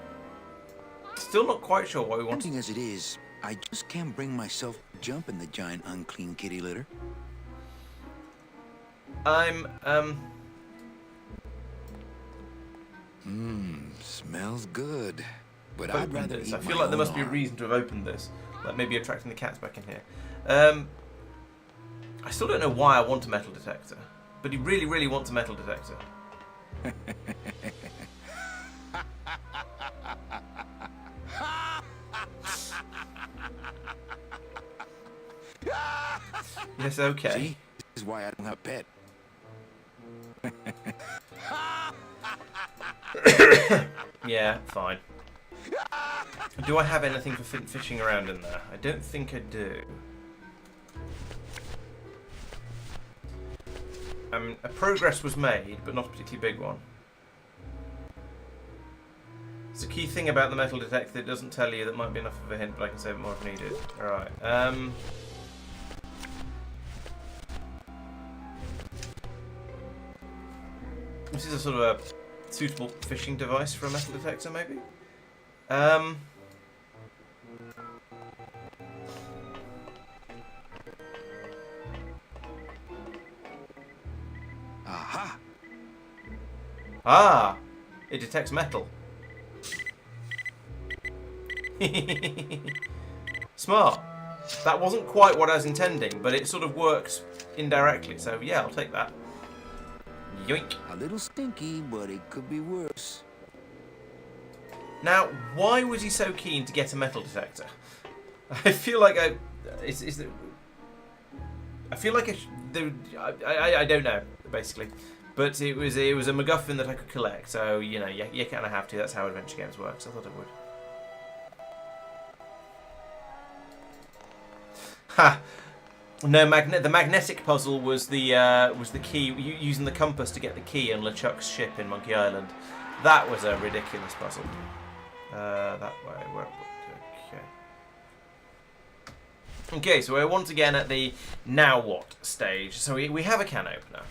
still not quite sure what we want. Tempting as it is, I just can't bring myself to jump in the giant unclean kitty litter. Smells good. But I'd rather eat I feel my like there own must be a arm. reason to have opened this. Like maybe attracting the cats back in here. I still don't know why I want a metal detector. But he really, really wants a metal detector. Yes, okay. See? This is why I don't have a pet. Yeah, fine. Do I have anything for fishing around in there? I don't think I do. A progress was made, but not a particularly big one. It's a key thing about the metal detector that it doesn't tell you that might be enough of a hint, but I can save it more if needed. Alright, this is a sort of a suitable fishing device for a metal detector, maybe? Aha! Ah! It detects metal. Smart. That wasn't quite what I was intending, but it sort of works indirectly, so yeah, I'll take that. Yoink. A little stinky, but it could be worse. Now, why was he so keen to get a metal detector? I feel like I don't know, basically. But it was a MacGuffin that I could collect, so you know, you kind of have to. That's how adventure games work. So I thought I would. Ha! No, the magnetic puzzle was the key. Using the compass to get the key on LeChuck's ship in Monkey Island. That was a ridiculous puzzle. That way. Okay, so we're once again at the now what stage. So we have a can opener.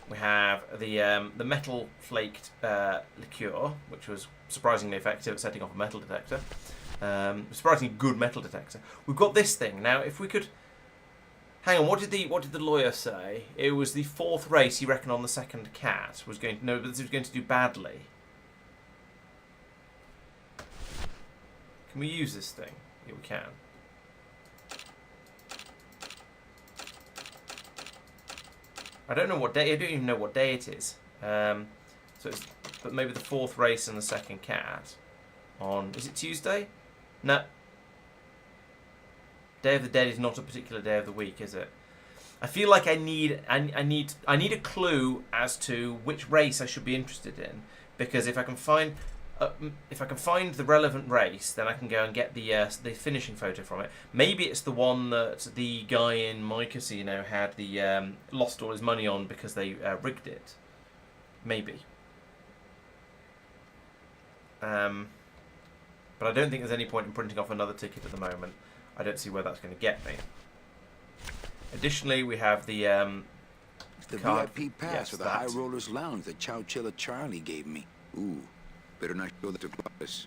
We have the metal flaked liqueur, which was surprisingly effective at setting off a metal detector. Surprisingly good metal detector. We've got this thing now. If we could, hang on. What did the lawyer say? It was the fourth race he reckoned on the second cat was going to this was going to do badly. Can we use this thing? Yeah, we can. I don't know what day. I don't even know what day it is. So it's, but maybe the fourth race and the second cat on. Is it Tuesday? No. Day of the Dead is not a particular day of the week, is it? I feel like I need a clue as to which race I should be interested in, because if I can find the relevant race, then I can go and get the finishing photo from it. Maybe it's the one that the guy in my casino had lost all his money on because they rigged it. Maybe. But I don't think there's any point in printing off another ticket at the moment. I don't see where that's going to get me. Additionally, we have the card. VIP pass Yes, for the that. High Rollers Lounge that Chowchilla Charlie gave me. Ooh, better not show that to Clovis.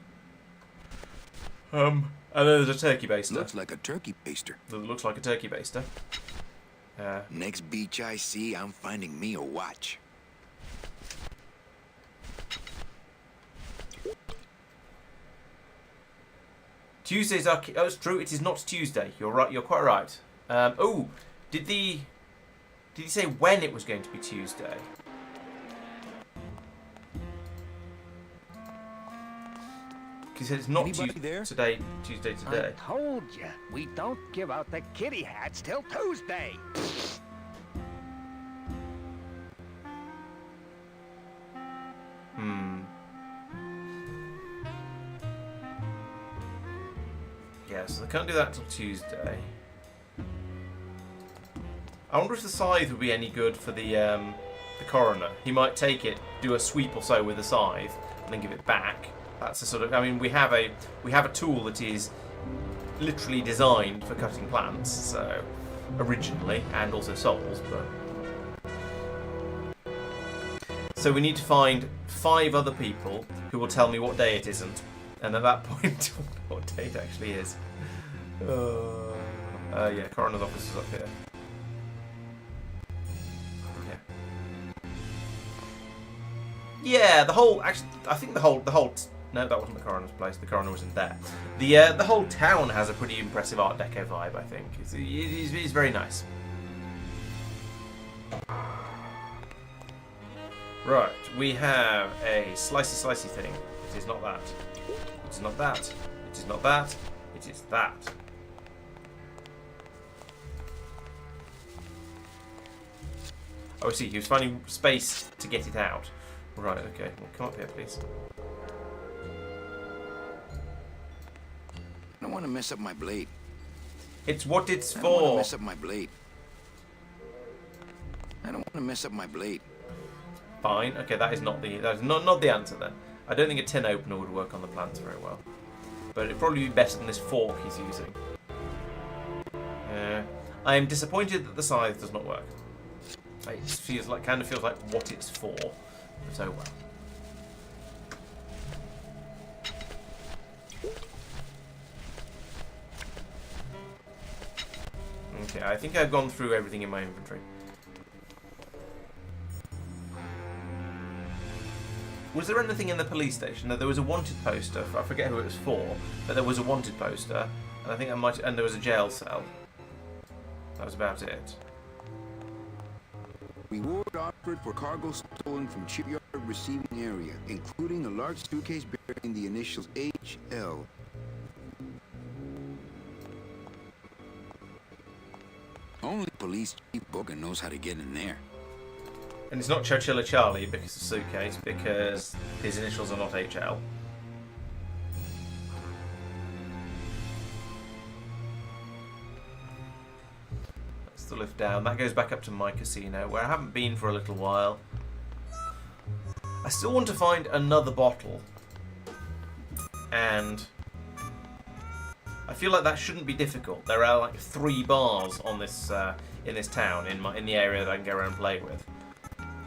And then there's a turkey baster. Looks like a turkey baster. Looks like a turkey baster. Next beach I see, I'm finding me a watch. Tuesdays are. Oh, it's true. It is not Tuesday. You're right. You're quite right. Did he say when it was going to be Tuesday? He said it's not Anybody there? Tuesday today. I told you, we don't give out the kitty hats till Tuesday. Yeah, so they can't do that till Tuesday. I wonder if the scythe would be any good for the coroner. He might take it, do a sweep or so with the scythe, and then give it back. That's a sort of. I mean, we have a tool that is literally designed for cutting plants, so originally, and also souls, but. So we need to find 5 other people who will tell me what day it isn't, and at that point, what day it actually is. Yeah, coroner's office is up here. Yeah, the whole. Actually, I think the whole. No, that wasn't the coroner's place. The coroner wasn't there. The whole town has a pretty impressive Art Deco vibe. I think it's very nice. Right, we have a slicey thing. It is not that. It is not that. It is not that. It is that. Oh, I see. He was finding space to get it out. Right, okay. Well, come up here, please. I don't want to mess up my blade. It's what it's I don't want to for. mess up my blade. I don't want to mess up my blade. Fine. Okay, that is not the answer then. I don't think a tin opener would work on the plants very well. But it'd probably be better than this fork he's using. I am disappointed that the scythe does not work. It kind of feels like what it's for. But oh well. Okay, I think I've gone through everything in my inventory. Was there anything in the police station? There was a wanted poster. I forget who it was for, but there was a wanted poster, and I think and there was a jail cell. That was about it. Reward offered for cargo stolen from shipyard receiving area, including a large suitcase bearing the initials HL. Only police chief Bogan knows how to get in there. And it's not Chowchilla Charlie because of suitcase, because his initials are not HL. That's the lift down. That goes back up to my casino, where I haven't been for a little while. I still want to find another bottle. And I feel like that shouldn't be difficult. There are like 3 bars on this in this town, in the area that I can go around and play with.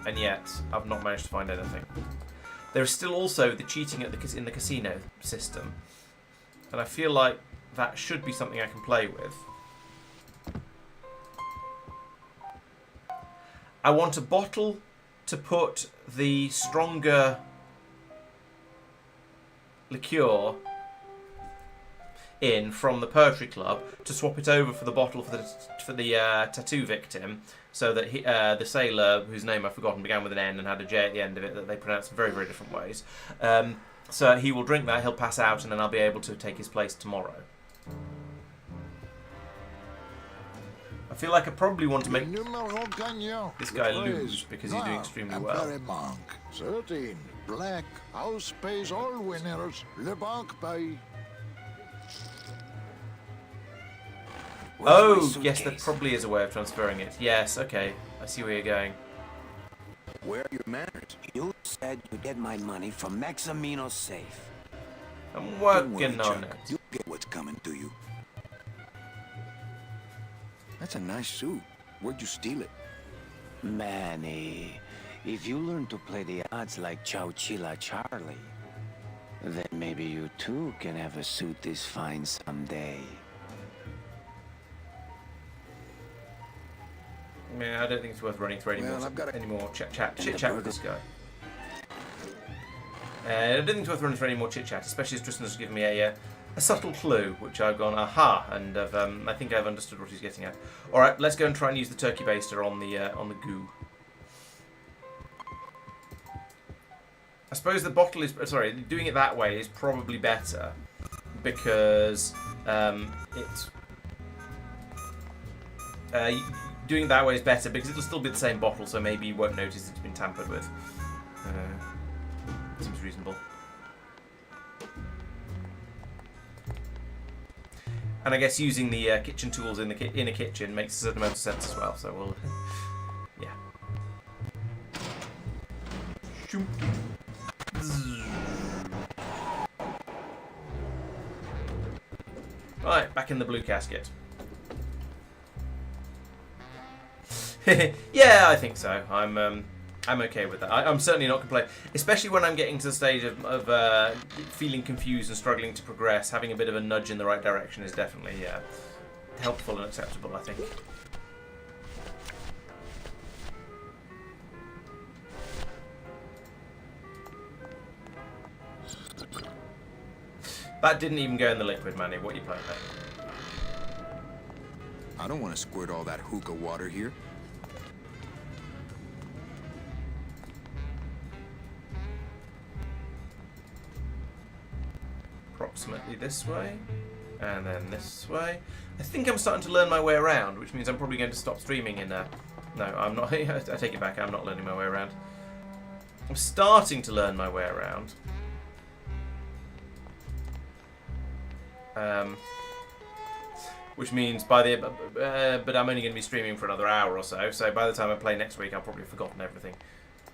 And yet, I've not managed to find anything. There is still also the cheating in the casino system. And I feel like that should be something I can play with. I want a bottle to put the stronger liqueur in from the Poetry Club to swap it over for the bottle for the tattoo victim, so that the sailor, whose name I've forgotten, began with an N and had a J at the end of it, that they pronounce in very, very different ways. So he will drink that, he'll pass out, and then I'll be able to take his place tomorrow. I feel like I probably want to make this guy lose because he's doing extremely well. Monk. 13. Black. House pays all winners. Le Banque by. Oh, yes, there probably is a way of transferring it. Yes, okay. I see where you're going. Where are your manners? You said you'd get my money from Maximino's safe. I'm working on it. You'll get what's coming to you. That's a nice suit. Where'd you steal it? Manny, if you learn to play the odds like Chowchilla Charlie, then maybe you too can have a suit this fine someday. Yeah, I don't think it's worth running through any more chit-chat with this guy. I don't think it's worth running through any more chit-chat, especially as Tristan has given me a subtle clue, which I've gone, aha, and I think I've understood what he's getting at. Alright, let's go and try and use the turkey baster on the goo. I suppose the bottle is... Sorry, doing it that way is probably better because doing it that way is better because it'll still be the same bottle, so maybe you won't notice it's been tampered with. Seems reasonable. And I guess using the kitchen tools in a kitchen makes a certain amount of sense as well, so we'll... yeah. Shoom. Right, back in the blue casket. Yeah, I think so. I'm okay with that. I'm certainly not complaining, especially when I'm getting to the stage of feeling confused and struggling to progress. Having a bit of a nudge in the right direction is definitely helpful and acceptable, I think. That didn't even go in the liquid, Manny. What are you playing there? I don't want to squirt all that hookah water here. Approximately this way, and then this way. I think I'm starting to learn my way around, which means I'm probably going to stop streaming in no, I'm not. I take it back, I'm not learning my way around. I'm starting to learn my way around. Which means by the but I'm only going to be streaming for another hour or so, so by the time I play next week I'll probably have forgotten everything.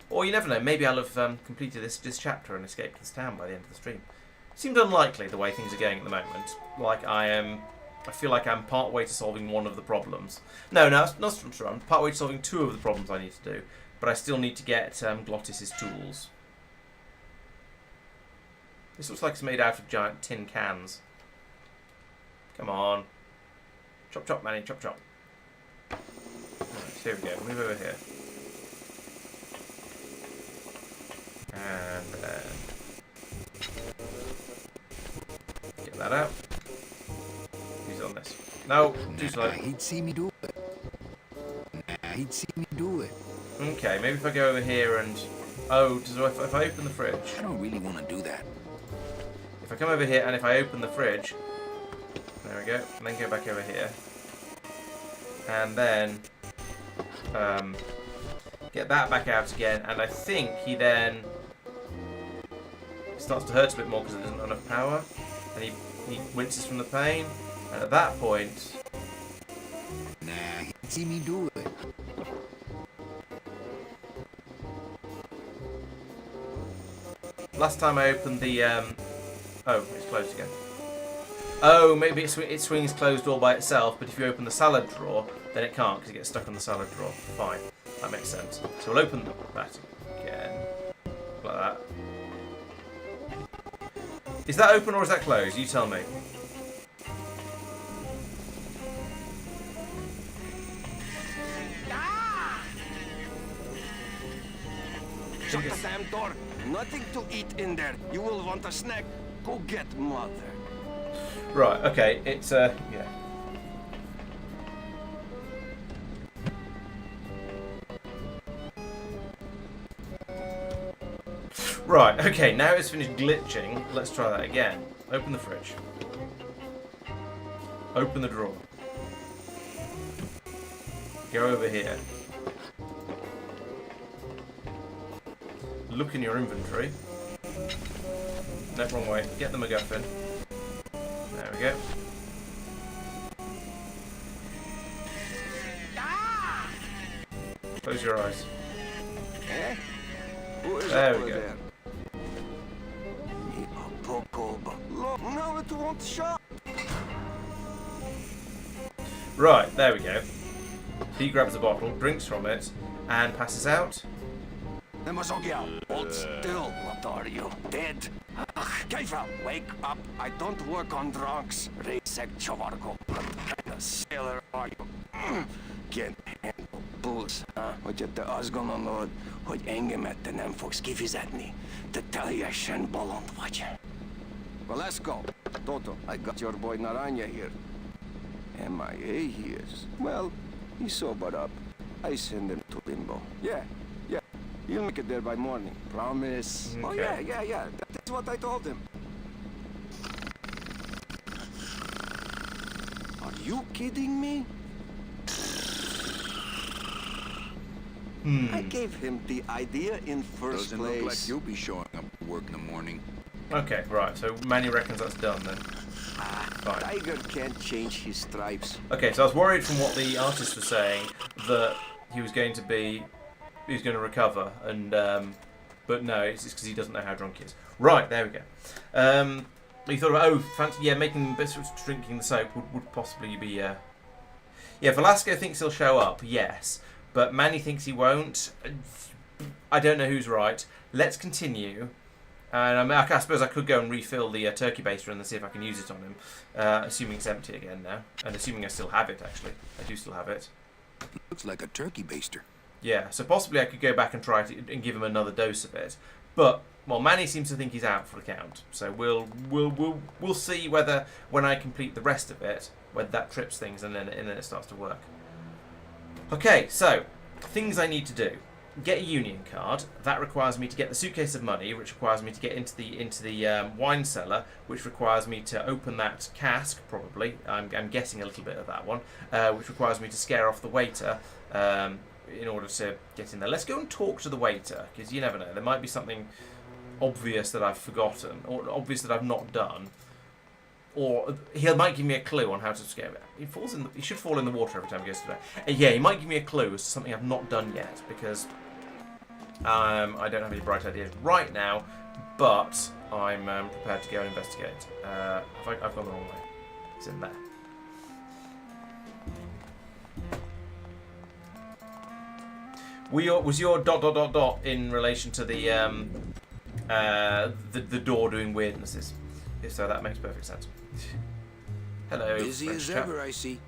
Or you never know, maybe I'll have completed this chapter and escaped this town by the end of the stream. Seems unlikely the way things are going at the moment. Like I feel like I'm part way to solving one of the problems. No, not true. I'm part way to solving two of the problems I need to do, but I still need to get Glottis's tools. This looks like it's made out of giant tin cans. Come on. Chop chop, Manny, chop chop. Right, here we go, move over here. And then get that out. Use it on this. No, too slow. He'd see me do it. He'd see me do it. Okay, maybe if I go over here and... Oh, so if I open the fridge... I don't really want to do that. If I come over here and if I open the fridge... There we go. And then go back over here. And then... get that back out again. And I think he then... starts to hurt a bit more because there isn't enough power. And he winces from the pain. And at that point... Nah, he'd see me do it. Last time I opened the... Oh, it's closed again. Oh, maybe it swings closed all by itself, but if you open the salad drawer, then it can't because it gets stuck on the salad drawer. Fine. That makes sense. So we'll open that again. Like that. Is that open or is that closed? You tell me. Shut the damn door. Nothing to eat in there. You will want a snack. Go get mother. Right, okay, it's, yeah. Right, okay, now it's finished glitching. Let's try that again. Open the fridge. Open the drawer. Go over here. Look in your inventory. No, wrong way. Get the MacGuffin. There we go. Close your eyes. Eh? Who is there over we go. There? Look, now it won't shut. Right, there we go. He grabs a bottle, drinks from it, and passes out. Hold still. What are you? Dead? Keifa, wake up. I don't work on drunks. Reisek Chovarko. What kind of sailor are you? Can't handle booze, huh? Hogy te azt gondolod, hogy engemet te nem fogsz kifizetni? Te teljesen bolond vagy. Well, let's go. Toto, I got your boy Naranja here. MIA he is. Well, he sobered up. I send him to limbo. Yeah. You'll make it there by morning. Promise. Okay. Oh, yeah. That's what I told him. Are you kidding me? I gave him the idea in first Doesn't place. look like you'll be showing up to work in the morning. Okay, right. So Manny reckons that's done then. Fine. Tiger can't change his stripes. Okay, so I was worried from what the artist was saying that he was going to recover, and but no, it's just because he doesn't know how drunk he is. Right, there we go. You thought about making drinking the soap would possibly be yeah. Velasco thinks he'll show up, yes, but Manny thinks he won't. I don't know who's right. Let's continue. And I suppose I could go and refill the turkey baster and see if I can use it on him, assuming it's empty again now, and assuming I still have it. Actually, I do still have it. Looks like a turkey baster. Yeah, so possibly I could go back and try it and give him another dose of it. But well, Manny seems to think he's out for the count, so we'll see whether when I complete the rest of it, whether that trips things and then it starts to work. Okay, so things I need to do. Get a union card. That requires me to get the suitcase of money, which requires me to get into the wine cellar, which requires me to open that cask. Probably, I'm guessing a little bit of that one, which requires me to scare off the waiter in order to get in there. Let's go and talk to the waiter, because you never know. There might be something obvious that I've forgotten, or obvious that I've not done, or he might give me a clue on how to scare it. He should fall in the water every time he goes to bed. Yeah, he might give me a clue as to something I've not done yet, because I don't have any bright ideas right now, but I'm prepared to go and investigate. I've gone the wrong way. It's in there. Was your ... in relation to the door doing weirdnesses? If so, that makes perfect sense. Hello. Busy French as chap. ever, I see.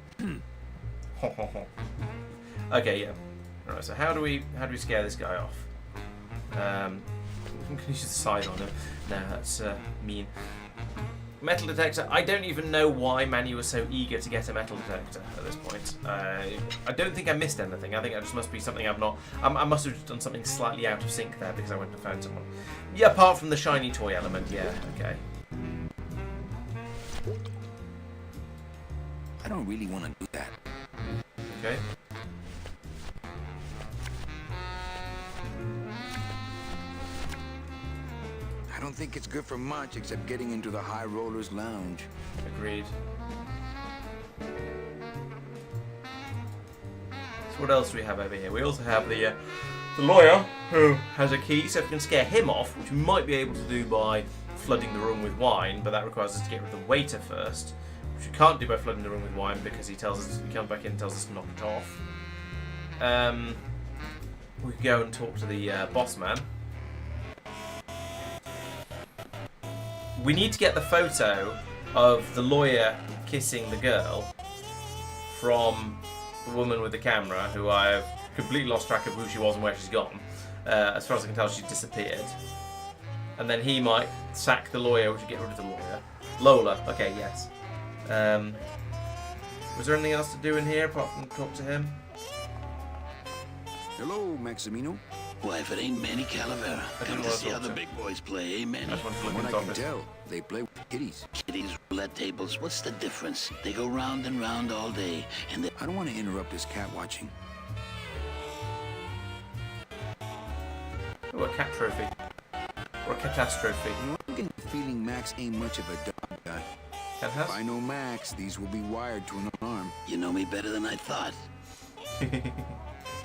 Okay, yeah. Right. So how do we scare this guy off? I'm gonna use the side on him. No, that's mean. Metal detector. I don't even know why Manny was so eager to get a metal detector at this point. I don't think I missed anything. I think it just must be something I've not... I must have just done something slightly out of sync there because I went to phone someone. Yeah, apart from the shiny toy element, yeah, okay. I don't really want to do that. Okay. I don't think it's good for much except getting into the High Rollers Lounge. Agreed. So what else do we have over here? We also have the lawyer who has a key, so if we can scare him off, which we might be able to do by flooding the room with wine, but that requires us to get rid of the waiter first, which we can't do by flooding the room with wine because he comes back in and tells us to knock it off. We can go and talk to the boss man. We need to get the photo of the lawyer kissing the girl from the woman with the camera, who I have completely lost track of who she was and where she's gone. As far as I can tell, she's disappeared. And then he might sack the lawyer, which would get rid of the lawyer. Lola, okay, yes. Was there anything else to do in here apart from talk to him? Hello, Maximino. Why, if it ain't Manny Calavera, come to see how the big boys play, eh, Manny? From what I can tell, they play with kitties. Kitties, roulette tables, what's the difference? They go round and round all day, and they... I don't want to interrupt this cat watching. Oh, a cat trophy. Or a catastrophe. You know, I'm getting the feeling Max ain't much of a dog guy. If I know Max, these will be wired to an alarm. You know me better than I thought.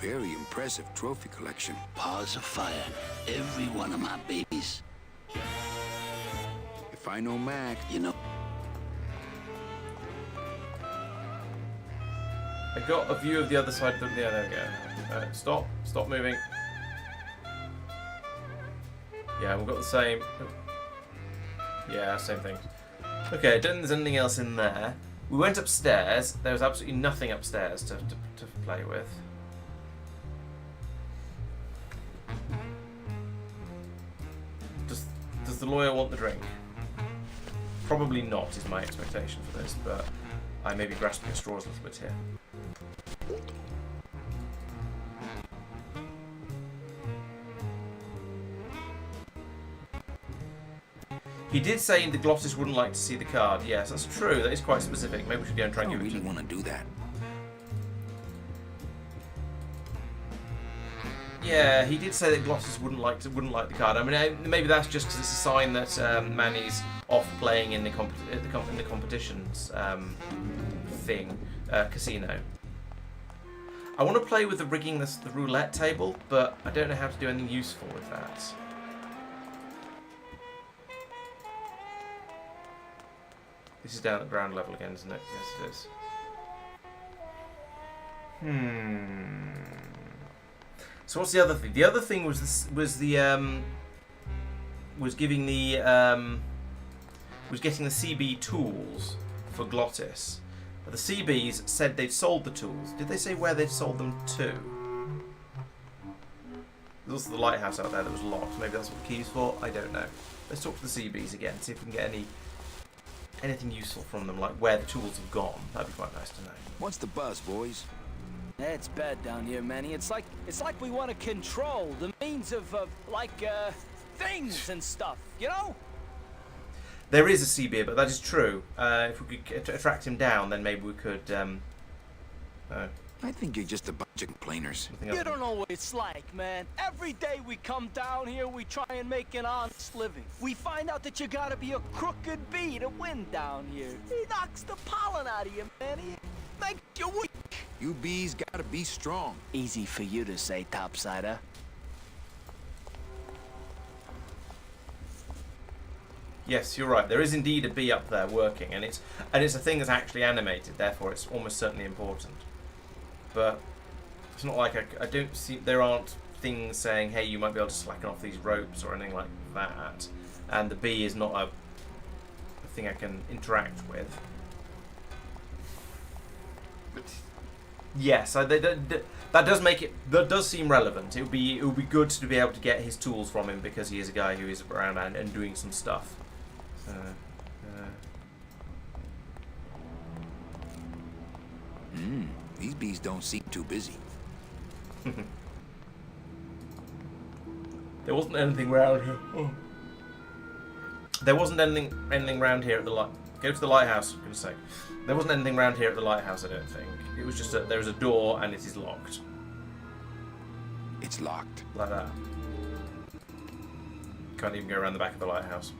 Very impressive trophy collection. Paws of fire. Every one of my babies. If I know Max, you know. I got a view of the other side of the... Yeah, there we go. Stop moving. Yeah, we've got the same... Yeah, same thing. Okay, I don't think there's anything else in there. We went upstairs. There was absolutely nothing upstairs to play with. Does the lawyer want the drink? Probably not, is my expectation for this, but I may be grasping at straws a little bit here. He did say the Glottis wouldn't like to see the card. Yes, that's true. That is quite specific. Maybe we should go and try and give it to him. I don't really want to do that. Yeah, he did say that Glottis wouldn't like the card. I mean, maybe that's just because it's a sign that Manny's off playing in the competitions casino. I want to play with the rigging the roulette table, but I don't know how to do anything useful with that. This is down at ground level again, isn't it? Yes, it is. So what's the other thing? The other thing was getting the CB tools for Glottis. But the CBs said they'd sold the tools. Did they say where they'd sold them to? There's also the lighthouse out there that was locked. Maybe that's what the key's for. I don't know. Let's talk to the CBs again. See if we can get anything useful from them, like where the tools have gone. That'd be quite nice to know. What's the buzz, boys? It's bad down here, Manny. It's like we want to control the means of things and stuff, you know? There is a CB, but that is true. If we could attract him down, then maybe we could. I think you're just a bunch of complainers. You don't know what it's like, man. Every day we come down here, we try and make an honest living. We find out that you gotta be a crooked bee to win down here. He knocks the pollen out of you, man. He makes you weak. You bees gotta be strong. Easy for you to say, topsider. Yes, you're right. There is indeed a bee up there working, and it's a thing that's actually animated. Therefore, it's almost certainly important. But it's not like I don't see. There aren't things saying, "Hey, you might be able to slacken off these ropes" or anything like that. And the bee is not a thing I can interact with. Yes, that does make it. That does seem relevant. It would be good to be able to get his tools from him because he is a guy who is around and doing some stuff. These bees don't seem too busy. There wasn't anything round here. Oh. There wasn't anything round here at the light. Go to the lighthouse, for goodness sake. There wasn't anything round here at the lighthouse, I don't think. It was just there was a door and it is locked. It's locked. Like that. Can't even go around the back of the lighthouse.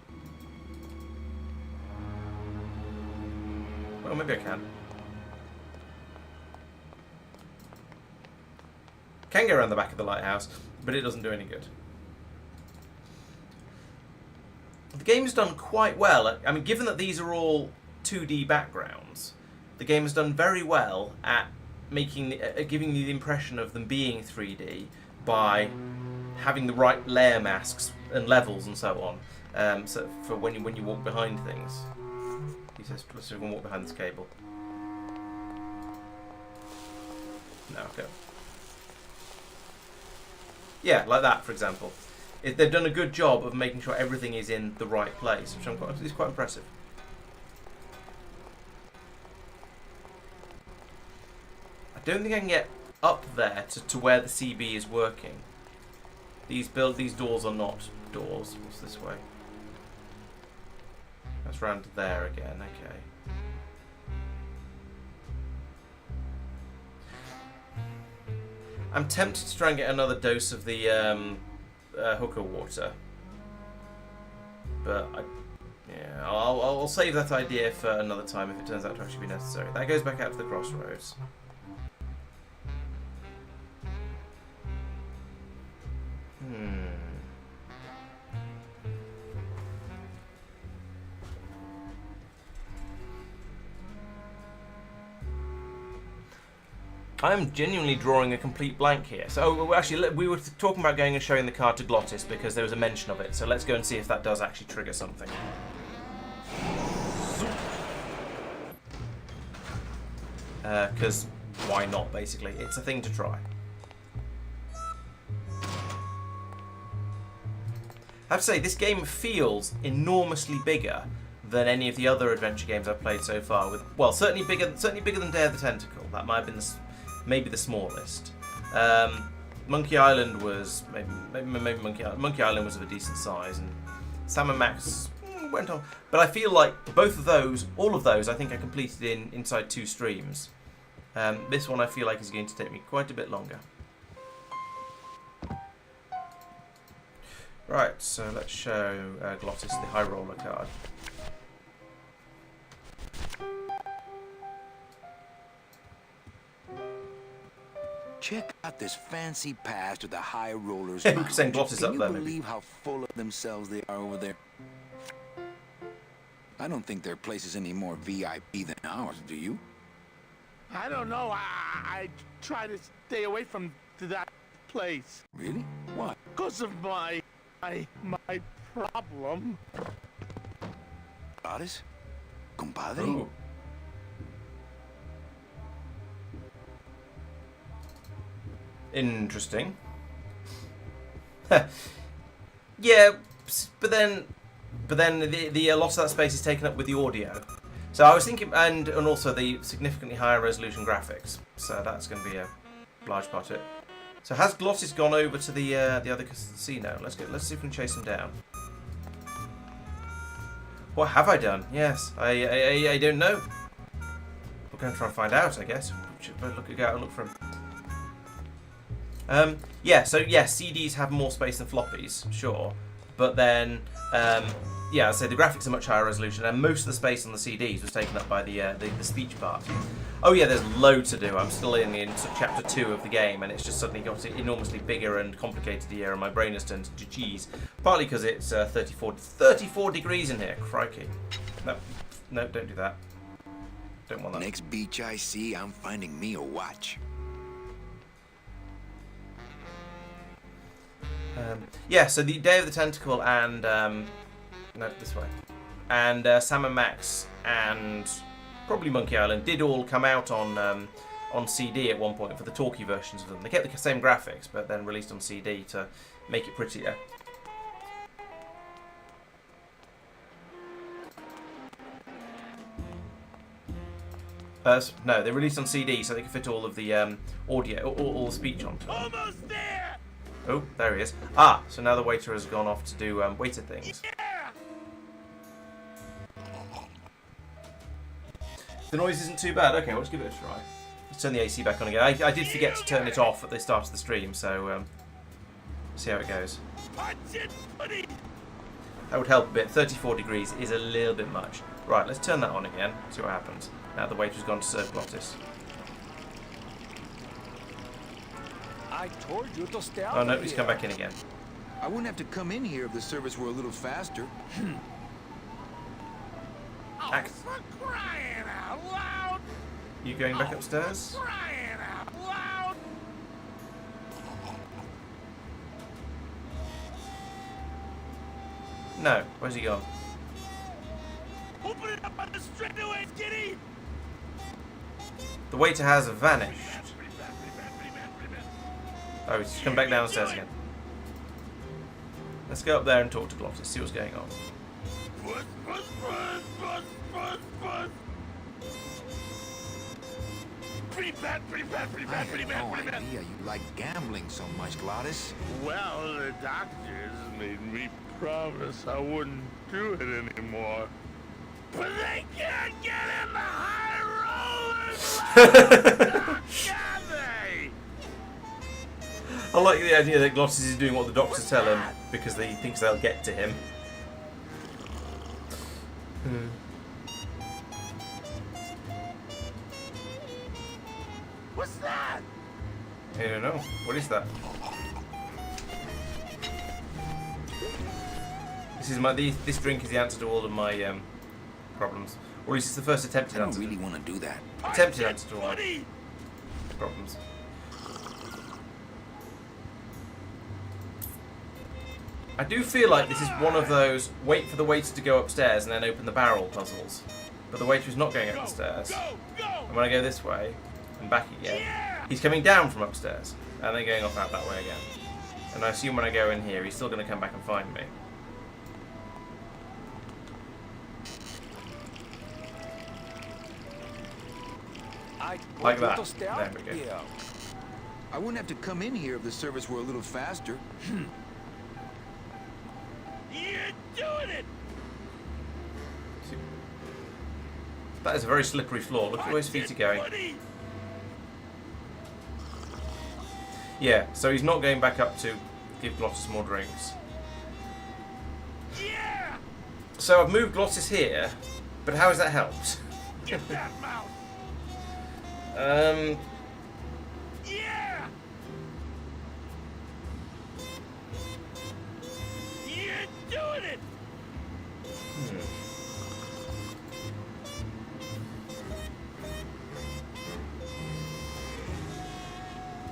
Well, maybe I can. Can go around the back of the lighthouse, but it doesn't do any good. The game has done quite well. I mean, given that these are all 2D backgrounds, the game has done very well at making, giving you the impression of them being 3D by having the right layer masks and levels and so on. So for when you walk behind things. He says, "Let's see if we can walk behind this cable." No, okay. Yeah, like that, for example. They've done a good job of making sure everything is in the right place, which is quite impressive. I don't think I can get up there to where the CB is working. These doors are not doors. What's this way? That's round to there again. Okay. I'm tempted to try and get another dose of the hooker water, but I'll save that idea for another time if it turns out to actually be necessary. That goes back out to the crossroads. I'm genuinely drawing a complete blank here. So actually, we were talking about going and showing the card to Glottis because there was a mention of it. So let's go and see if that does actually trigger something. Because why not, basically? It's a thing to try. I have to say, this game feels enormously bigger than any of the other adventure games I've played so far. Well, certainly bigger than Day of the Tentacle. That might have been maybe the smallest. Monkey Island was maybe Monkey Island was of a decent size, and Sam and Max went on. But I feel like both of those, all of those, I think I completed inside 2 streams. This one I feel like is going to take me quite a bit longer. Right, so let's show Glottis the High Roller card. Check out this fancy pass to the High Rollers. Saying Glottis Can up you there, believe maybe. how full of themselves they are over there? I don't think their place is any more VIP than ours, do you? I don't know. I try to stay away from that place. Really? Why? Because of my problem. Glottis? Compadre? Ooh. Interesting. Yeah, but then the a lot of that space is taken up with the audio. So I was thinking, and also the significantly higher resolution graphics. So that's going to be a large part of it. So has Glottis gone over to the other casino? Let's see if we can chase him down. What have I done? Yes, I don't know. We're going to try and find out, I guess. Should go out and look for him. Yeah, so yes, CDs have more space than floppies, sure, but then yeah, so the graphics are much higher resolution, and most of the space on the CDs was taken up by the speech part. Oh yeah, there's loads to do. I'm still in chapter 2 of the game, and it's just suddenly got enormously bigger and complicated here, and my brain has turned to cheese. Partly because it's 34 degrees in here. Crikey! No, don't do that. Don't want that. Next beach I see, I'm finding me a watch. Yeah, so the Day of the Tentacle and no, this way, and Sam and Max and probably Monkey Island did all come out on CD at one point for the talkie versions of them. They kept the same graphics, but then released on CD to make it prettier. No, they released on CD so they could fit all of the audio, all the speech onto them. Almost there. Oh, there he is. Ah, so now the waiter has gone off to do waiter things. Yeah. The noise isn't too bad. Okay, let's give it a try. Let's turn the AC back on again. I did forget to turn it off at the start of the stream, so see how it goes. Punch it, buddy. That would help a bit. 34 degrees is a little bit much. Right, let's turn that on again, see what happens. Now the waiter's gone to serve Glottis. I told you to stay out Oh no, of he's here. come back in again. I wouldn't have to come in here if the service were a little faster. Oh, for crying out loud! You going back upstairs? For crying out loud! No, where's he gone? Open it up on the straightaway, Kitty! The waiter has vanished. Oh, he's come back downstairs again. Let's go up there and talk to Glottis, see what's going on. Pretty bad. I had no idea you like gambling so much, Glottis. Well, the doctors made me promise I wouldn't do it anymore. But they can't get in the high rollers, can they? I like the idea that Glottis is doing what the doctors tell him because he thinks they'll get to him. What's that? I don't know. What is that? This drink is the answer to all of my problems. Or at least it's the first attempted I answer. don't really want to do that. Attempted answer to all my problems. I do feel like this is one of those wait for the waiter to go upstairs and then open the barrel puzzles. But the waiter is not going up the stairs. And when I go this way and back again, he's coming down from upstairs and then going off out that way again. And I assume when I go in here, he's still going to come back and find me. Like that. There we go. I wouldn't have to come in here if the service were a little faster. You're doing it! That is a very slippery floor. Look at where his feet are going. Yeah, so he's not going back up to give Glottis more drinks. Yeah! So I've moved Glottis here, but how has that helped? Get that mouth! Yeah! You're doing it!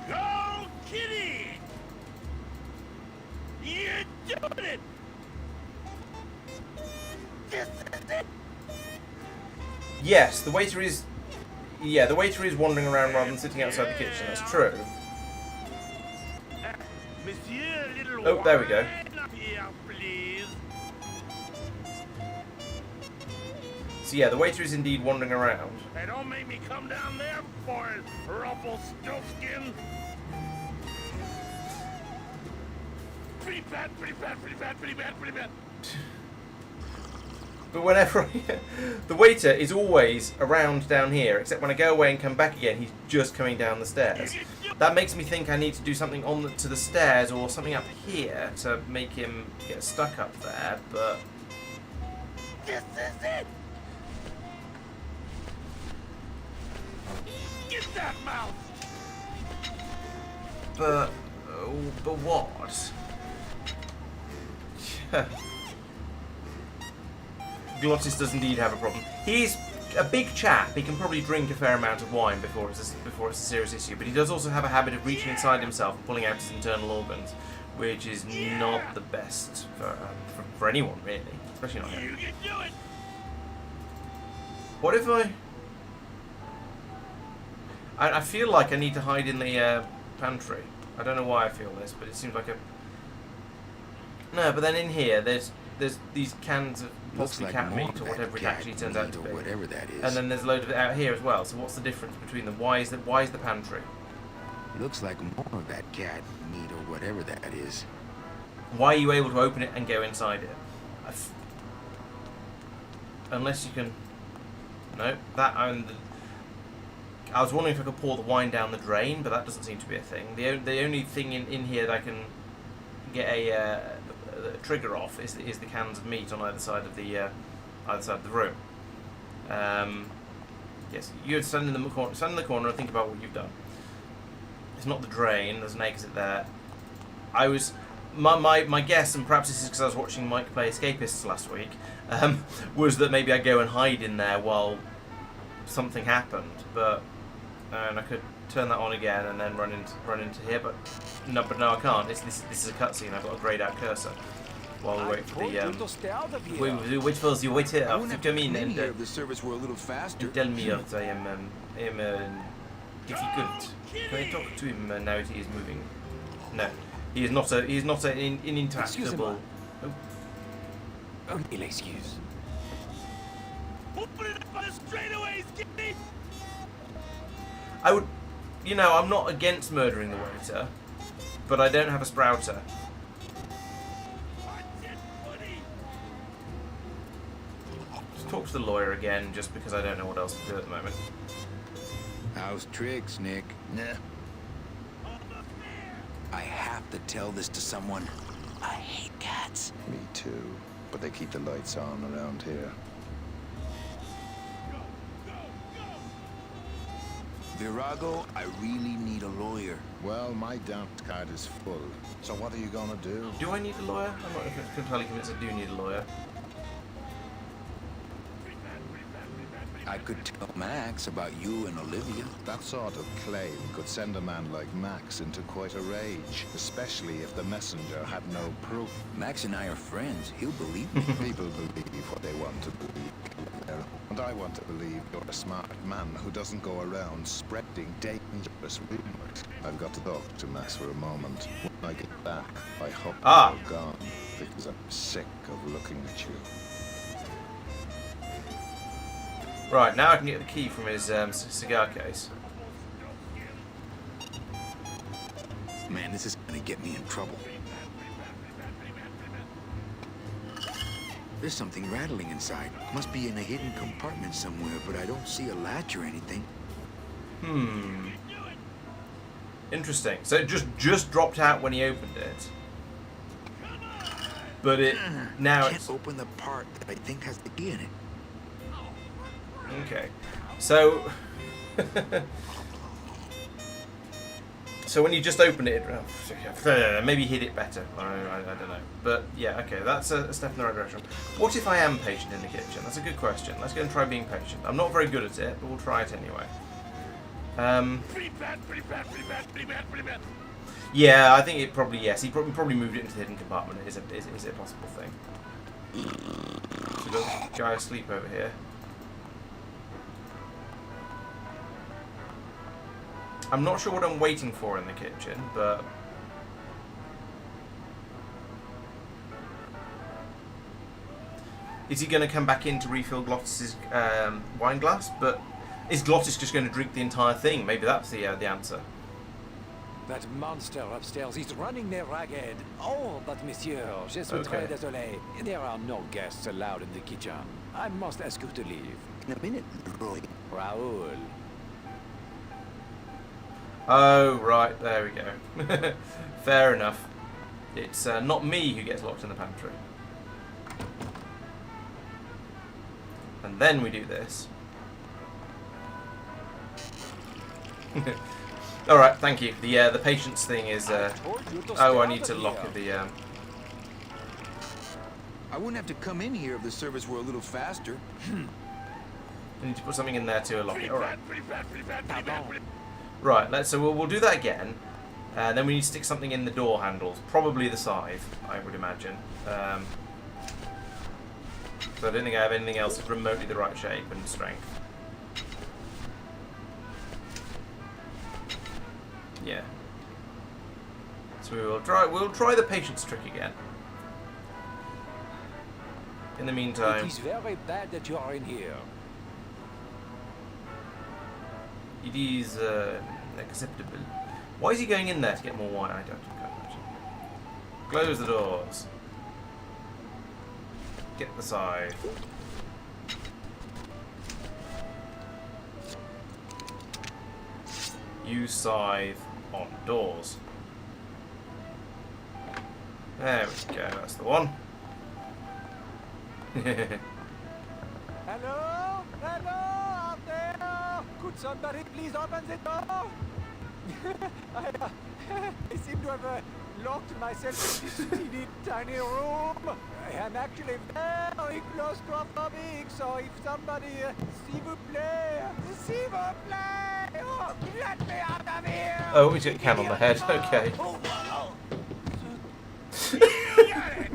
Go, kitty! You're doing it! This is it! Yes, the waiter is... Yeah, the waiter is wandering around rather than sitting outside the kitchen, that's true. Monsieur, little Oh, there we go. wine up here, please. So yeah, the waiter is indeed wandering around. Hey, don't make me come down there for it, Rumpelstiltskin. Pretty bad, pretty bad, pretty bad, pretty bad, pretty bad. But whenever the waiter is always around down here, except when I go away and come back again, he's just coming down the stairs. That makes me think I need to do something to the stairs or something up here to make him get stuck up there, but... This is it! Get that mouth! But what? Glottis does indeed have a problem. He's a big chap. He can probably drink a fair amount of wine before it's a serious issue. But he does also have a habit of reaching inside himself and pulling out his internal organs, which is not the best for anyone, really, especially not him. You can do it! What if I feel like I need to hide in the pantry. I don't know why I feel this, but it seems like a... No, but then in here, there's these cans of possibly cat meat or whatever it actually turns out to be. Whatever that is. And then there's a load of it out here as well. So what's the difference between them? Why is the pantry? Looks like more of that cat meat or whatever that is. Why are you able to open it and go inside it? Unless you can... No, that and... I was wondering if I could pour the wine down the drain, but that doesn't seem to be a thing. The only thing in here that I can get a trigger off is the cans of meat on either side of the room. Yes, you stand in the corner and think about what you've done. It's not the drain. There's an exit there. My guess, and perhaps this is because I was watching Mike play Escapists last week, was that maybe I'd go and hide in there while something happened, but and I could turn that on again and then run into here, but no, I can't. This is a cutscene. I've got a grayed out cursor while we wait for the wait for the waiter to come in and the service were a little faster. tell me that I am difficult. Can I talk to him now that he is moving? No, he is not an intractable. Oh, il excuse. Open it up on the straightaways, kitty! I would, I'm not against murdering the waiter, but I don't have a sprouter. Just talk to the lawyer again, just because I don't know what else to do at the moment. How's tricks, Nick? Nah. I have to tell this to someone. I hate cats. Me too. But they keep the lights on around here. Virago, I really need a lawyer. Well, my damp card is full. So what are you gonna do? Do I need a lawyer? I'm not entirely convinced I do need a lawyer. I could tell Max about you and Olivia. That sort of claim could send a man like Max into quite a rage, especially if the messenger had no proof. Max and I are friends. He'll believe me. People believe what they want to believe. And I want to believe you're a smart man who doesn't go around spreading dangerous rumors. I've got to talk to Max for a moment. When I get back, I hope you're gone, because I'm sick of looking at you. Right, now I can get the key from his cigar case. Man, this is gonna get me in trouble. There's something rattling inside. Must be in a hidden compartment somewhere, but I don't see a latch or anything. Interesting. So it just dropped out when he opened it. But it now Can't open the part that I think has the key in it. Okay. So so when you just open it, maybe hit it better. I don't know. But yeah, okay, that's a step in the right direction. What if I am patient in the kitchen? That's a good question. Let's go and try being patient. I'm not very good at it, but we'll try it anyway. Pretty bad, pretty bad, pretty bad, pretty bad, pretty bad. Yeah, I think it probably, yes. He probably moved it into the hidden compartment. Is a possible thing. So we've got a guy asleep over here. I'm not sure what I'm waiting for in the kitchen, but... Is he going to come back in to refill Glottis's wine glass? But is Glottis just going to drink the entire thing? Maybe that's the answer. That monster upstairs is running me ragged. Oh, but monsieur, je suis très désolé. There are no guests allowed in the kitchen. I must ask you to leave. In a minute, Roy. Raoul. Oh, right, there we go. Fair enough. It's not me who gets locked in the pantry. And then we do this. All right, thank you. The patience thing is. Oh, I need to lock the. I wouldn't have to come in here if the service were a little faster. I need to put something in there to lock it. All right. Right. So we'll do that again. Then we need to stick something in the door handles, probably the scythe, I would imagine. So I don't think I have anything else that's remotely the right shape and strength. Yeah. So we'll try the patience trick again. In the meantime, It is very bad that you are in here. it is acceptable. Why is he going in there to get more wine? I don't imagine. Close the doors. Get the scythe. Use scythe on doors. There we go, that's the one. Hello? Hello out there? Could somebody please open the door? I seem to have locked myself in this teeny tiny room. I am actually very claustrophobic, so if somebody, s'il vous plaît, oh, let me out of here! Oh, we took a can on the head, okay. You got it!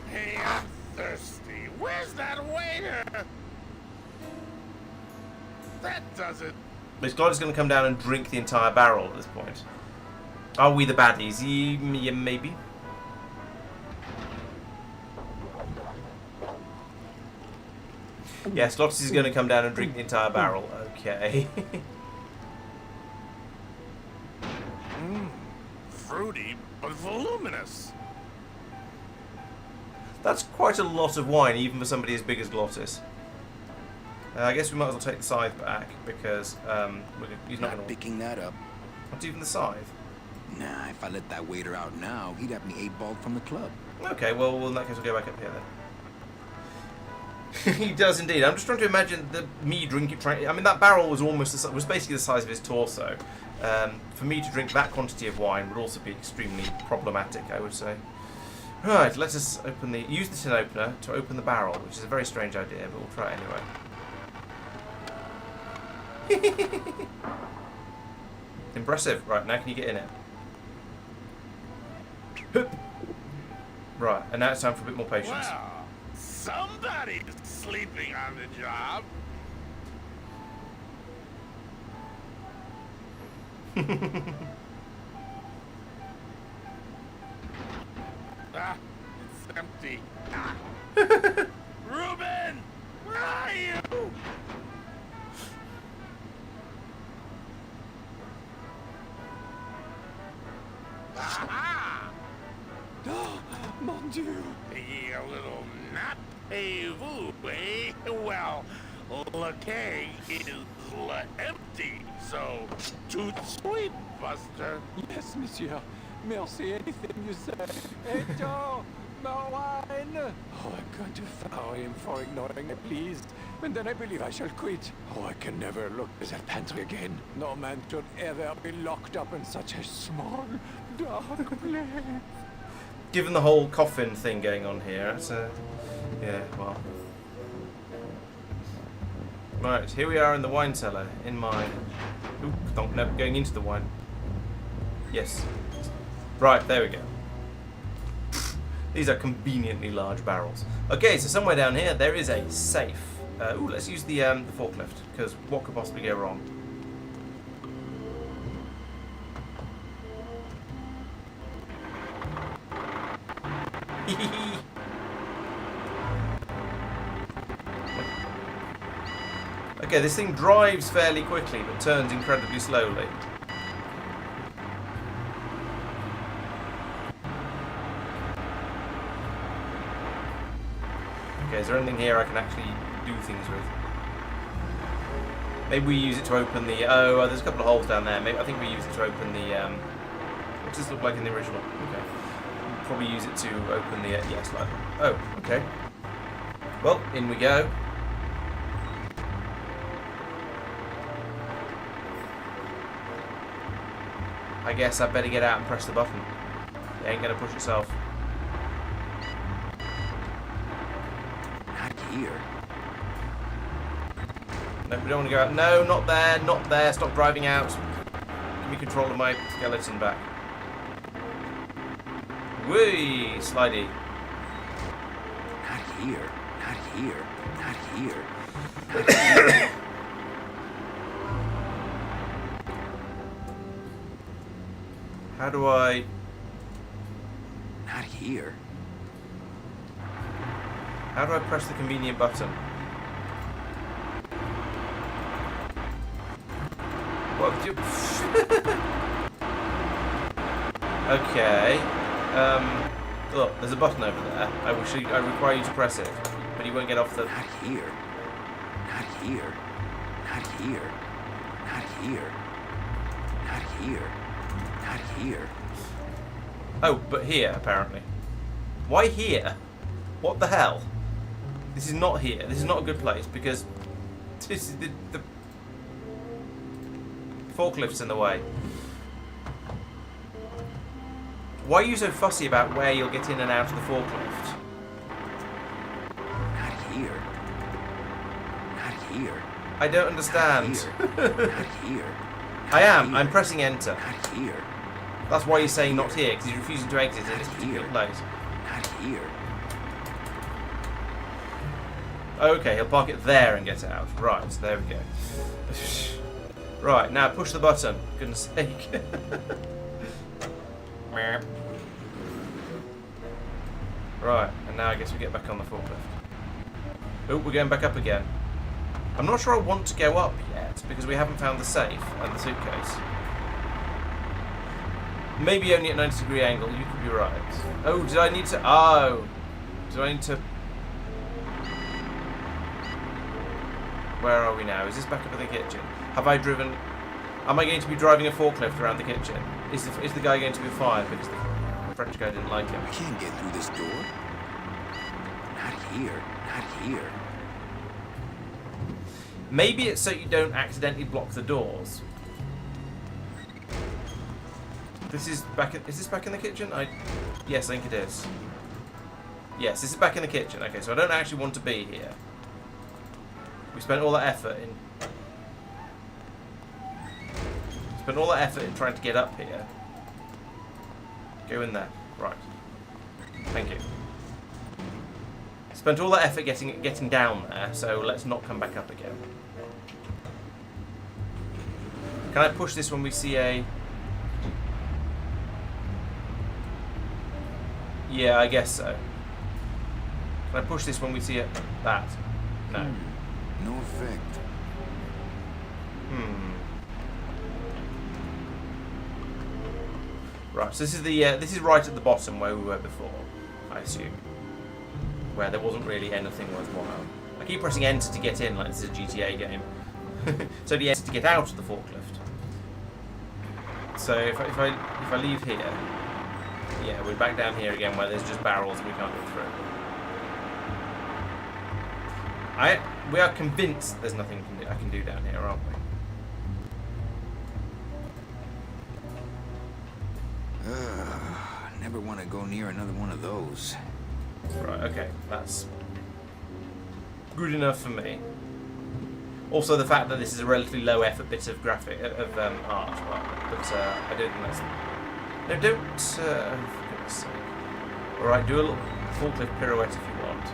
Hey, I'm thirsty. Where's that waiter? That does it. This god is going to come down and drink the entire barrel at this point. Are we the baddies? Yeah, maybe. Yes, Lottis is going to come down and drink the entire barrel. Okay. Fruity, but voluminous. That's quite a lot of wine, even for somebody as big as Glottis. I guess we might as well take the scythe back, because he's not going to... picking that up. Not even the scythe? Nah, if I let that waiter out now, he'd have me 8-balled from the club. Okay, well, in that case, we'll go back up here then. He does indeed. I'm just trying to imagine me drinking... I mean, that barrel was was basically the size of his torso. For me to drink that quantity of wine would also be extremely problematic, I would say. Right, let us use the tin opener to open the barrel, which is a very strange idea, but we'll try it anyway. Impressive. Right, now can you get in it? Right, and now it's time for a bit more patience. Well, somebody's sleeping on the job. It's empty. Reuben! Where are you? Aha! Mon Dieu! Taking a little nap? Hey, vous, eh? Well, the keg is empty, so toot sweet, Buster. Yes, monsieur. Merci, anything you say. Hey, Joe, more wine. Oh, I'm going to fire him for ignoring me, please. And then I believe I shall quit. Oh, I can never look at that pantry again. No man should ever be locked up in such a small, dark place. Given the whole coffin thing going on here, it's yeah, well. Right, here we are in the wine cellar, in my... Oop, no, going into the wine. Yes. Right, there we go. These are conveniently large barrels. Okay, so somewhere down here there is a safe. Ooh, let's use the forklift, because what could possibly go wrong? Okay, this thing drives fairly quickly, but turns incredibly slowly. Okay, is there anything here I can actually do things with? Maybe we use it to open the... Oh, there's a couple of holes down there. Maybe I think we use it to open the... What does this look like in the original? Okay. We'll probably use it to open the... yes, like... Oh, okay. Well, in we go. I guess I better get out and press the button. It ain't gonna push itself. Not here. No, we don't want to go out. No, not there, not there. Stop driving out. Give me control of my skeleton back. Whee! Slidey. Not here. Not here. Not here. Not here. How do I... Not here. How do I press the convenient button? What do you... Okay. Look, there's a button over there. I require you to press it, but you won't get off the... Not here. Not here. Not here. Not here. Not here. Not here. Oh, but here, apparently. Why here? What the hell? This is not here. This is not a good place, because this is the forklift's in the way. Why are you so fussy about where you'll get in and out of the forklift? Not here. Not here. I don't understand. Not here. I am. I'm pressing enter. Not here. That's why he's saying not here, because he's refusing to exit in this particular place. Not here. Okay, he'll park it there and get it out. Right, so there we go. Right, now push the button. Goodness sake. Right, and now I guess we get back on the forklift. Oh, we're going back up again. I'm not sure I want to go up yet, because we haven't found the safe and the suitcase. Maybe only at 90-degree angle, you could be right. Oh, did I need to... Oh! Do I need to... Where are we now? Is this back up in the kitchen? Have I driven... Am I going to be driving a forklift around the kitchen? Is the guy going to be fired because the French guy didn't like him? I can't get through this door. Not here. Not here. Maybe it's so you don't accidentally block the doors. This is back. Is this back in the kitchen? Yes, I think it is. Yes, this is back in the kitchen. Okay, so I don't actually want to be here. We spent all that effort in. Spent all that effort in trying to get up here. Go in there. Right. Thank you. Spent all that effort getting down there, so let's not come back up again. Can I push this when we see a... Yeah, I guess so. Can I push this when we see that? No. No effect. Right, so this is the this is right at the bottom where we were before, I assume. where there wasn't really anything worthwhile. I keep pressing enter to get in, like this is a GTA game. So the enter to get out of the forklift. So if I leave here, yeah, we're back down here again where there's just barrels and we can't go through. We are convinced there's nothing I can do down here, aren't we? Never want to go near another one of those. Right, okay, that's good enough for me. Also, the fact that this is a relatively low effort bit of graphic art, well, but I don't think that's. No, don't. For goodness sake. All right, do a little forklift pirouette if you want.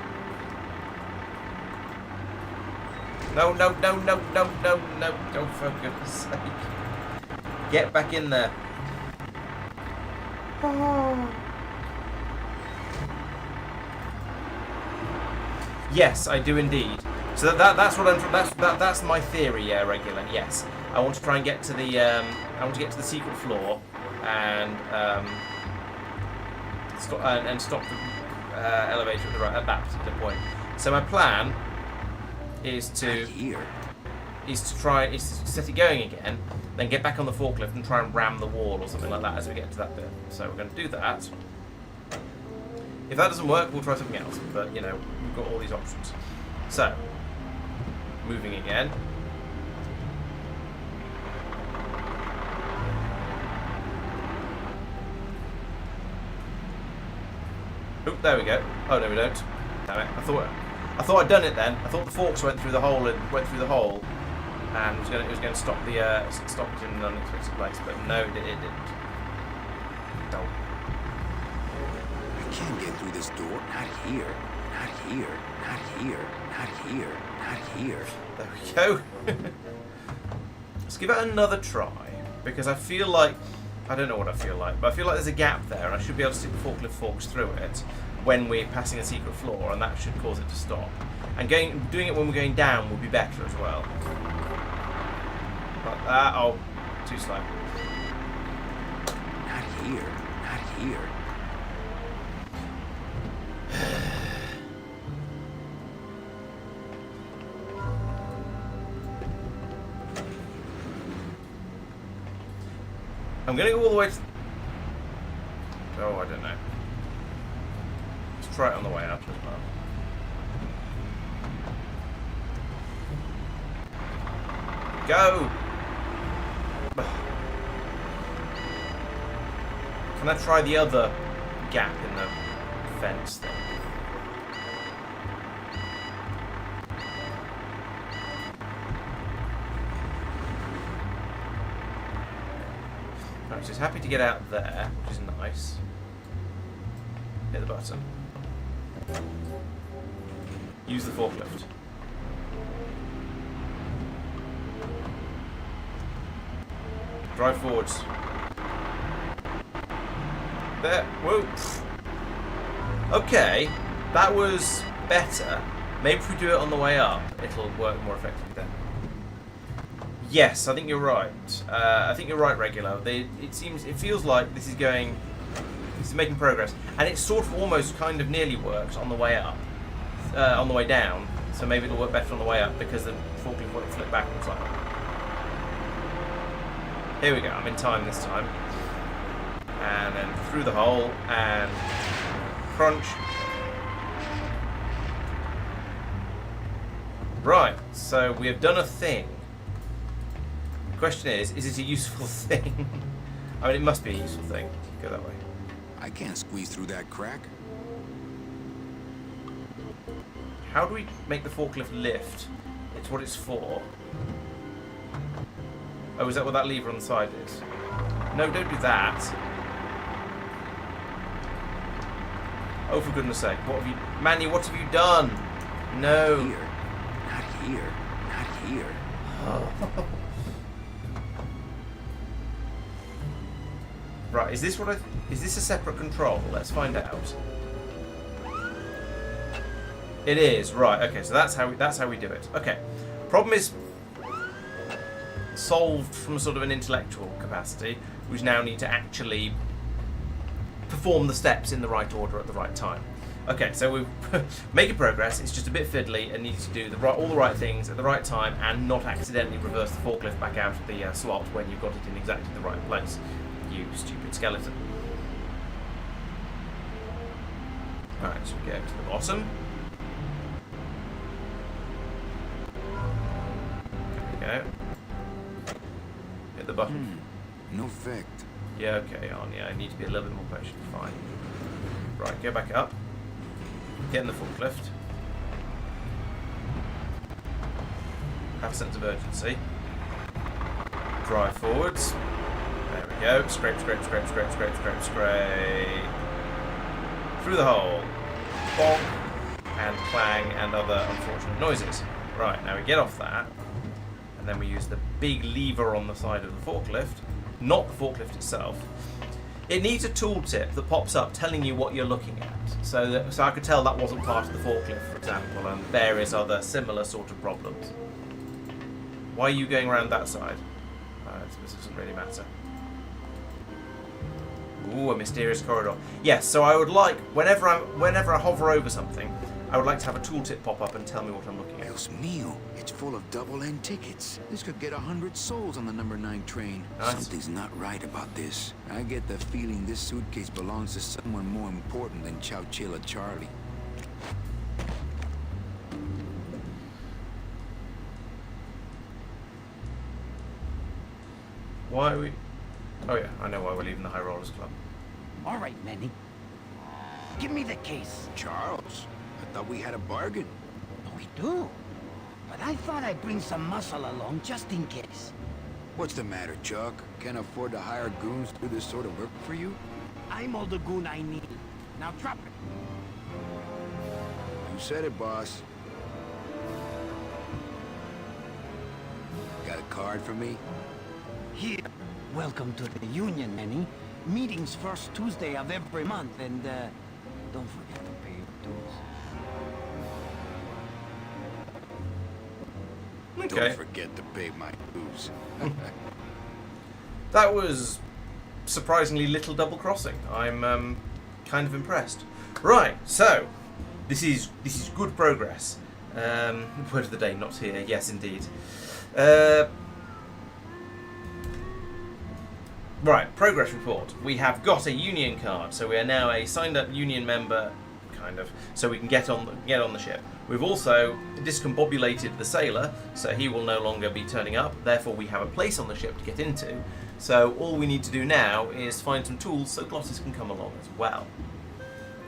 No, no, no, no, no, no, no! Don't, for goodness sake. Get back in there. Oh. Yes, I do indeed. So that's what that's my theory, yeah, regular. Yes, I want to try and get to the secret floor and stop the elevator at that particular point. So my plan is to set it going again, then get back on the forklift and try and ram the wall or something like that as we get to that bit. So we're going to do that. If that doesn't work, we'll try something else. But you know, we've got all these options. So. Moving again. Oh, there we go. Oh no, we don't. Damn it! I thought I'd done it then. I thought the forks went through the hole and it was going to stop it in an unexpected place, but no, it didn't. No. I can't get through this door. Not here. Not here. Not here. Not here. Not here. There we go. Let's give it another try, because I feel like, I don't know what I feel like, but I feel like there's a gap there and I should be able to stick the forklift forks through it when we're passing a secret floor, and that should cause it to stop. And doing it when we're going down would be better as well. But oh, too slow. Not here. Not here. I'm going to go all the way to... Oh, I don't know. Let's try it on the way up as well. Go! Can I try the other gap in the fence thing? Right, so it's happy to get out there, which is nice. Hit the button. Use the forklift. Drive forwards. There. Whoa. Okay, that was better. Maybe if we do it on the way up, it'll work more effectively then. Yes, I think you're right. I think you're right, regular. It feels like this is making progress, and it sort of almost kind of nearly works on the way up, on the way down. So maybe it'll work better on the way up because the forklift won't flip backwards like that. Here we go. I'm in time this time, and then through the hole and crunch. Right. So we have done a thing. The question is it a useful thing? I mean, it must be a useful thing. Go that way. I can't squeeze through that crack. How do we make the forklift lift? It's what it's for. Oh, is that what that lever on the side is? No, don't do that. Oh, for goodness sake. What have you... Manny, what have you done? No. Not here. Not here. Oh. Right, is this a separate control? Let's find out. It is, right, okay, so that's how we do it. Okay. Problem is solved from sort of an intellectual capacity. We now need to actually perform the steps in the right order at the right time. Okay, so we're making progress. It's just a bit fiddly and needs to do all the right things at the right time and not accidentally reverse the forklift back out of the slot when you've got it in exactly the right place. You stupid skeleton. Alright, so we go to the bottom. There we go. Hit the button. No effect. Yeah, okay, on. Yeah, I need to be a little bit more patient. Fine. Right, go back up. Get in the forklift. Have a sense of urgency. Drive forwards. There we go. Scrape, scrape, scrape, scrape, scrape, scrape, scrape. Through the hole. Bonk. And clang and other unfortunate noises. Right, now we get off that. And then we use the big lever on the side of the forklift. Not the forklift itself. It needs a tooltip that pops up telling you what you're looking at. So I could tell that wasn't part of the forklift, for example, and various other similar sort of problems. Why are you going around that side? This doesn't really matter. Ooh, a mysterious corridor. Yes, so I would like, whenever I hover over something, I would like to have a tooltip pop up and tell me what I'm looking at. Dios mío, it's full of double-end tickets. This could get 100 souls on the number 9 train. Nice. Something's not right about this. I get the feeling this suitcase belongs to someone more important than Chowchilla Charlie. Why are we... Oh yeah, I know why we're leaving the High Rollers Club. All right, Manny. Give me the case. Charles, I thought we had a bargain. We do. But I thought I'd bring some muscle along just in case. What's the matter, Chuck? Can't afford to hire goons to do this sort of work for you? I'm all the goon I need. Now drop it. You said it, boss. Got a card for me? Here. Welcome to the Union, Manny. Meetings first Tuesday of every month, and don't forget to pay your dues. Okay. Don't forget to pay my dues. That was surprisingly little double crossing. I'm kind of impressed. Right, so this is good progress. Word of the day, not here. Yes, indeed. Right, progress report. We have got a union card, so we are now a signed-up union member, kind of, so we can get on the ship. We've also discombobulated the sailor, so he will no longer be turning up. Therefore, we have a place on the ship to get into. So all we need to do now is find some tools so Glottis can come along as well.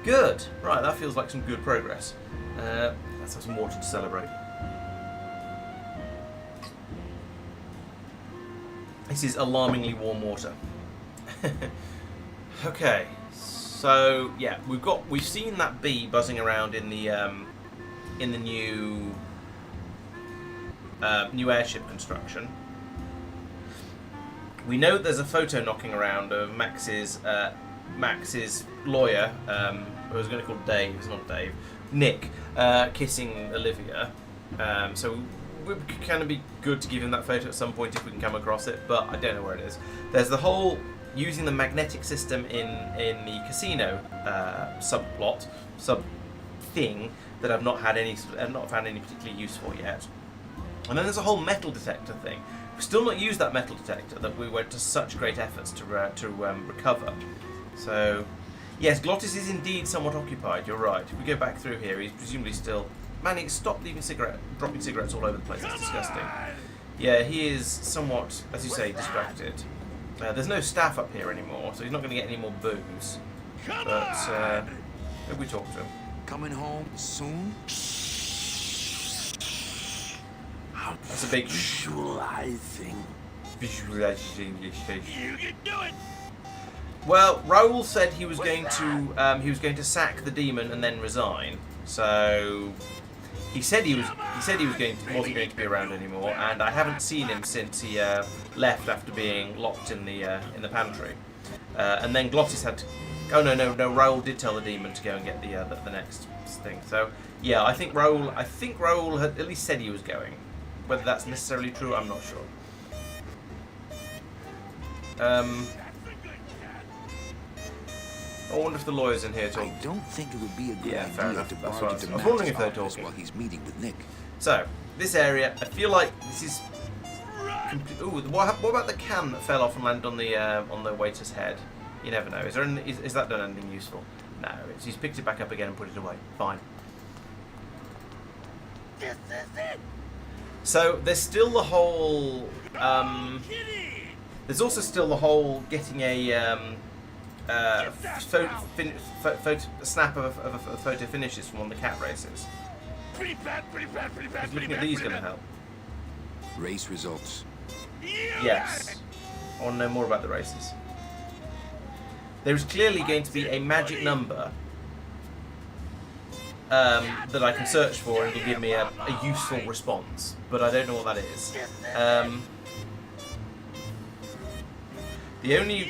Good. Right, that feels like some good progress. Let's have some water to celebrate. This is alarmingly warm water. Okay, so yeah, we've seen that bee buzzing around in the new airship construction. We know there's a photo knocking around of Max's lawyer, who I was going to call Dave. It's not Dave. Nick kissing Olivia. So it could kind of be good to give him that photo at some point if we can come across it, but I don't know where it is. There's the whole using the magnetic system in the casino subplot, thing that I've not found any particularly use for yet. And then there's a whole metal detector thing. We've still not used that metal detector that we went to such great efforts to recover. So yes, Glottis is indeed somewhat occupied. You're right. If we go back through here, he's presumably still. Manny, stop dropping cigarettes all over the place. That's disgusting. Yeah, he is somewhat, as you say, distracted. There's no staff up here anymore, so he's not going to get any more booze. But maybe we talk to him. Coming home soon? That's a big visualizing. Visualizing. You can do it. Well, Raoul said he was going to sack the demon and then resign. So he said he wasn't going to be around anymore, and I haven't seen him since he left after being locked in the pantry. And then Glottis had to. Oh no! Raoul did tell the demon to go and get the next thing. So yeah, I think Raoul had at least said he was going. Whether that's necessarily true, I'm not sure. I wonder if the lawyer's in here talking. I don't think it would be a good fair idea enough. to That's barge what into I was wondering if Max's they're office talking. while he's meeting with Nick. So, this area, I feel like this is... Ooh, what about the can that fell off and landed on the waiter's head? You never know. Is that done anything useful? No, he's picked it back up again and put it away. Fine. This is it. So there's still the whole. There's also still the whole getting a snap of a photo finishes from one of the cat races. Pretty bad, pretty bad, pretty bad. Is looking at these going to help? Race results. Yes. I want to know more about the races. There is clearly going to be a magic number that I can search for and it'll give me a useful response, but I don't know what that is. The only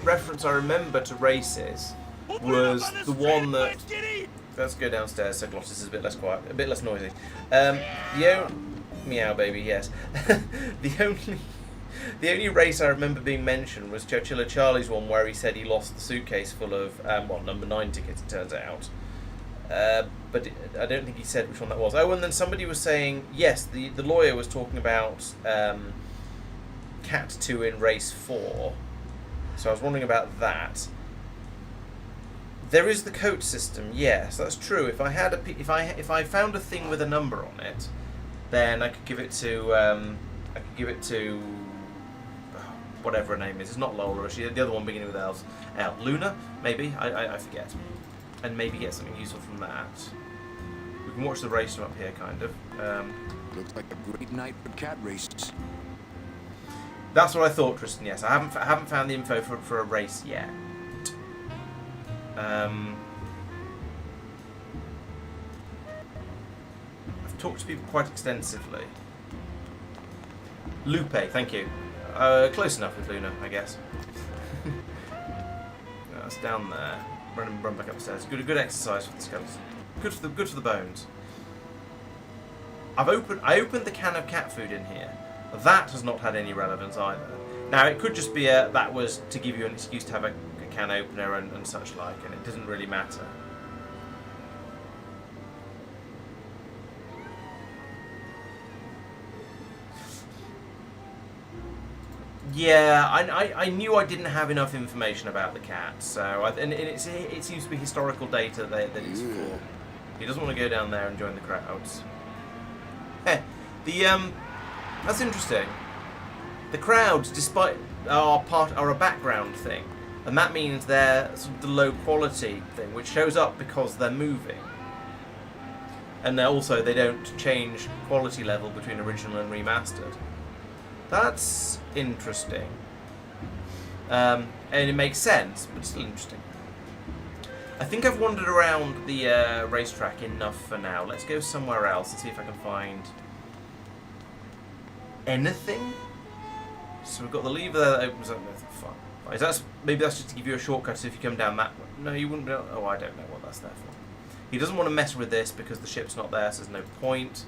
reference I remember to races was the one that. Let's go downstairs so Glottis is a bit less quiet, a bit less noisy. Meow baby, yes. The only race I remember being mentioned was Chochilla Charlie's one where he said he lost the suitcase full of number 9 tickets, it turns out. But I don't think he said which one that was. Oh, and then somebody was saying, yes, the lawyer was talking about Cat 2 in race 4. So I was wondering about that. There is the coach system, yes, that's true. If I had if I found a thing with a number on it, then I could give it to whatever her name is. It's not Laura. The other one beginning with L. Luna, maybe. I forget. And maybe get something useful from that. We can watch the race from up here, kind of. Looks like a great night for cat races. That's what I thought, Tristan. Yes, I haven't found the info for a race yet. I've talked to people quite extensively. Lupe, thank you. Close enough with Luna, I guess. That's down there. Run back upstairs. Good exercise for the skulls. Good for the bones. I opened the can of cat food in here. That has not had any relevance either. Now it could just be that was to give you an excuse to have a can opener and such like, and it doesn't really matter. Yeah, I knew I didn't have enough information about the cat, so it seems to be historical data that it's for. He doesn't want to go down there and join the crowds. That's interesting. The crowds, despite are a background thing, and that means they're sort of the low quality thing, which shows up because they're moving, and also they don't change quality level between original and remastered. That's interesting, and it makes sense, but still interesting. I think I've wandered around the racetrack enough for now. Let's go somewhere else and see if I can find anything. So we've got the lever there that opens up. Maybe that's just to give you a shortcut. So if you come down that way, no, you wouldn't be able. Oh, I don't know what that's there for. He doesn't want to mess with this because the ship's not there, so there's no point.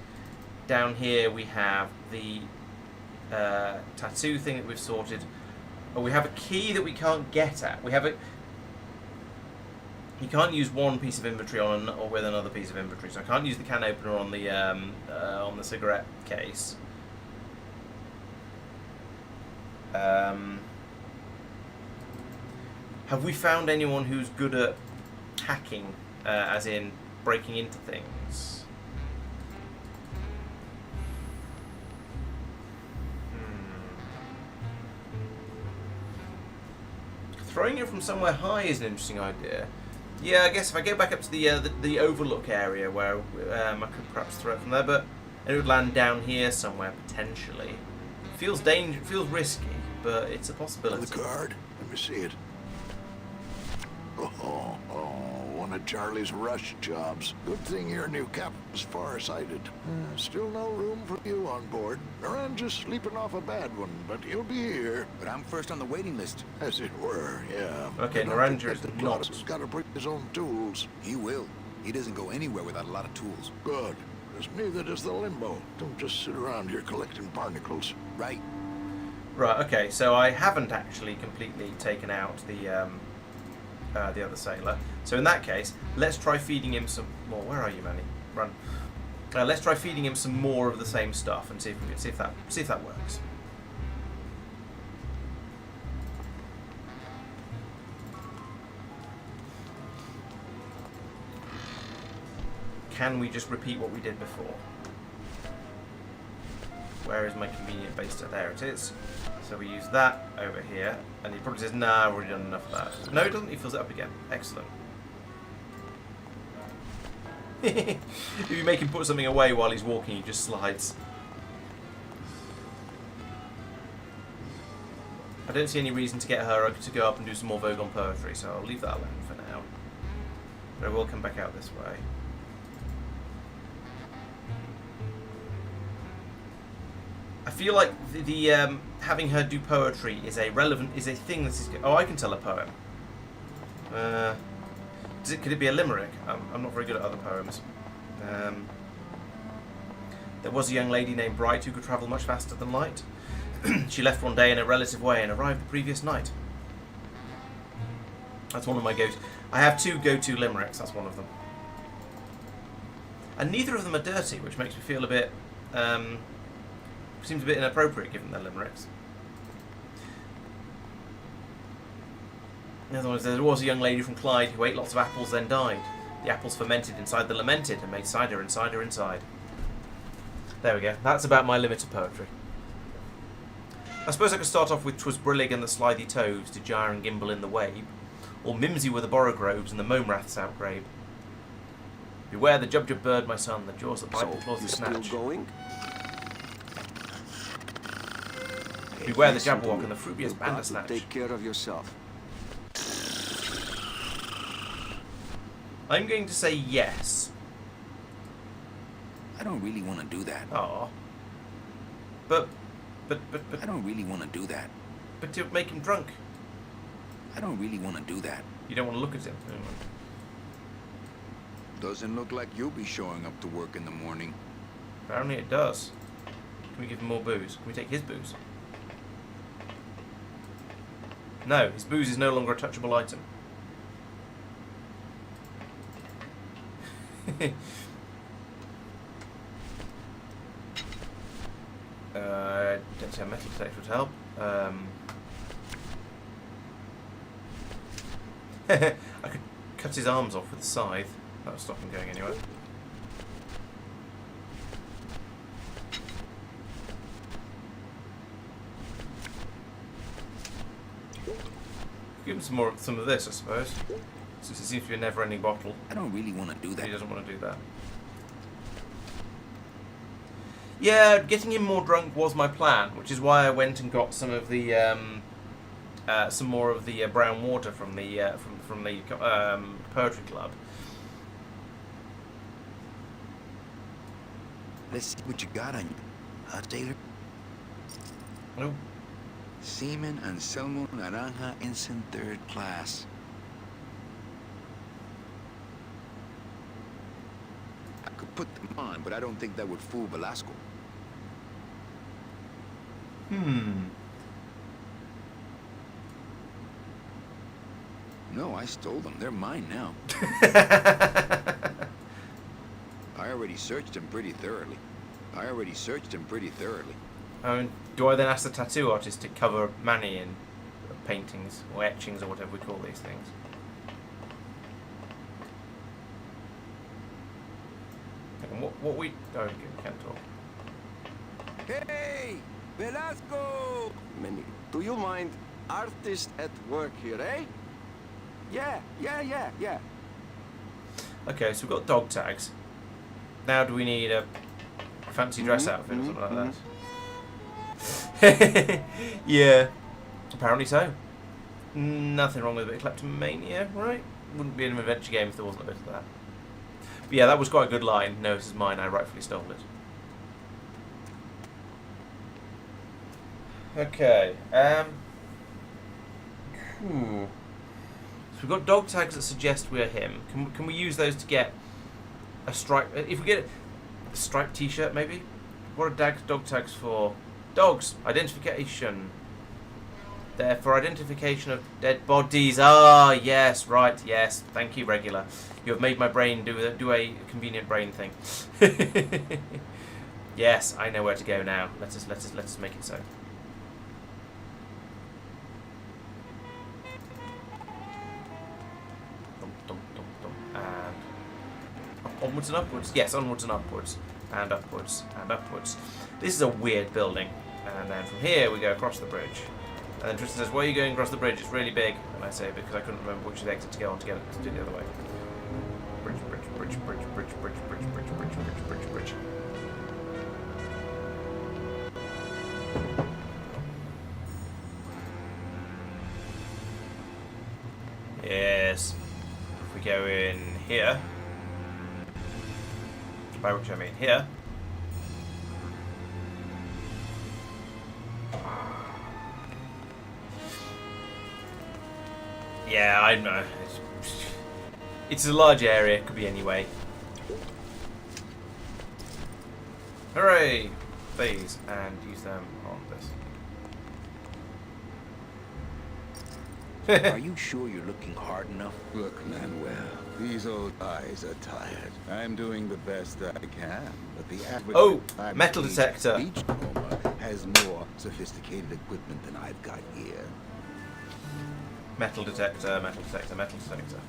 Down here we have the tattoo thing that we've sorted. Oh, we have a key that we can't get at. We have a. You can't use one piece of inventory or with another piece of inventory, so I can't use the can opener on the cigarette case. Have we found anyone who's good at hacking, as in breaking into things? Throwing it from somewhere high is an interesting idea. Yeah, I guess if I go back up to the overlook area where I could perhaps throw it from there, but it would land down here somewhere potentially. Feels risky, but it's a possibility. The card. Let me see it. Oh, one of Charlie's rush jobs. Good thing your new captain's farsighted. Still no room for you on board. Laurence sleeping off a bad one, but he'll be here. But I'm first on the waiting list. As it were, yeah. Okay, Laurence is not. He's got to bring his own tools. He will. He doesn't go anywhere without a lot of tools. Good. Because neither does the limbo. Don't just sit around here collecting barnacles. Right. Right, okay, so I haven't actually completely taken out the the other sailor. So in that case, let's try feeding him some more. Where are you, Manny? Run. Let's try feeding him some more of the same stuff and see if that works. Can we just repeat what we did before? Where is my convenient base? There it is. So we use that over here, and he probably says, "Nah, I've already done enough of that." No, he doesn't. He fills it up again. Excellent. If you make him put something away while he's walking, he just slides. I don't see any reason to get her to go up and do some more Vogon poetry, so I'll leave that alone for now. But I will come back out this way. I feel like the having her do poetry is a thing that is. Oh, I can tell a poem. Could it be a limerick? I'm not very good at other poems. There was a young lady named Bright who could travel much faster than light. She left one day in a relative way and arrived the previous night. That's one of my go-to. I have two go-to limericks. That's one of them. And neither of them are dirty, which makes me feel a bit. Seems a bit inappropriate given their limericks. In other words, there was a young lady from Clyde who ate lots of apples, then died. The apples fermented inside the lamented and made cider and cider inside. There we go. That's about my limit of poetry. I suppose I could start off with "'Twas Brillig and the slithy toves to gyre and gimble in the wabe," or "Mimsy were the borogroves and the momraths outgrabe. Beware the jubjub bird, my son, the jaws that bite the claws that snatch. Still going? Beware the jabberwock and the fruitiest bandersnatch. Take care of yourself. I'm going to say yes. I don't really want to do that. Oh. But. I don't really want to do that. But to make him drunk. I don't really want to do that. You don't want to look at him. Doesn't look like you'll be showing up to work in the morning. Apparently it does. Can we give him more booze? Can we take his booze? No, his booze is no longer a touchable item. Don't say a metal detector would help. I could cut his arms off with a scythe. That would stop him going anywhere. Give him some of this, I suppose. Since it seems to be a never-ending bottle. I don't really want to do that. He doesn't want to do that. Yeah, getting him more drunk was my plan, which is why I went and got some of the some more of the brown water from the poetry club. Let's see what you got on you, huh, Taylor? Oh. Seaman Anselmo Naranja Ensign 3rd Class. I could put them on, but I don't think that would fool Velasco. No, I stole them. They're mine now. I already searched them pretty thoroughly. Do I then ask the tattoo artist to cover Manny in paintings or etchings or whatever we call these things? And what we... Oh, okay, we can't talk. Hey! Velasco! Manny, do you mind artist at work here, eh? Yeah. Okay, so we've got dog tags. Now do we need a fancy dress outfit or something like that? Yeah, apparently so. Nothing wrong with a bit of kleptomania, right? Wouldn't be an adventure game if there wasn't a bit of that. But yeah, that was quite a good line. No, this is mine, I rightfully stole it. Okay, So we've got dog tags that suggest we're him. Can we use those to get a stripe? If we get a striped t-shirt, maybe? What are dog tags for? Dogs! Identification. There for identification of dead bodies. Ah, yes, right, yes. Thank you, regular. You have made my brain do a convenient brain thing. Yes, I know where to go now. Let us make it so. Dum, dum, dum, dum. And onwards and upwards. Yes, onwards and upwards, and upwards and upwards. This is a weird building. And then from here we go across the bridge. And then Tristan says, "Why are you going across the bridge? It's really big." And I say, "Because I couldn't remember which exit to go on to get it to do the other way." Bridge, bridge, bridge, bridge, bridge, bridge, bridge, bridge, bridge, bridge, bridge, bridge. Yes. If we go in here, by which I mean here. Yeah, I know. It's a large area. It could be anyway. Hooray! These, and use them on this. Are you sure you're looking hard enough? Look, Manuel, these old eyes are tired. I'm doing the best I can, but the average metal detector beachcomber has more sophisticated equipment than I've got here. Metal detector, metal detector, metal detector.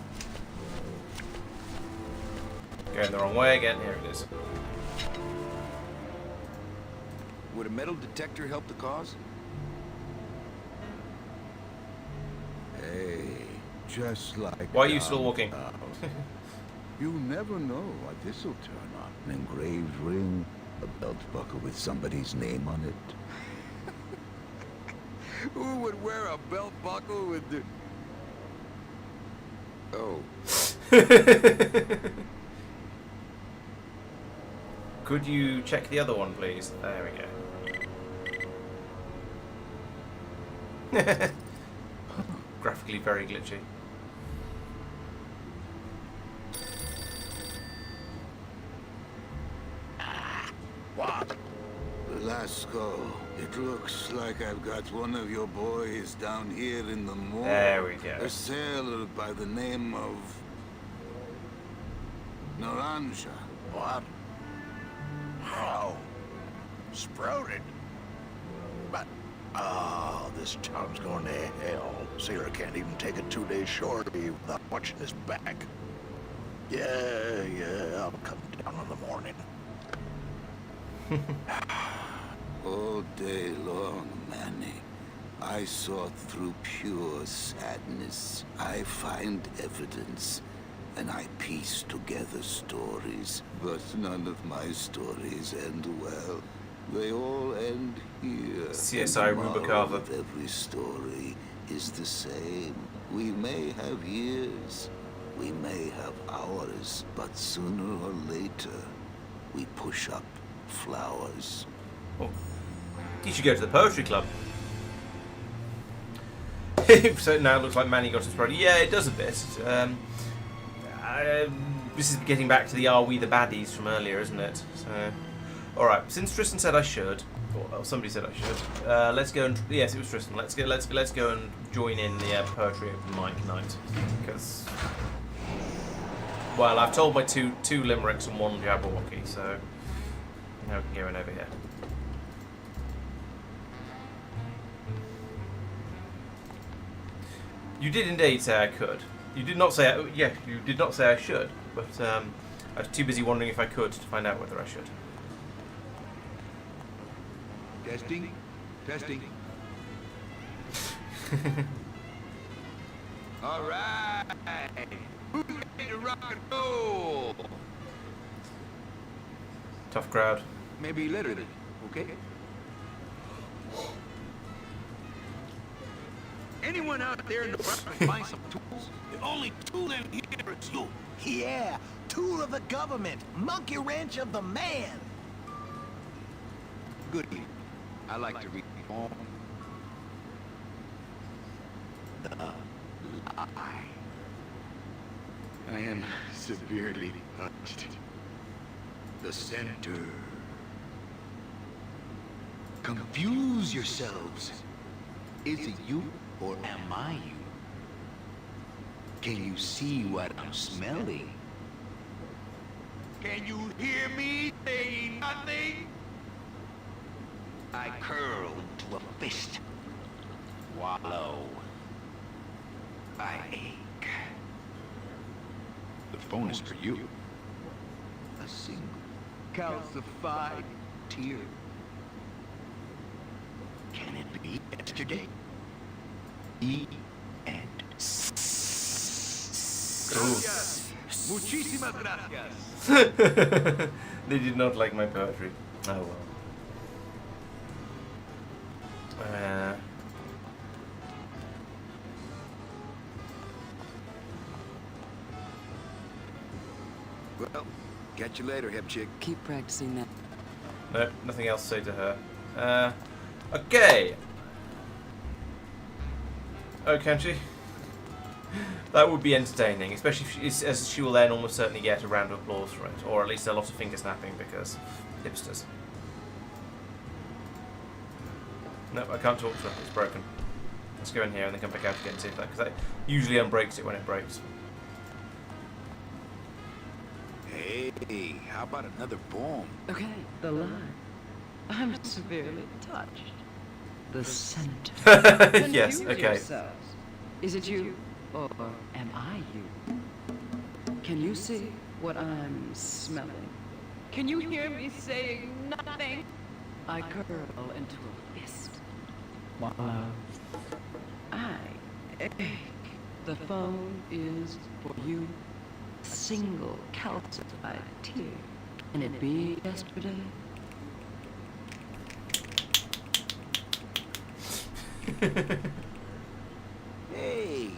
Going the wrong way again. Here it is. Would a metal detector help the cause? Hey, just like why are you still walking? You never know what this'll turn up. An engraved ring, a belt buckle with somebody's name on it. Who would wear a belt buckle with the... Oh. Could you check the other one, please? There we go. Graphically very glitchy. What? Velasco, it looks like I've got one of your boys down here in the mall. There we go. A sailor by the name of... Naranja. What? How? Sprouted? But... Oh, this town's going to hell. Sailor can't even take a 2-day shore leave without watching his back. Yeah, I'll come down in the morning. All day long, Manny, I sought through pure sadness. I find evidence, and I piece together stories. But none of my stories end well. They all end here. CSI Rubicava. Of every story is the same. We may have years, we may have hours, but sooner or later, we push up flowers. Oh. You should go to the poetry club. So now it looks like Manny got his party. Yeah, it does a bit. This is getting back to the "Are we the baddies" from earlier, isn't it? So, all right. Since Tristan said I should, or somebody said I should, let's go and yes, it was Tristan. Let's go and join in the poetry open mic night because, well, I've told my two limericks and one Jabberwocky, so now we can go in over here. You did indeed say I could. You did not say, yeah, you did not say I should, but I was too busy wondering if I could to find out whether I should. Testing? Testing. All right. Who's ready to rock and roll? Tough crowd. Maybe literally, okay? Anyone out there in the front can find some tools? The only tool in here is you. Yeah, tool of the government, monkey wrench of the man. Good. I like to read poems. The lie. I am severely touched. The center. Confuse yourselves. Is it you or am I you? Can you see what I'm smelling? Can you hear me saying nothing? I curl into a fist. Wallow. I ache. The phone is for you. A single calcified tear. Can it be yesterday? E and Muchísimas gracias. They did not like my poetry. Oh well. Well, catch you later, hip chick. Keep practicing that. No, nothing else to say to her. Okay. Oh, can she? That would be entertaining, especially if as she will then almost certainly get a round of applause for it, or at least a lot of finger snapping because hipsters. No, I can't talk to her. It's broken. Let's go in here and then come back out again and see if that, because that usually unbreaks it when it breaks. Hey, how about another poem? Okay, the line. I'm severely touched. The center. Yes, Confuse okay. yourselves. Is it you, or am I you? Can you see what I'm smelling? Can you hear me saying nothing? I curl into a fist. Wallow. I ache. The phone is for you. A single calcified tear. Can it be yesterday? Hey,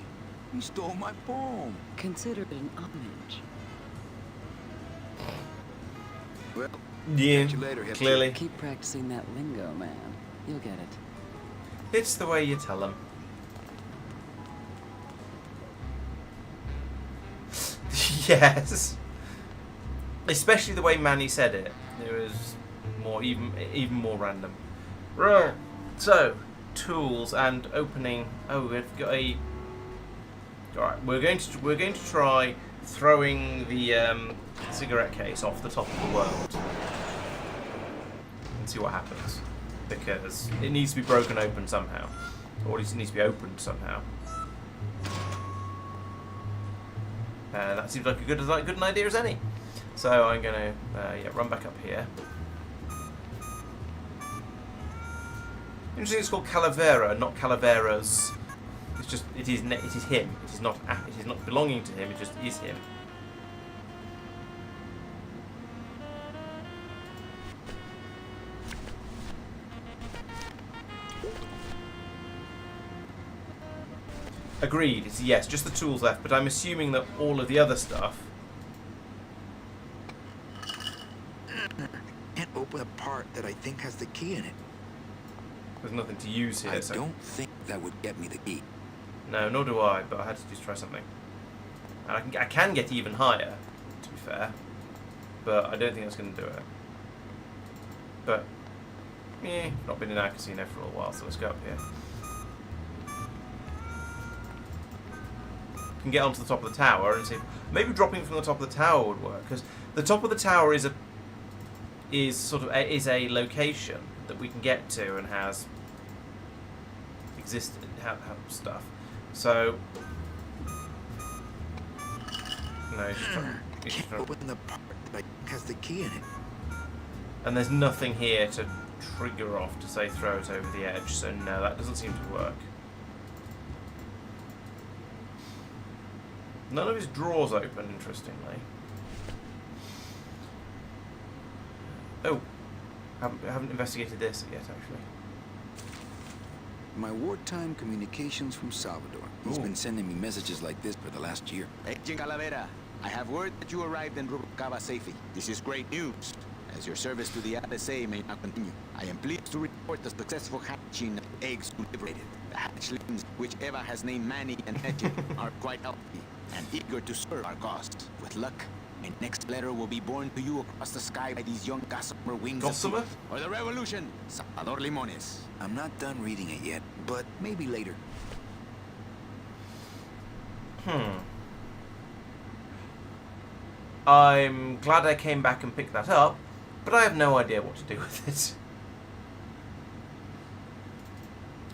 you stole my poem. Consider it an homage. Well, Yeah, catch you later, hip clearly. chick. Keep practicing that lingo, man. You'll get it. It's the way you tell them. Yes. Especially the way Manny said it. It was more even more random. Right. So, tools and opening. Oh, we've got a. All right, we're going to try throwing the cigarette case off the top of the world and see what happens, because it needs to be broken open somehow, or at least it needs to be opened somehow. That seems like a good an idea as any. So I'm gonna run back up here. Interesting, it's called Calavera, not Calaveras. It's just it is him. It is not belonging to him. It just is him. Agreed. It's yes, just the tools left. But I'm assuming that all of the other stuff. Can't open a part that I think has the key in it. There's nothing to use here. I So. don't think that would get me the key. No, nor do I. But I had to just try something. And I can get even higher, to be fair. But I don't think that's going to do it. But not been in our casino for a while, so let's go up here. Can get onto the top of the tower and see if maybe dropping from the top of the tower would work, because the top of the tower is a location that we can get to and has existed have stuff. So no, Can't open the part that I think has the key in it. and there's nothing here to trigger off to say throw it over the edge. So no, that doesn't seem to work. None of his drawers open, interestingly. Oh, I haven't investigated this yet, actually. My wartime communications from Salvador. He's Ooh. been sending me messages like this for the last year. Agent Calavera, I have word that you arrived in Rubalcaba safely. This is great news, as your service to the RSA may not continue. I am pleased to report the successful hatching of eggs you liberated. The hatchlings, which Eva has named Manny and Etty, are quite healthy and eager to serve our cause. With luck, My next letter will be borne to you across the sky by these young gossamer wings Gossamer? of or the revolution. Salvador Limones. I'm not done reading it yet, but maybe later. I'm glad I came back and picked that up, but I have no idea what to do with it.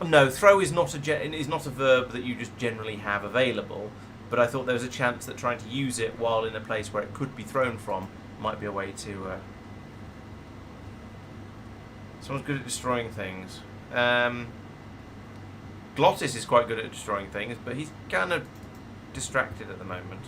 No, throw is not a verb that you just generally have available, but I thought there was a chance that trying to use it while in a place where it could be thrown from might be a way to... Someone's good at destroying things. Glottis is quite good at destroying things, but he's kind of distracted at the moment.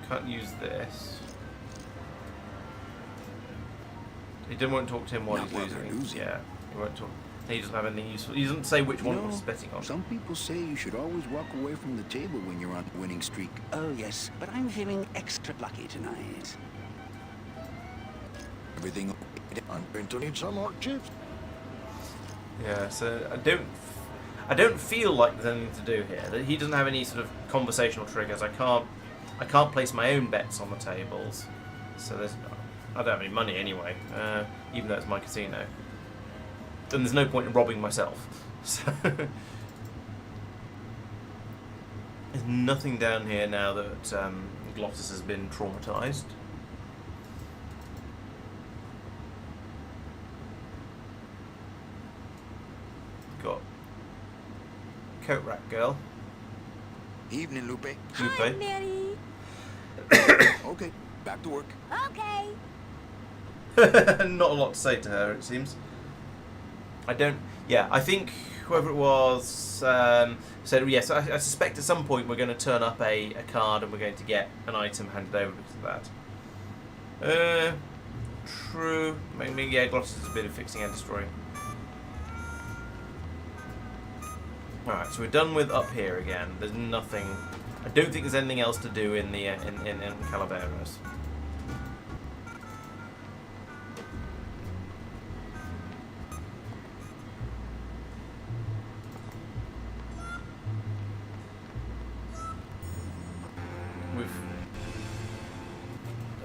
Can't use this. He didn't want to talk to him while Not he's while losing. they're losing. Yeah, he won't talk. He doesn't have anything useful. He doesn't say which one he's betting on. Some people say you should always walk away from the table when you're on a winning streak. Oh, yes, but I'm feeling extra lucky tonight. Everything okay? I'm going to need some more chips. Yeah, so I don't feel like there's anything to do here. That he doesn't have any sort of conversational triggers. I can't place my own bets on the tables. So I don't have any money anyway, even though it's my casino. And there's no point in robbing myself. So there's nothing down here now that Glottis has been traumatized. Got coat rack girl. Evening, Lupe. Hi, Manny. Okay, back to work. Okay. Not a lot to say to her, it seems. I think whoever it was said, yes, I suspect at some point we're going to turn up a card and we're going to get an item handed over to that. True. Maybe, yeah, Glottis is a bit of fixing and destroying. Alright, so we're done with up here again. There's nothing... I don't think there's anything else to do in the in Calaveras.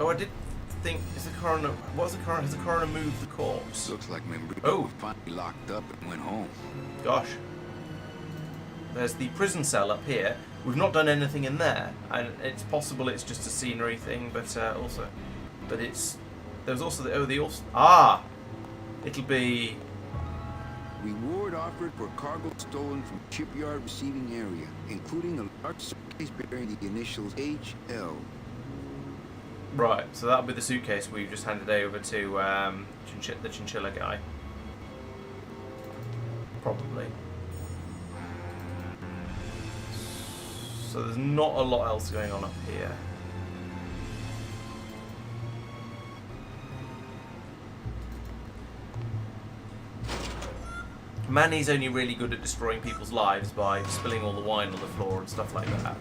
Oh, I did think, is the coroner... What's the coroner... Has the coroner moved the corpse? Looks like Membrino Oh. finally locked up and went home. Gosh. There's the prison cell up here. We've not done anything in there. And it's possible it's just a scenery thing, but also... But it's... There's also the... Oh, the... It'll be... Reward offered for cargo stolen from shipyard receiving area, including a large suitcase bearing the initials HL. Right, so that'll be the suitcase we've just handed over to the chinchilla guy. Probably. So there's not a lot else going on up here. Manny's only really good at destroying people's lives by spilling all the wine on the floor and stuff like that.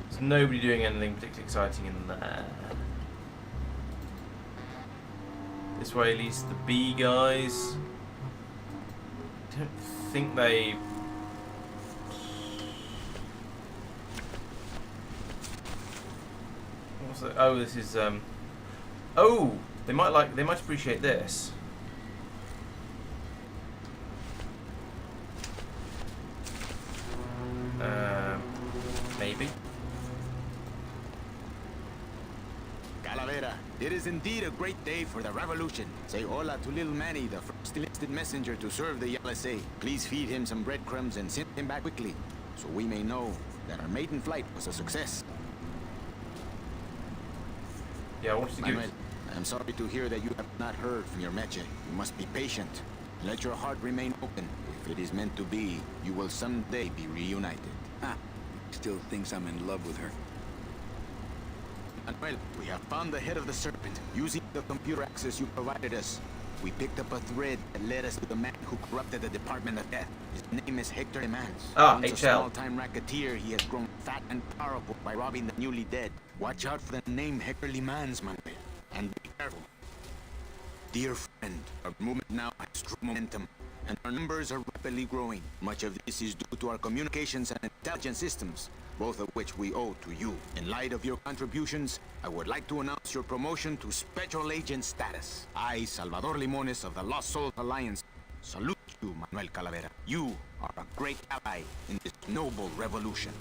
There's nobody doing anything particularly exciting in there. This way at least the B guys. I don't think they... What's that? Oh, this is oh! They might appreciate this. Maybe. Calavera, it is indeed a great day for the revolution. Say hola to little Manny, the first enlisted messenger to serve the LSA. Please feed him some breadcrumbs and send him back quickly, so we may know that our maiden flight was a success. Yeah, I wanted to give... Manuel, I am sorry to hear that you have not heard from your Meche. You must be patient. Let your heart remain open. If it is meant to be, you will someday be reunited. Ah, still thinks I'm in love with her. Manuel, we have found the head of the serpent using the computer access you provided us. We picked up a thread that led us to the man who corrupted the Department of Death. His name is Hector Lemans. Ah, Once a HL. small-time racketeer, he has grown fat and powerful by robbing the newly dead. Watch out for the name Hector Lemans, Manuel. And be careful. Dear friend, our movement now has true momentum, and our numbers are rapidly growing. Much of this is due to our communications and intelligence systems, both of which we owe to you. In light of your contributions, I would like to announce your promotion to Special Agent status. I, Salvador Limones of the Lost Souls Alliance, salute you, Manuel Calavera. You are a great ally in this noble revolution.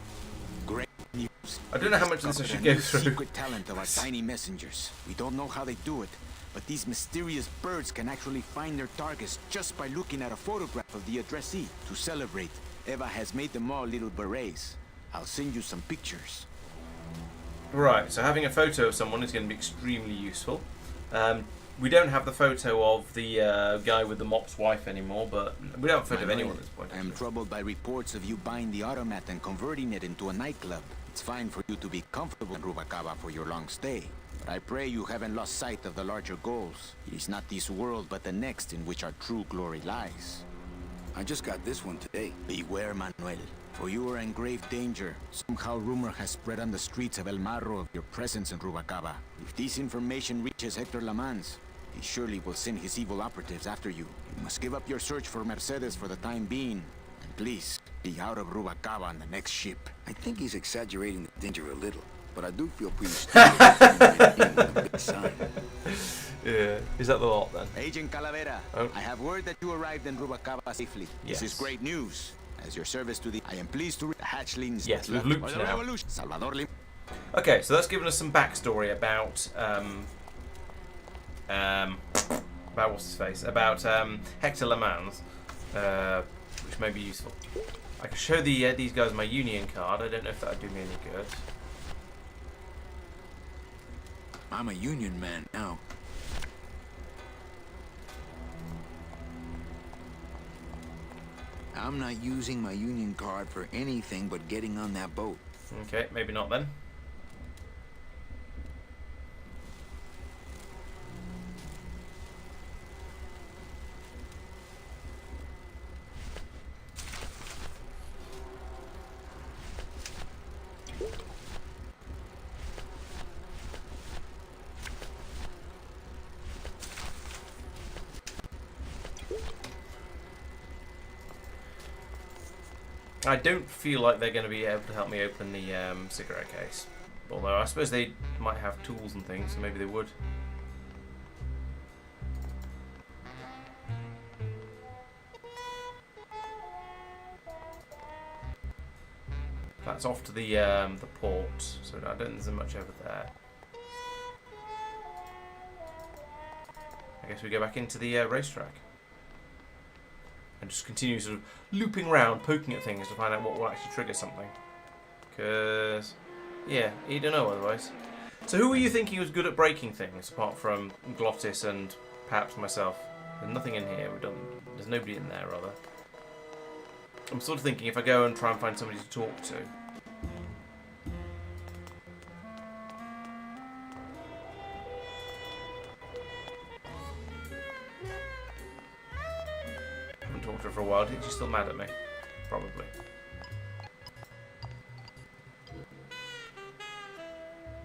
Great news. I don't know how much of this I should go through. Secret talent of our tiny messengers. We don't know how they do it, but these mysterious birds can actually find their targets just by looking at a photograph of the addressee. To celebrate, Eva has made them all little berets. I'll send you some pictures. Right, so having a photo of someone is going to be extremely useful. We don't have the photo of the guy with the mop's wife anymore, but we don't have a photo of anyone at this point. I am troubled by reports of you buying the automat and converting it into a nightclub. It's fine for you to be comfortable in Rubalcaba for your long stay, but I pray you haven't lost sight of the larger goals. It is not this world, but the next in which our true glory lies. I just got this one today. Beware, Manuel, for you are in grave danger. Somehow rumor has spread on the streets of El Marro of your presence in Rubalcaba. If this information reaches Hector Lamans, he surely will send his evil operatives after you. You must give up your search for Mercedes for the time being, and please, be out of Rubalcaba on the next ship. I think he's exaggerating the danger a little, but I do feel pretty stupid. A big sign. Yeah, is that the lot then? Agent Calavera, Oh. I have word that you arrived in Rubalcaba safely. Yes. This is great news. As your service to the... I am pleased to read the hatchlings... Yes, we've left looped by the now. revolution. Salvador Lim... Okay, so that's given us some backstory about what's his face? About Hector Lemans, which may be useful. I can show these guys my union card. I don't know if that would do me any good. I'm a union man now. I'm not using my union card for anything but getting on that boat. Okay, maybe not then. I don't feel like they're going to be able to help me open the cigarette case. Although I suppose they might have tools and things, so maybe they would. That's off to the port, so I don't think there's much over there. I guess we go back into the racetrack. And just continue sort of looping around, poking at things to find out what will actually trigger something. Because, yeah, you don't know otherwise. So who were you thinking was good at breaking things, apart from Glottis and perhaps myself? There's nothing in here. There's nobody in there, rather. I'm sort of thinking if I go and try and find somebody to talk to. I haven't talked to her for a while. Do you think she's still mad at me? Probably.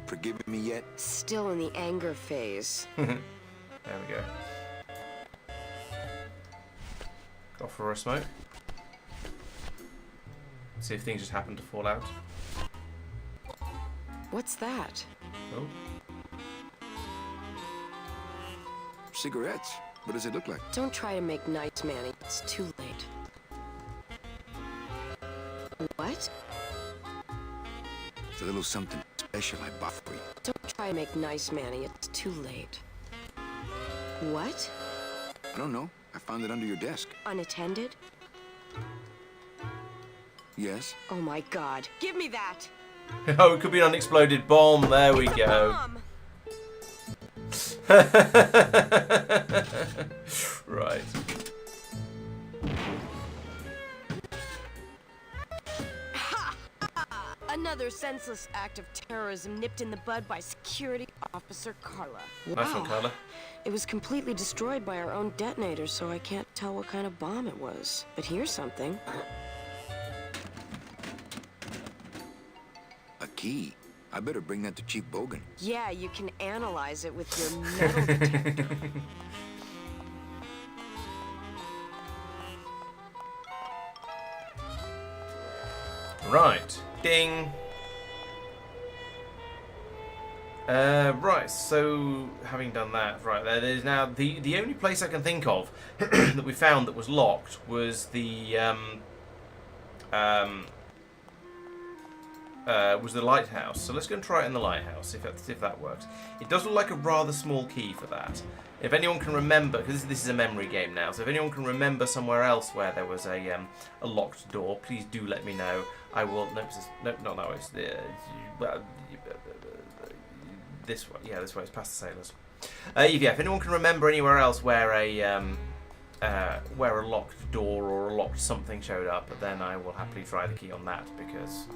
Forgiving me yet? Still in the anger phase. There we go. Go for a smoke. See if things just happen to fall out. What's that? Oh. Cigarettes. What does it look like? Don't try to make nice, Manny. It's too late. What? It's a little something special I bought for you. Don't try to make nice, Manny. It's too late. What? I don't know. I found it under your desk. Unattended? Yes. Oh my god. Give me that! Oh, it could be an unexploded bomb. There we go. Right. Ha! Another senseless act of terrorism nipped in the bud by Security Officer Carla. Nice one, Carla. It was completely destroyed by our own detonator, so I can't tell what kind of bomb it was. But here's something. A key. I better bring that to Chief Bogan. Yeah, you can analyze it with your metal detector. Right. Ding. Right, so having done that, right, there's now the only place I can think of that we found that was locked was the lighthouse. So let's go and try it in the lighthouse, if that works. It does look like a rather small key for that. If anyone can remember, because this is a memory game now, so if anyone can remember somewhere else where there was a locked door, please do let me know. I will. No, not that way. This way. Yeah, this way. It's past the sailors. Yeah, if anyone can remember anywhere else where a locked door or a locked something showed up, then I will happily try the key on that, because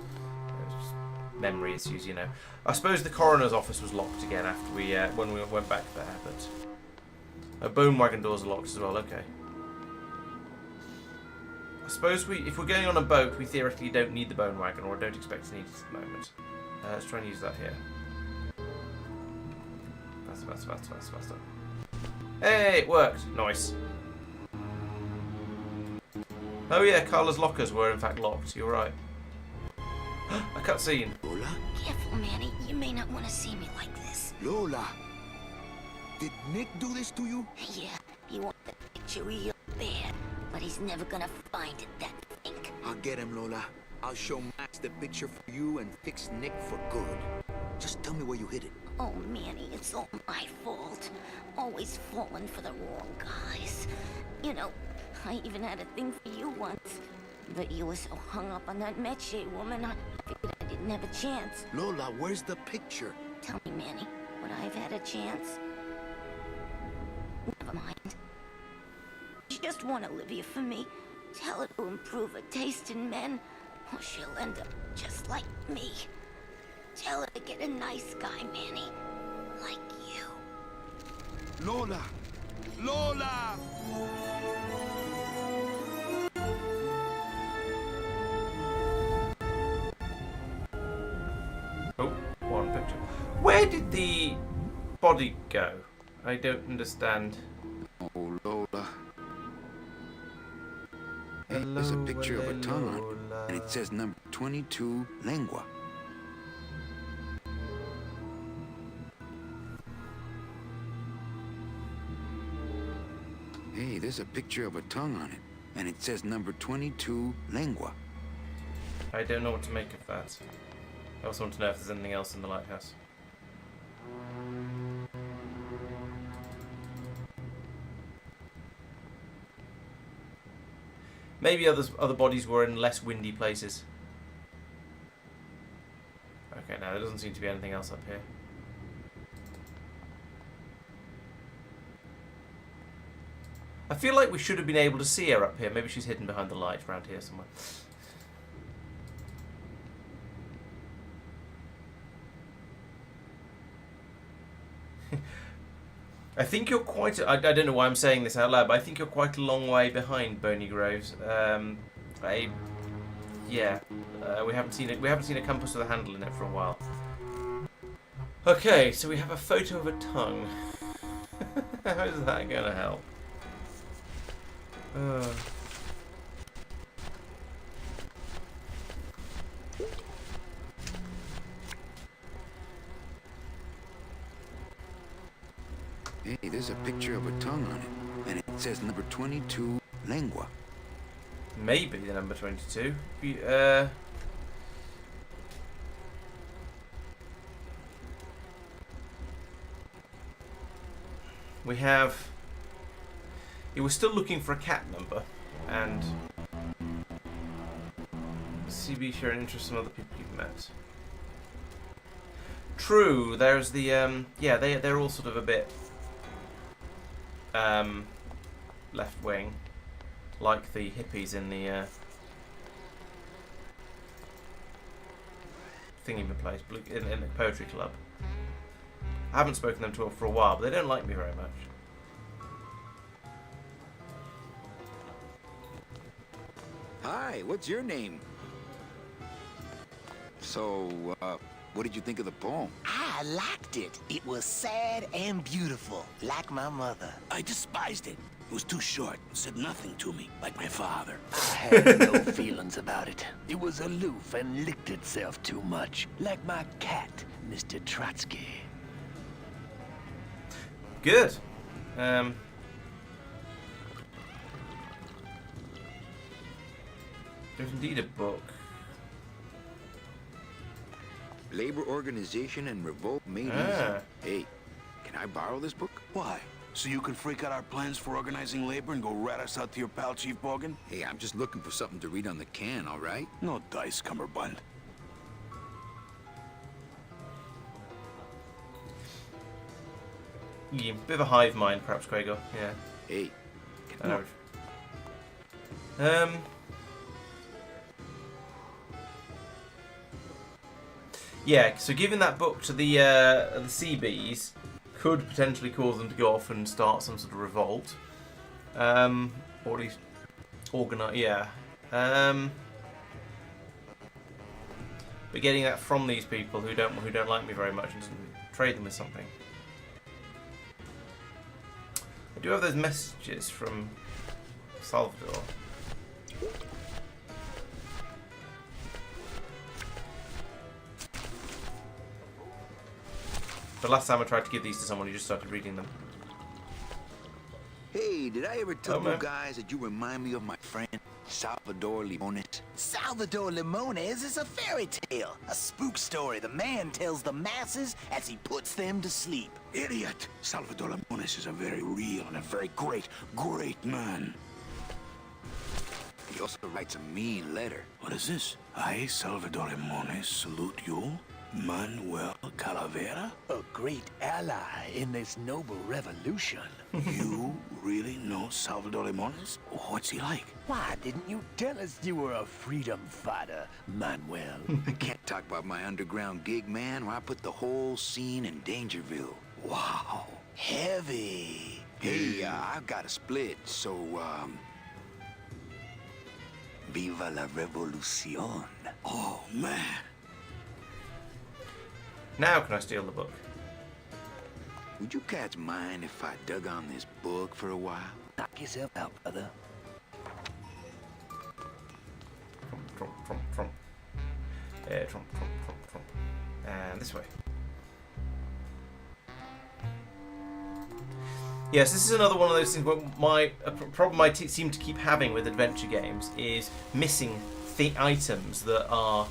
memory issues, you know. I suppose the coroner's office was locked again after when we went back there, but bone wagon doors are locked as well. Okay. I suppose if we're going on a boat, we theoretically don't need the bone wagon, or don't expect to need it at the moment. Let's try and use that here. Faster. Hey, it worked. Nice. Oh yeah, Carla's lockers were in fact locked. You're right. A cutscene. Lola? Careful, Manny. You may not want to see me like this. Lola! Did Nick do this to you? Yeah, he wants the picture real bad, but he's never gonna find it, that thing. I'll get him, Lola. I'll show Max the picture for you and fix Nick for good. Just tell me where you hid it. Oh, Manny, it's all my fault. Always falling for the wrong guys. You know, I even had a thing for you once. But you were so hung up on that Meche woman, I figured I didn't have a chance. Lola, where's the picture? Tell me, Manny, would I have had a chance? Never mind. Just want Olivia for me. Tell her to improve her taste in men, or she'll end up just like me. Tell her to get a nice guy, Manny. Like you. Lola! Lola! Oh, one picture. Where did the body go? I don't understand. Oh, Lola. Hey, there's a picture of a tongue on it, and it says number 22, lengua. Hey, there's a picture of a tongue on it, and it says number 22, lengua. I don't know what to make of that. I also want to know if there's anything else in the lighthouse. Maybe other bodies were in less windy places. Okay, now there doesn't seem to be anything else up here. I feel like we should have been able to see her up here. Maybe she's hidden behind the light around here somewhere. I think you're quite... I don't know why I'm saying this out loud, but I think you're quite a long way behind Boney Groves. Yeah, we haven't seen it. We haven't seen a compass with a handle in it for a while. Okay, so we have a photo of a tongue. How is that going to help? Hey, there's a picture of a tongue on it, and it says number 22, lengua. Maybe the number 22. We have... Yeah, we're still looking for a cat number, and CB share an interest in other people you've met. True, there's the yeah, they're all sort of a bit left wing, like the hippies in the thingy place in the poetry club. I haven't spoken to them for a while, but they don't like me very much. Hi, what's your name? So, what did you think of the poem? I liked it. It was sad and beautiful, like my mother. I despised it. It was too short. Said nothing to me, like my father. I had no feelings about it. It was aloof and licked itself too much, like my cat, Mr. Trotsky. Good. There's indeed a book. Labor Organization and Revolt Made Easy. Hey, can I borrow this book? Why? So you can freak out our plans for organizing labor and go rat us out to your pal, Chief Bogan? Hey, I'm just looking for something to read on the can, all right? No dice, Cummerbund. Yeah, bit of a hive mind, perhaps, Gregor. Yeah. Hey. Yeah, so giving that book to the CBs could potentially cause them to go off and start some sort of revolt, or at least organize. Yeah, but getting that from these people who don't like me very much and trade them with something. I do have those messages from Salvador. The last time I tried to give these to someone, he just started reading them. Hey, did I ever tell you guys that you remind me of my friend Salvador Limones? Salvador Limones is a fairy tale, a spook story the man tells the masses as he puts them to sleep. Idiot! Salvador Limones is a very real and a very great man. He also writes a mean letter. What is this? I, Salvador Limones, salute you, Manuel Calavera? A great ally in this noble revolution. You really know Salvador Limones? What's he like? Why didn't you tell us you were a freedom fighter, Manuel? I can't talk about my underground gig, man, where I put the whole scene in Dangerville. Wow. Heavy. Hey, I've got a split, so, Viva la revolucion. Oh, man. Now can I steal the book? Would you cats mind if I dug on this book for a while? Knock yourself out, brother. And this way. Yes, this is another one of those things where a problem I seem to keep having with adventure games is missing items that are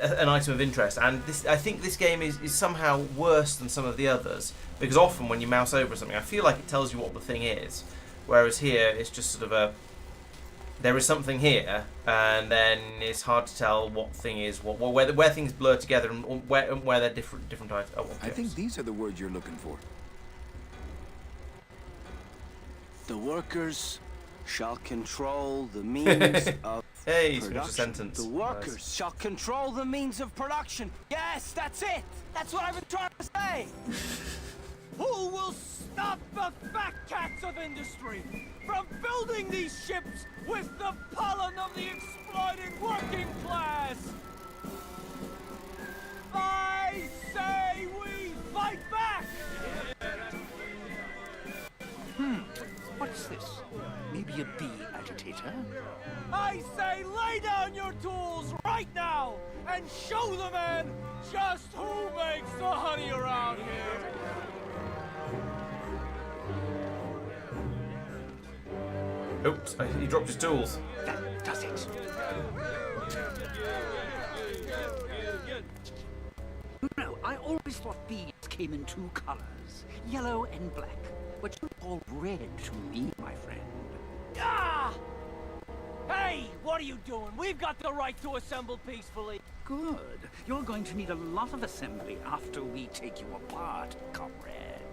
an item of interest, and I think this game is somehow worse than some of the others, because often when you mouse over something, I feel like it tells you what the thing is, whereas here it's just sort of there is something here, and then it's hard to tell what thing is where things blur together and where they're different items. I think these are the words you're looking for. The workers shall control the means of production. A sentence. The workers shall control the means of production. Yes, that's it. That's what I've been trying to say. Who will stop the fat cats of industry from building these ships with the pollen of the exploited working class? I say we fight back! What's this? Maybe a bee agitator? I say lay down your tools right now and show the man just who makes the honey around here. Oops, he dropped his tools. That does it. No, I always thought bees came in two colors, yellow and black. But you're all red to me, my friend. Ah! Hey, what are you doing? We've got the right to assemble peacefully. Good. You're going to need a lot of assembly after we take you apart, comrade.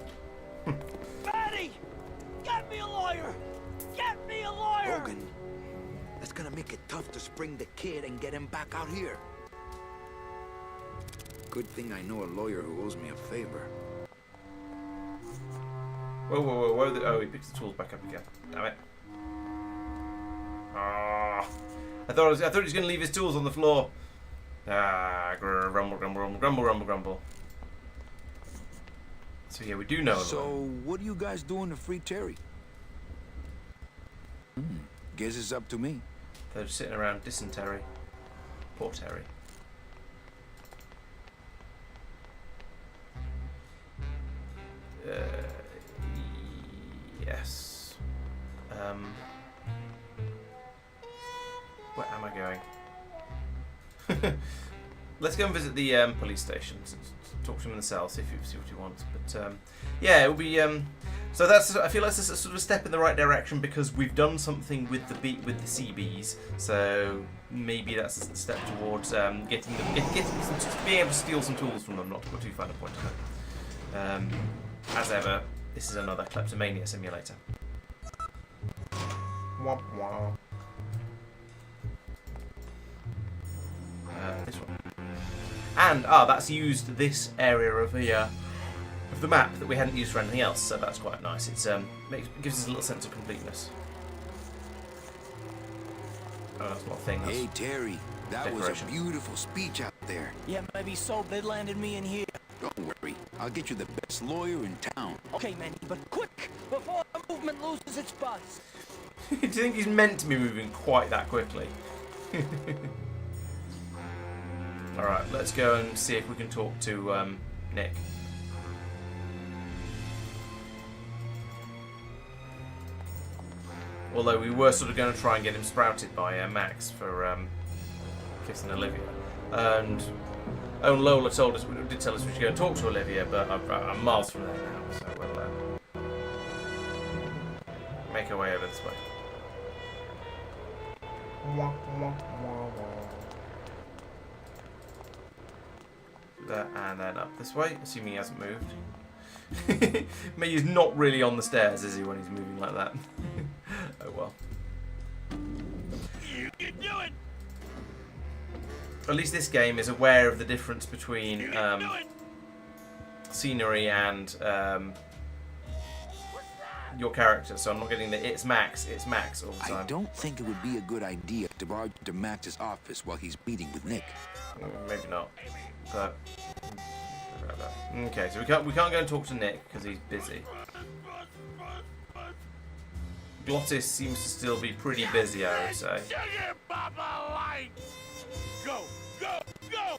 Betty! Get me a lawyer! Get me a lawyer! Bogan, that's gonna make it tough to spring the kid and get him back out here. Good thing I know a lawyer who owes me a favor. Whoa, whoa, whoa, whoa. Oh, he picks the tools back up again. Damn it. Ah. I thought he was going to leave his tools on the floor. Ah, grumble, grumble, grumble, grumble, grumble, grumble. So yeah, we do know. So, what are you guys doing to free Terry? Guess it's up to me. They're just sitting around dysentery. Poor Terry. Yes. Where am I going? Let's go and visit the police station. Talk to him in the cell. See what he wants. But yeah, it will be. So that's. I feel like that's a sort of a step in the right direction because we've done something with the CBs. So maybe that's a step towards getting being able to steal some tools from them. Not to put too fine a point on it. As ever, this is another kleptomania simulator. Womp womp. This one. And that's used this area of the map that we hadn't used for anything else, so that's quite nice. It's gives us a little sense of completeness. Oh, that's not a thing. That's hey Terry, that decoration. was a beautiful speech out there. Yeah, maybe so. They landed me in here. Don't worry, I'll get you the best lawyer in town. Okay, Manny, but quick before the movement loses its buzz. Do you think he's meant to be moving quite that quickly? Alright, let's go and see if we can talk to Nick. Although we were sort of going to try and get him sprouted by Max for kissing Olivia. And Lola did tell us we should go and talk to Olivia, but I'm miles from there now, so we'll make our way over this way. There, and then up this way, assuming he hasn't moved. Maybe he's not really on the stairs, is he, when he's moving like that? Oh well. You can do it! At least this game is aware of the difference between scenery and your character, so I'm not getting the it's Max all the time. I don't think it would be a good idea to barge into Max's office while he's meeting with Nick. Maybe not. But okay, so we can't go and talk to Nick because he's busy. Glottis seems to still be pretty busy, I would say. Go, go, go!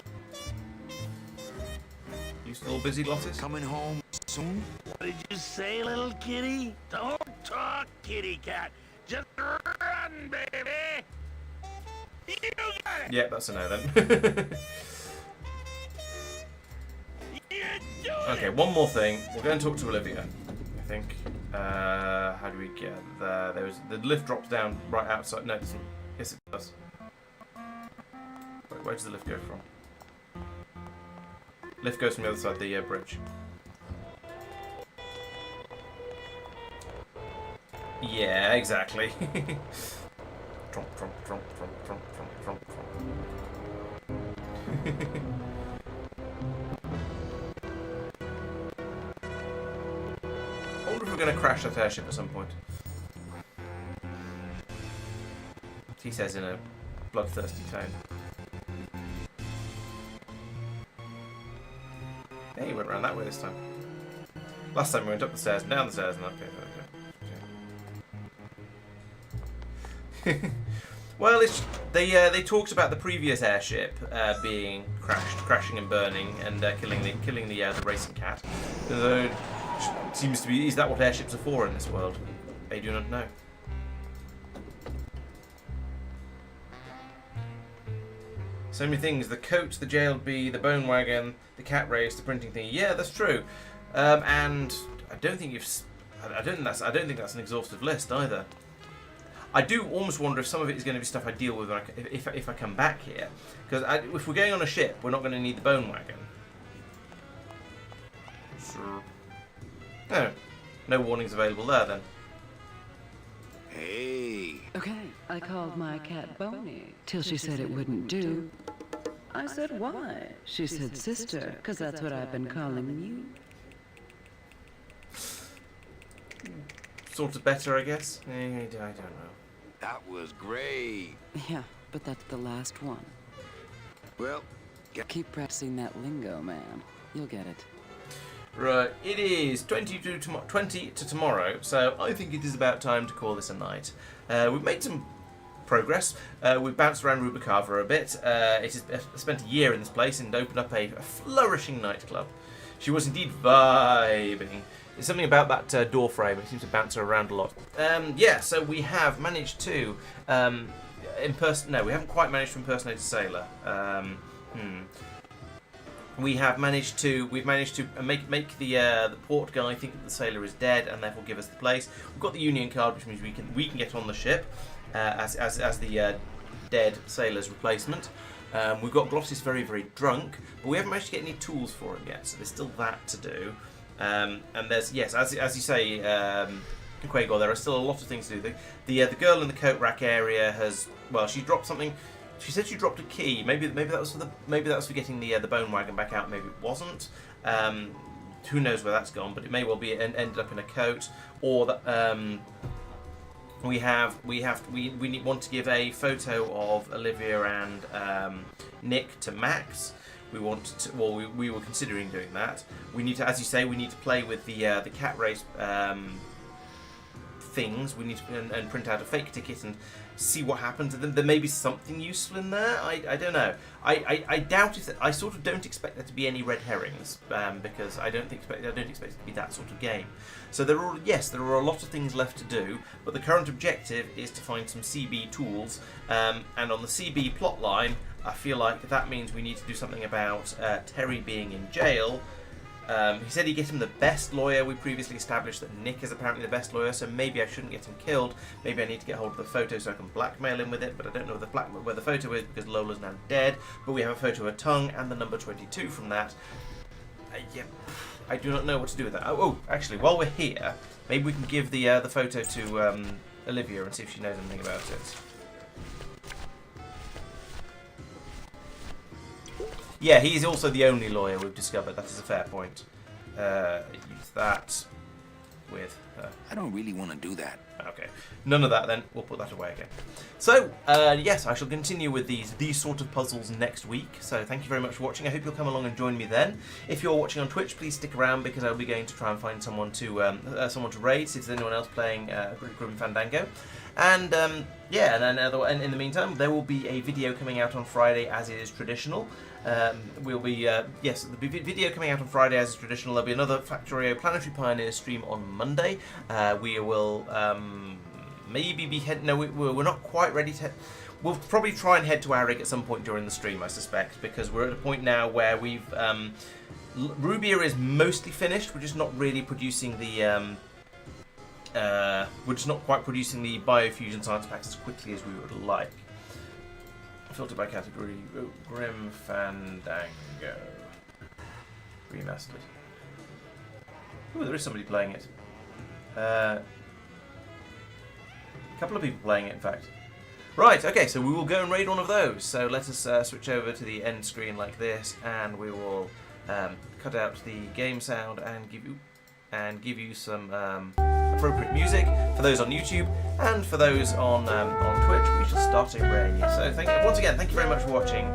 You still busy, Glottis? Coming home soon? What did you say, little kitty? Don't talk, kitty cat. Just run, baby. You got it. Yeah, that's a no then. Okay, one more thing. We'll go and talk to Olivia, I think. How do we get there? The lift drops down right outside. No, it doesn't. Yes, it does. Wait, where does the lift go from? Lift goes from the other side of the bridge. Yeah, exactly. Trump, Trump, Trump, Trump, Trump, Trump, Trump, Trump. I wonder if we're going to crash that airship at some point. He says in a bloodthirsty tone. Yeah, he went around that way this time. Last time we went up the stairs and down the stairs and up. Okay. Well, they talked about the previous airship being crashing and burning, and killing the racing cat. Seems to be. Is that what airships are for in this world? They do not know. So many things: the coach, the jailed bee, the bone wagon, the cat race, the printing thing. Yeah, that's true. And I don't think I don't think that's an exhaustive list either. I do almost wonder if some of it is going to be stuff I deal with if I come back here, because if we're going on a ship, we're not going to need the bone wagon. So, no warnings available there then. Hey. Okay, I called my cat Boney till she said it wouldn't do. I said, why? She said, sister, because that's what I've been calling you. Sort of better, I guess. I don't know. That was great. Yeah, but that's the last one. Well, keep practicing that lingo, man. You'll get it. Right, it is 20 to tomorrow, so I think it is about time to call this a night. We've made some progress. We've bounced around Rubicava a bit. It has spent a year in this place and opened up a flourishing nightclub. She was indeed vibing. There's something about that door frame. It seems to bounce her around a lot. Yeah, so we have managed to No, we haven't quite managed to impersonate a sailor. We've managed to make the port guy think that the sailor is dead and therefore give us the place. We've got the Union card, which means we can get on the ship as the dead sailor's replacement. We've got Glossus very, very drunk, but we haven't managed to get any tools for him yet, so there's still that to do. And there's, yes, as you say, Quagor, there are still a lot of things to do. The girl in the coat rack area has, well, she dropped something. She said she dropped a key. Maybe that was for getting the bone wagon back out. Maybe it wasn't. Who knows where that's gone? But it may well be ended up in a coat, or that we want to give a photo of Olivia and Nick to Max. We were considering doing that. We need to, as you say, we need to play with the cat race things. We need to and print out a fake ticket and see what happens. And then there may be something useful in there. I don't know. I doubt it. I sort of don't expect there to be any red herrings because I don't expect it to be that sort of game. So there are a lot of things left to do, but the current objective is to find some CB tools. And on the CB plot line, I feel like that means we need to do something about Terry being in jail. He said he'd get him the best lawyer. We previously established that Nick is apparently the best lawyer, so maybe I shouldn't get him killed. Maybe I need to get hold of the photo so I can blackmail him with it, but I don't know where the photo is because Lola's now dead. But we have a photo of a tongue and the number 22 from that. Yeah, I do not know what to do with that. Oh, actually, while we're here, maybe we can give the photo to Olivia and see if she knows anything about it. Yeah, he's also the only lawyer we've discovered. That is a fair point. Use that with her. I don't really want to do that. Okay. None of that then. We'll put that away again. So, yes, I shall continue with these sort of puzzles next week. So thank you very much for watching. I hope you'll come along and join me then. If you're watching on Twitch, please stick around because I'll be going to try and find someone to raid, see if there's anyone else playing Grim Fandango. And yeah, and in the meantime, there will be a video coming out on Friday as it is traditional. There'll be video coming out on Friday as is traditional. There'll be another Factorio Planetary Pioneer stream on Monday. We will maybe be we're not quite ready to. We'll probably try and head to our rig at some point during the stream, I suspect, because we're at a point now where we've Rubia is mostly finished. We're just not really producing the. We're just not quite producing the biofusion science packs as quickly as we would like. Filter by category, Grim Fandango. Remastered. Ooh, there is somebody playing it. A couple of people playing it, in fact. Right, okay, so we will go and raid one of those. So let us switch over to the end screen like this, and we will cut out the game sound and give you some appropriate music for those on YouTube, and for those on Twitch, we shall start a raid. So once again, thank you very much for watching.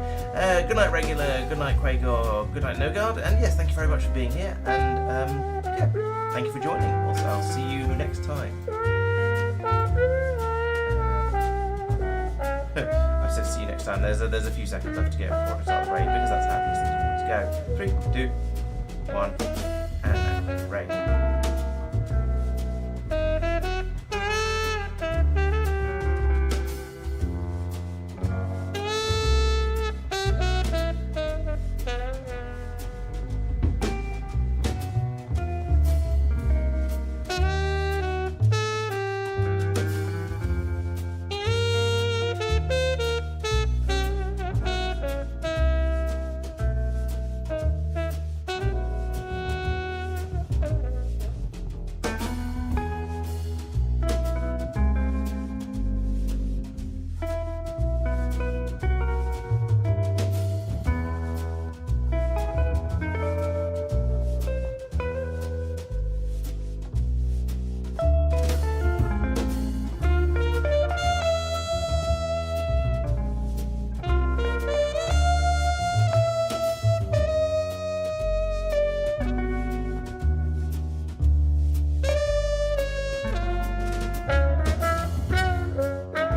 Good night, Regular. Good night, Quagor. Good night, Nogard. And yes, thank you very much for being here. And yeah, thank you for joining. Also, I'll see you next time. I said see you next time. There's a few seconds left to go before I start the raid because that's how these things are going to go. 3, 2, 1, and raid.